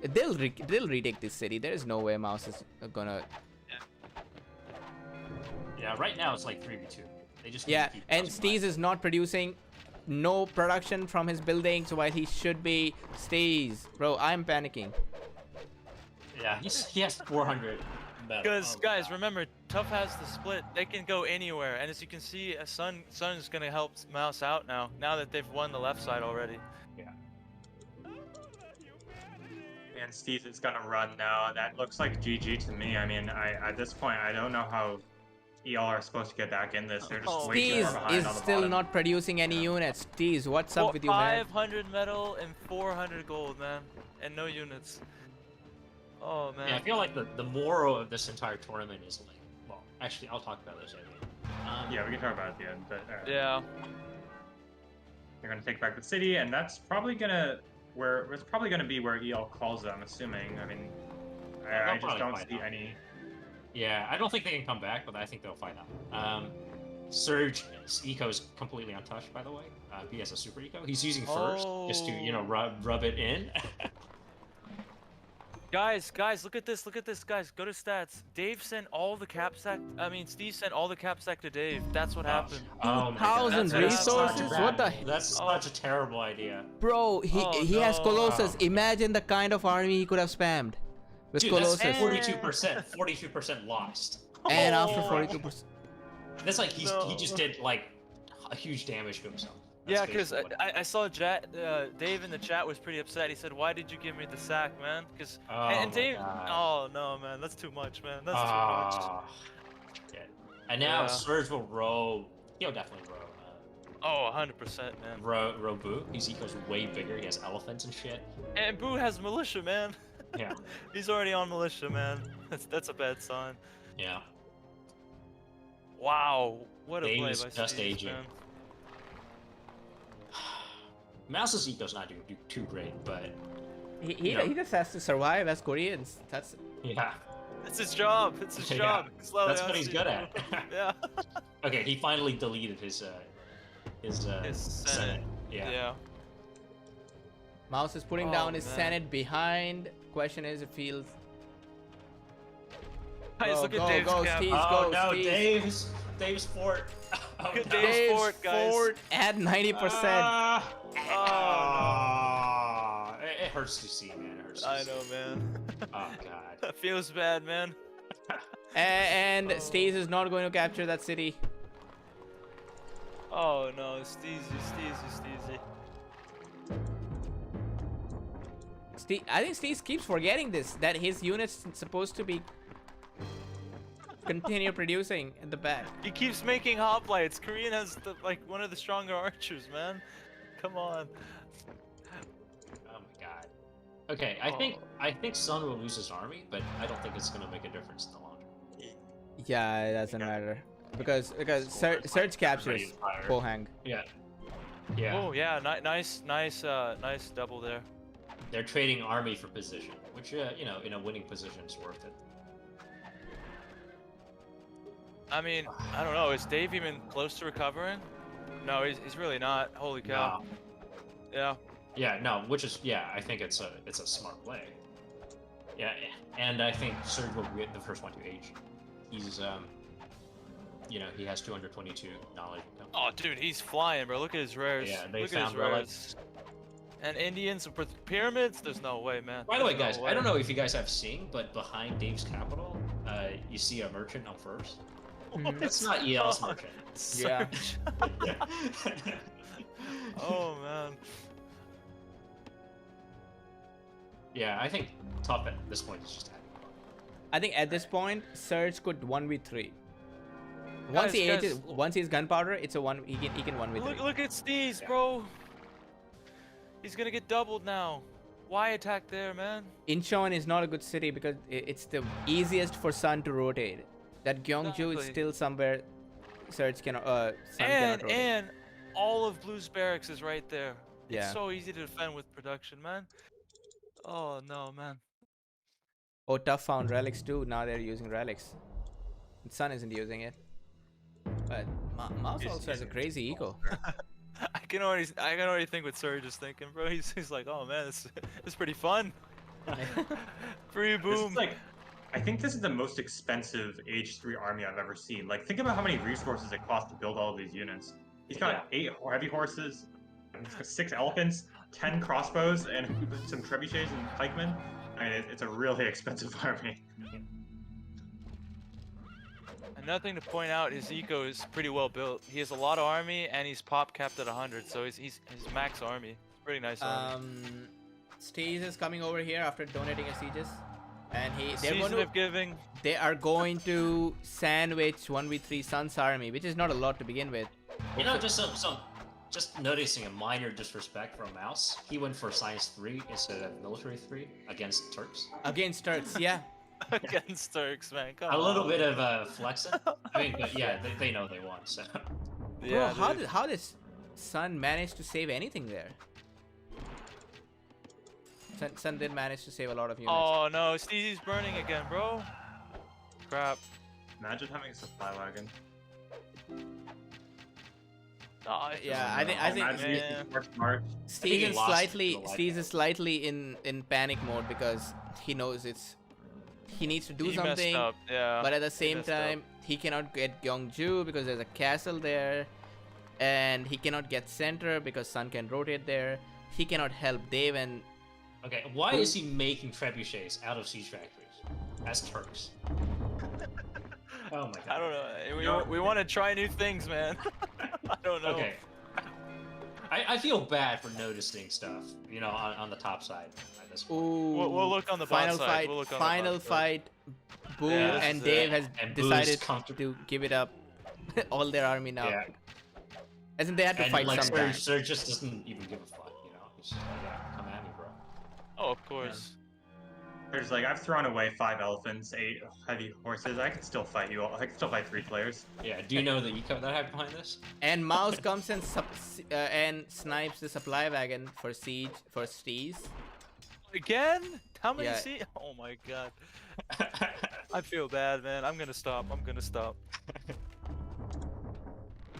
They'll retake this city. There is no way Mouse is gonna. Yeah, right now it's like 3v2. They just need Yeah, to keep and pressing Steez is not producing no production from his buildings while he should be. Steez, bro, I'm panicking. Yeah, he has 400 metal. Because, Oh, guys, God. remember, TUF has the split. They can go anywhere. And as you can see, Sun is going to help Mouse out now that they've won the left side already. And Steve is gonna run now. That looks like GG to me. I mean, at this point, I don't know how EL are supposed to get back in this. They're just Oh, way too far Steez behind is on the still bottom. not producing any units. Steez, what's up with you, man? 500 metal and 400 gold, man. And no units. Oh, man. Yeah, I feel like the moral of this entire tournament is like, well, actually, I'll talk about this. I think. Yeah, we can talk about it at the end, but Yeah. they're gonna take back the city, and that's probably gonna it's probably gonna be where EL calls it. I'm assuming. I mean, Yeah, I they'll just probably don't fight see out. any. Yeah, I don't think they can come back, but I think they'll fight out. Surge's eco is completely untouched, by the way. He has a super eco. He's using first just to, you know, rub it in. Guys, look at this, guys. Go to stats. Dave sent all the cap stack. I mean, Steve sent all the cap stack to Dave. That's what happened. Oh my God, 2,000 that's such a resources? bad- What the That's such a terrible idea. Bro, he has no. Colossus. Imagine the kind of army he could have spammed with Dude, that's Colossus. 42% lost. And after Oh. 42%. That's like he No. just did like a huge damage to himself. That's Yeah, because basically what I saw Dave in the chat was pretty upset. He said, "Why did you give me the sack, man?" Because Oh and my Dave, God. oh no, man, that's too much, man. That's Ah, shit. And now Yeah. Surge will row. He'll definitely row. too much. Oh, 100%, man. Row Boo. His eco's way bigger. He has elephants and shit. And Boo has militia, man. Yeah. He's already on militia, man. That's a bad sign. Yeah. Wow, what a Dave play is by just Steve, aging. man. Mouse's eco's not doing too great, but He No. just has to survive as Koreans. That's yeah. It's his job. It's his Yeah, job. Slow that's down, what he's Steve. good at. Yeah. Okay, he finally deleted his His Senate. Yeah. Yeah. Mouse is putting Oh, down his man. Senate behind. Question is, it feels. Guys, Go, look at go, Dave's go, cap. Steve. Oh Go, no, Steve. Dave's fort. Oh, Look at no. Dave's Dave's fort, guys. fort at 90%. Ah, it hurts to see, man. It hurts to I see. know, man. Oh god. That feels bad, man. And Steez is not going to capture that city. Oh no, Steezy. I think Steez keeps forgetting this, that his unit's supposed to be continue producing in the back. He keeps making hoplites. Korean has one of the stronger archers, man. Come on. Oh my god. Okay, I think Sun will lose his army, but I don't think it's gonna make a difference in the long term. Yeah, it doesn't matter because Surge captures Everybody is tired. Pohang. Yeah. Yeah. Oh yeah, nice double there. They're trading army for position, which you know, in a winning position is worth it. I mean, I don't know. Is Dave even close to recovering? No, he's really not. Holy cow. No. Yeah. Yeah, no, which is I think it's a smart play. Yeah, and I think Surge will be the first one to age. He's you know, he has 222 knowledge. Oh, dude, he's flying, bro. Look at his rares. Yeah, they Look at found his relics. And Indians with pyramids? There's no way, man. By the way, There's guys, no I don't way. know if you guys have seen, but behind Dave's capital, you see a merchant on first. That's not EL's merchant. Yeah. Surge. Oh man. Yeah, I think top at this point is just having fun. I think at this point, Surge could 1v3. Once Guys, he guys, ages, once he's gunpowder, it's a one. He can 1v3. Look at Steez, bro. He's gonna get doubled now. Why attack there, man? Incheon is not a good city because it's the easiest for Sun to rotate. That Gyeongju is Exactly. still somewhere Surge cannot. Sun cannot rotate. And all of Blue's barracks is right there. Yeah. It's so easy to defend with production, man. Oh no, man. Oh, TUF found relics too. Now they're using relics. Sun isn't using it. But Mouse He's also has a using it. crazy eco. I can already think what Surge is thinking, bro. He's like, oh man, it's pretty fun. Free This boom. is like, I think this is the most expensive Age 3 army I've ever seen. Like, think about how many resources it costs to build all of these units. He's got 8 heavy horses, 6 elephants, 10 crossbows, and some trebuchets and pikemen. I mean, it's a really expensive army. Another thing to point out, his eco is pretty well built. He has a lot of army, and he's pop capped at 100, so he's his max army. It's pretty nice army. Steez is coming over here after donating a sieges, and they're going Season to of Giving. they are going to sandwich 1v3 Sun's army, which is not a lot to begin with. You know, just noticing a minor disrespect from Mouse. He went for Science 3 instead of Military 3 against Turks. Against Turks, yeah. Against Turks, man. Come A on. little bit of flexing. I mean, but yeah, they know they won, so. Yeah, Bro, dude. how did Sun manage to save anything there? Sun did manage to save a lot of units. Oh no, Steezy's burning again, bro. Crap. Imagine having a supply wagon. Oh, Yeah, I think Imagine using man. March. Steez he is lost slightly the light Steez is slightly in panic mode because he knows he needs to do He something, messed up, yeah. but at the he same messed up. time he cannot get Gyeongju because there's a castle there, and he cannot get center because Sun can rotate there. He cannot help Dave, and Okay, why is he making trebuchets out of siege factories? As Turks. Oh my god. I don't know. No, We want to try new things, man. I don't know. Okay. I feel bad for noticing stuff, you know, on the top side at this point. ooh, We'll look on the bot final side. fight, We'll look on the final bot side. fight. Boo Yeah, this and is Dave it. has And Boo's decided comfortable. to give it up, all their army now. Yeah. As in they had to And fight like sometime. Surge just doesn't even give a fuck, you know? He's just like, yeah, come at me, bro. Oh, of course. There's like, I've thrown away 5 elephants, 8 heavy horses. I can still fight you all. I can still fight 3 players. Yeah, do you know the eco that I have behind this? And Mouse comes and and snipes the supply wagon for siege for Steez. Again? How many Yeah. Oh my god. I feel bad, man. I'm gonna stop.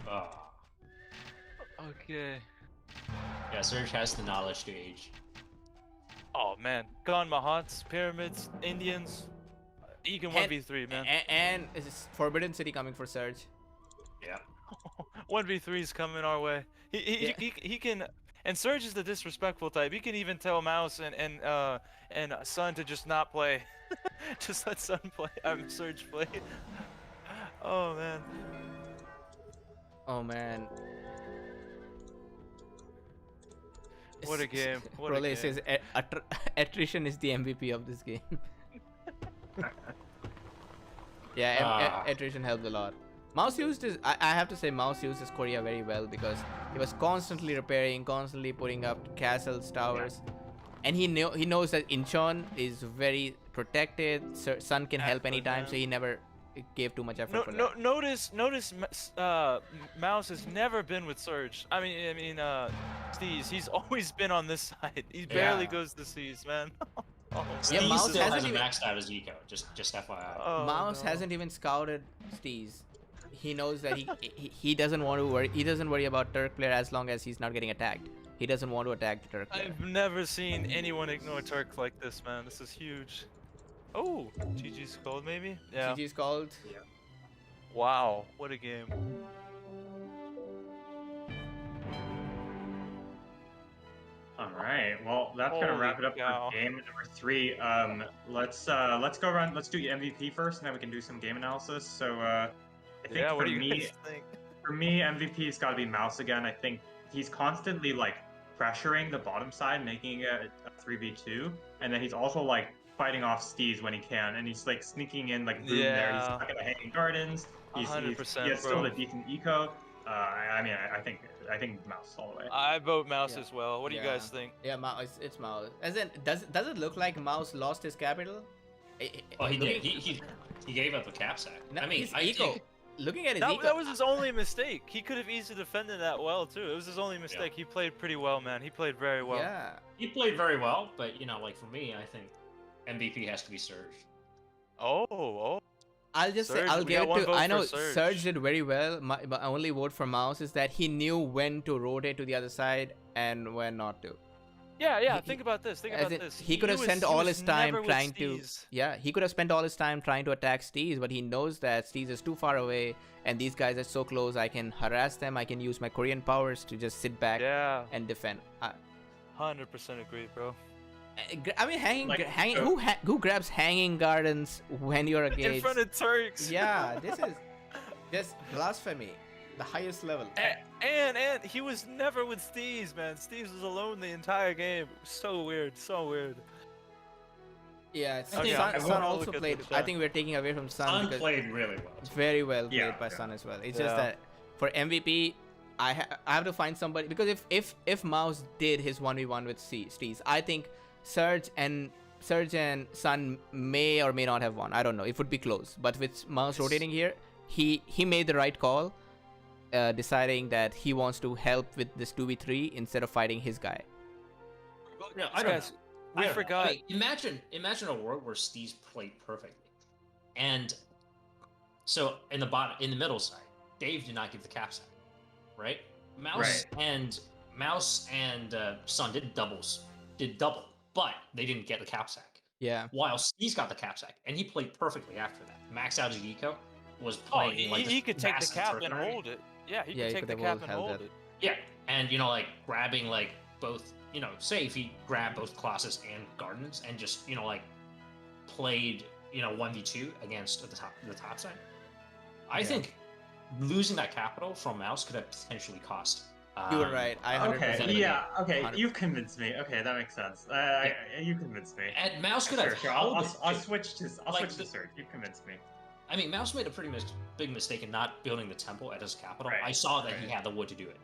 Oh. Okay. Yeah, Surge has the knowledge to age. Oh man. Gone Mahats, pyramids, Indians. He can And- 1v3, man. And is Forbidden City coming for Surge? Yeah. 1v3 is coming our way. He can. And Surge is the disrespectful type. He can even tell Mouse and Sun to just not play. Just let Sun play. Surge play. Oh man. Oh man. What a game. What a Prole game. says attrition is the MVP of this game. Yeah, attrition helps a lot. Mouse used his. I have to say, Mouse used his Korea very well because he was constantly repairing, constantly putting up castles, towers, and he knows that Incheon is very protected. Sun can help Absolutely, anytime, man. so he never gave too much effort No, for no, that. notice, Mouse has never been with Surge. Steez, he's always been on this side. He barely Yeah. goes to Steez, man. Oh, Yeah, He Mouse still hasn't hasn't even- maxed out his eco. Just FYI. Oh, Mouse no. hasn't even scouted Steez. He knows that he doesn't want to worry. He doesn't worry about Turk player as long as he's not getting attacked. He doesn't want to attack the Turk player. I've never seen anyone ignore Turk like this, man. This is huge. Oh, GG's called maybe? Yeah. GG's called. Wow, what a game. All right. Well, that's gonna wrap it up cow. for game number 3. Let's go around. Let's do MVP first, and then we can do some game analysis. So, I think Yeah, for what do you me, guys think? for me, MVP's got to be Mouse again. I think he's constantly like pressuring the bottom side, making it a 3v2, and then he's also like fighting off Steez when he can, and he's like sneaking in like boom there. He's Yeah. stuck in the hanging gardens. He 100%, has still bro. a decent eco. I think Mouse all the way. I vote Mouse Yeah. as well. What do you Yeah. guys think? Yeah, Mouse. It's Mouse. As in, does it look like Mouse lost his capital? Well, he did. Looking- He gave up the cap sack. No, I mean, his I eco. think Looking at his That, eco. that was his only mistake. He could have easily defended that well too. It was his only mistake. He played pretty well, man. He played very well. Yeah. he played very well, but like for me, I think MVP has to be Surge. Oh. I'll just say Surge, I'll we give got it one to. vote I for know Surge. Surge did very well. My only vote for Mouse is that he knew when to rotate to the other side and when not to. Yeah. He- Think about this. Think As about in, this. he could have was- spent he all was his time never with trying to. Steez. Yeah, he could have spent all his time trying to attack Steez, but he knows that Steez is too far away and these guys are so close. I can harass them. I can use my Korean powers to just sit back Yeah. and defend. 100% agree, bro. I mean, hanging, Like, hanging. uh, Who grabs hanging gardens when you're In engaged? front of Turks. Yeah, this is just blasphemy, the highest level. And he was never with Steez, man. Steez was alone the entire game. So weird. So weird. Yeah, it's Okay, Sun, I Sun will also look at the played. I chat. think we're taking away from Sun Sun because played really well. it's very well played Yeah, by yeah. Sun as well. It's just Yeah. that for MVP, I have to find somebody because if Mouse did his 1v1 with Steez, I think Surge and Sun may or may not have won. I don't know. It would be close. But with Mouse rotating here, he made the right call, deciding that he wants to help with this 2v3 instead of fighting his guy. No, I don't Guys, know. we I don't know. forgot. I mean, imagine a world where Steez played perfectly, and so in the middle side, Dave did not give the cap sack, right? Mouse and Sun did double, but they didn't get the cap sack. Yeah. While Steez got the cap sack, and he played perfectly after that. Max out his eco, was Oh, playing like he this could take the massive cap turret and array. hold it. Yeah, he Yeah, he could take could the have cap and held hold that. it. Yeah, and like grabbing like both, say if he grabbed both Colossus and Gardens and just like played 1v2 against the top side, I Yeah. think losing that capital from Mouse could have potentially cost. You were right. I 100% Okay, agree. yeah, okay, 100%. you've convinced me. Okay, that makes sense. You convinced me. And Mouse could Sure, have sure. held I'll it. switch to Like switch to Surge. You've convinced me. I mean, Mouse made a pretty big mistake in not building the temple at his capital. Right, I saw that he right. had the wood to do it.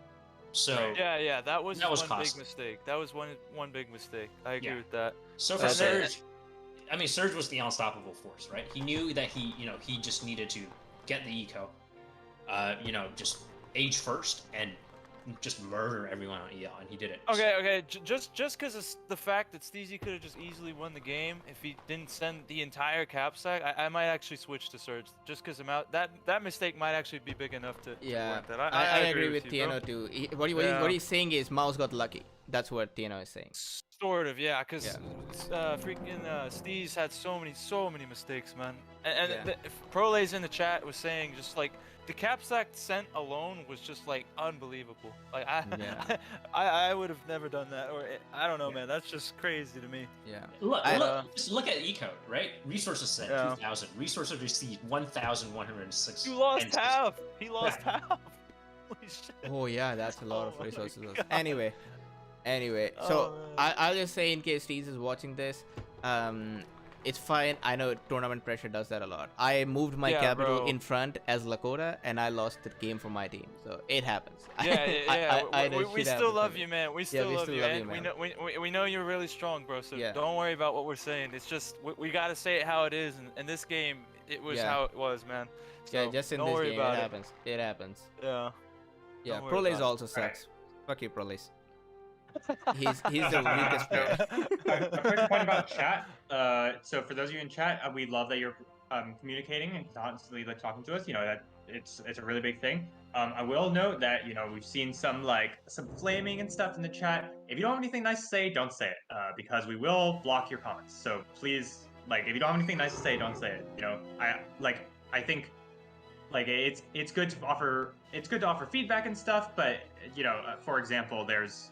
So Right. Yeah, that was That was one big costly. mistake. That was one big mistake. I agree Yeah. with that. So for And Surge, I mean, Surge was the unstoppable force, right? He knew that he just needed to get the eco, just age first and just murder everyone on EL, and he did it. Okay. Just because of the fact that Steezy could have just easily won the game if he didn't send the entire cap sack, I might actually switch to Surge just because that mistake might actually be big enough to Yeah, warrant that. I agree with you, bro. Tieno too. What he's saying is Mouse got lucky. That's what Tieno is saying. Sort of, yeah, because Yeah. freaking Steez had so many mistakes, man. And Yeah. Prolays in the chat was saying just like the cap sack sent alone was just like unbelievable. Like Yeah. I would have never done that, or I don't know, man. That's just crazy to me. Yeah. Just look at eco, right? Resources sent Yeah. 2,000. Resources received 1,106. You lost and half. He lost half. Holy shit. Oh yeah, that's a lot Oh of my resources. God. Anyway, Oh, so man. I'll just say in case Steez is watching this, it's fine. I know tournament pressure does that a lot. I moved my Yeah, capital bro. in front as Lakota, and I lost the game for my team. So it happens. Yeah. know We shit still happens love to you, me. man. We Yeah, still we love still you, love you, and we man. know we know you're really strong, bro. So Yeah. don't worry about what we're saying. It's just we gotta say it how it is. And this game, it was Yeah. how it was, man. Yeah, So, just in don't this worry game, about it happens. It happens. Yeah. Yeah, Don't worry Prolace about it. also sucks. Fuck you, Prolace. He's the weakest player. A quick point about chat. So for those of you in chat, we love that you're communicating and constantly like talking to us. You know that it's a really big thing. I will note that we've seen some flaming and stuff in the chat. If you don't have anything nice to say, don't say it because we will block your comments. So please, if you don't have anything nice to say, don't say it. I think it's good to offer feedback and stuff, but for example, there's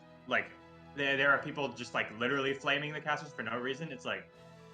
there are people just literally flaming the casters for no reason. It's are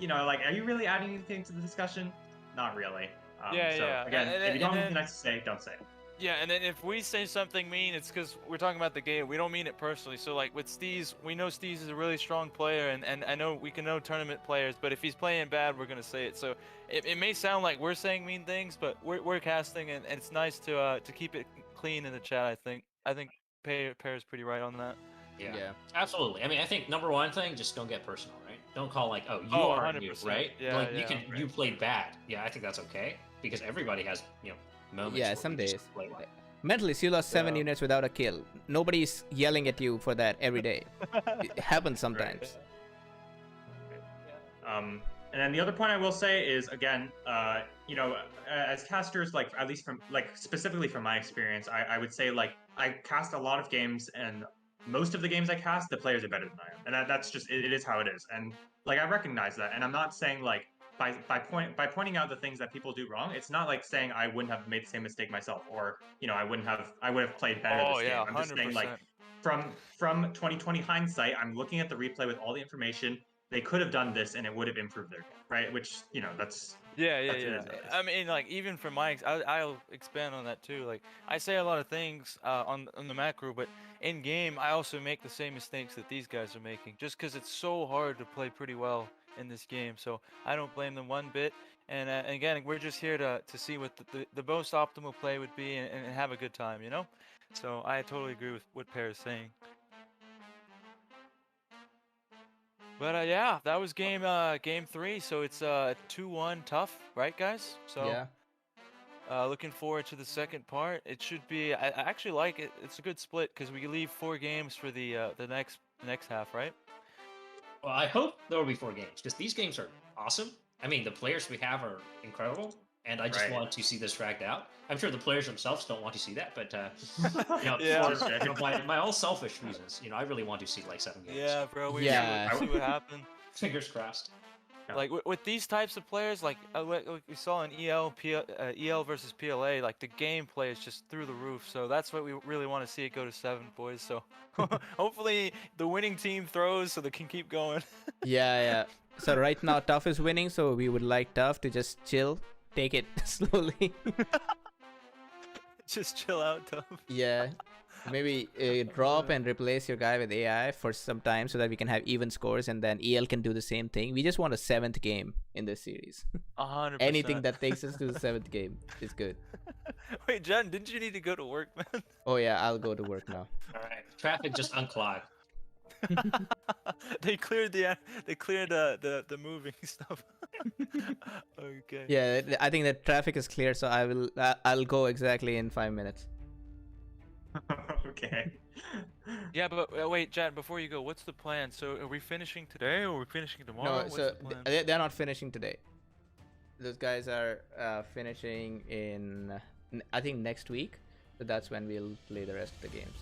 you really adding anything to the discussion? Not really. Yeah. Again, if you don't have anything then- nice to say, don't say it. Yeah, and then if we say something mean, it's because we're talking about the game. We don't mean it personally. So with Steez, we know Steez is a really strong player, and I know we can know tournament players, but if he's playing bad, we're gonna say it. So it may sound like we're saying mean things, but we're casting, and it's nice to keep it clean in the chat. I think Pear's pretty right on that. Yeah, absolutely. I mean, I think number one thing, just don't get personal, right? Don't call you Oh, are new, 100%. right? Yeah, You played bad. Yeah, I think that's okay because everybody has moments. Yeah, where some we just days. play well. Mentalist, you lost 7 Yeah. units without a kill. Nobody's yelling at you for that every day. It happens sometimes. And then the other point I will say is, again, as casters, at least from specifically from my experience, I would say I cast a lot of games, and most of the games I cast, the players are better than I am, and that's just it is how it is. And I recognize that, and I'm not saying by pointing out the things that people do wrong, it's not saying I wouldn't have made the same mistake myself, or I would have played better Oh this yeah, game. I'm just saying 100%. from 2020 hindsight, I'm looking at the replay with all the information. They could have done this, and it would have improved their game, right? Which that's Yeah. it is what it is. I mean, even from I'll expand on that too. I say a lot of things on the macro, but in game, I also make the same mistakes that these guys are making, just because it's so hard to play pretty well in this game. So I don't blame them one bit. And again, we're just here to see what the most optimal play would be and have a good time, So I totally agree with what Pear is saying. But yeah, that was game 3. So it's 2-1 tough, right, guys? So Yeah. looking forward to the second part. It should be. I actually like it. It's a good split because we leave 4 games for the next half, right? Well, I hope there will be 4 games because these games are awesome. I mean, the players we have are incredible, and I just Right. want to see this dragged out. I'm sure the players themselves don't want to see that, but Yeah. for my own selfish reasons, I really want to see 7 games. Yeah, bro. We Yeah. see what happened. Fingers crossed. Yeah. With these types of players, like we saw in EL versus PLA, the gameplay is just through the roof. So that's what we really want to see it go to 7, boys. So hopefully the winning team throws so they can keep going. Yeah. So right now, TUF is winning, so we would like TUF to just chill, take it slowly. Just chill out, Tom. Yeah. Maybe drop and replace your guy with AI for some time so that we can have even scores, and then EL can do the same thing. We just want a 7th game in this series. 100%. Anything that takes us to the 7th game is good. Wait, Jen, didn't you need to go to work, man? Oh yeah, I'll go to work now. All right, traffic just unclogged. They cleared the moving stuff. Okay. Yeah, I think the traffic is clear, so I'll go exactly in 5 minutes. Okay. Yeah, but wait, Jan, before you go, what's the plan? So are we finishing today or are we finishing tomorrow? No, What's so the plan? they're not finishing today. Those guys are finishing in I think next week. So that's when we'll play the rest of the games.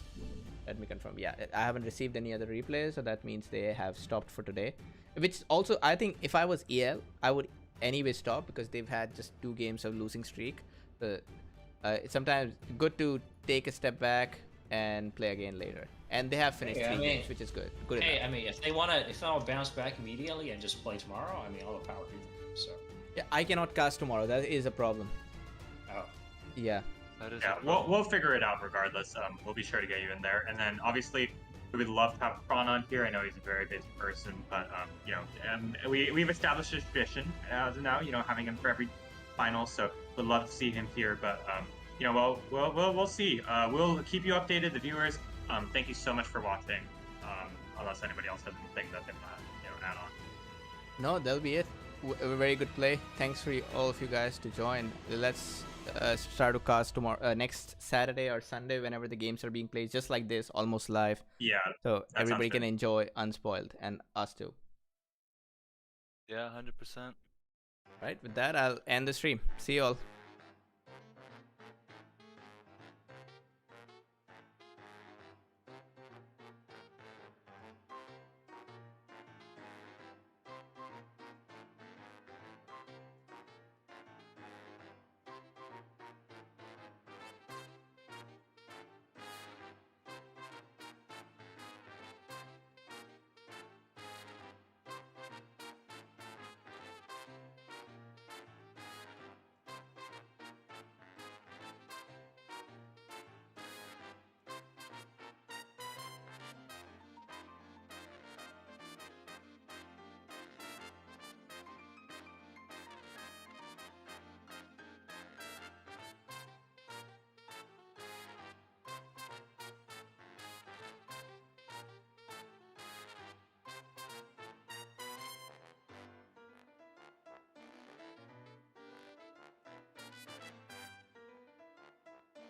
Let me confirm. Yeah, I haven't received any other replays, so that means they have stopped for today. Which also, I think if I was EL, I would anyway stop because they've had just 2 games of losing streak. It's sometimes good to take a step back and play again later. And they have finished 3 games, which is good. Good Hey, enough. I mean, if they want to bounce back immediately and just play tomorrow, I mean, all the power to them. So. Yeah, I cannot cast tomorrow. That is a problem. Oh. Yeah. That is Yeah, we'll figure it out regardless. We'll be sure to get you in there, and then obviously we would love to have Kron on here. I know he's a very busy person, but we've established a tradition as of now. Having him for every final, so we'd love to see him here. But we'll see. We'll keep you updated, the viewers. Thank you so much for watching. Unless anybody else has anything that they want to add on. No, that'll be it. a very good play. Thanks for all of you guys to join. Let's start to cast tomorrow, next Saturday or Sunday, whenever the games are being played, just like this, almost live. Yeah. So that everybody sounds can good. enjoy unspoiled, and us too. Yeah, 100%. Right. With that, I'll end the stream. See you all.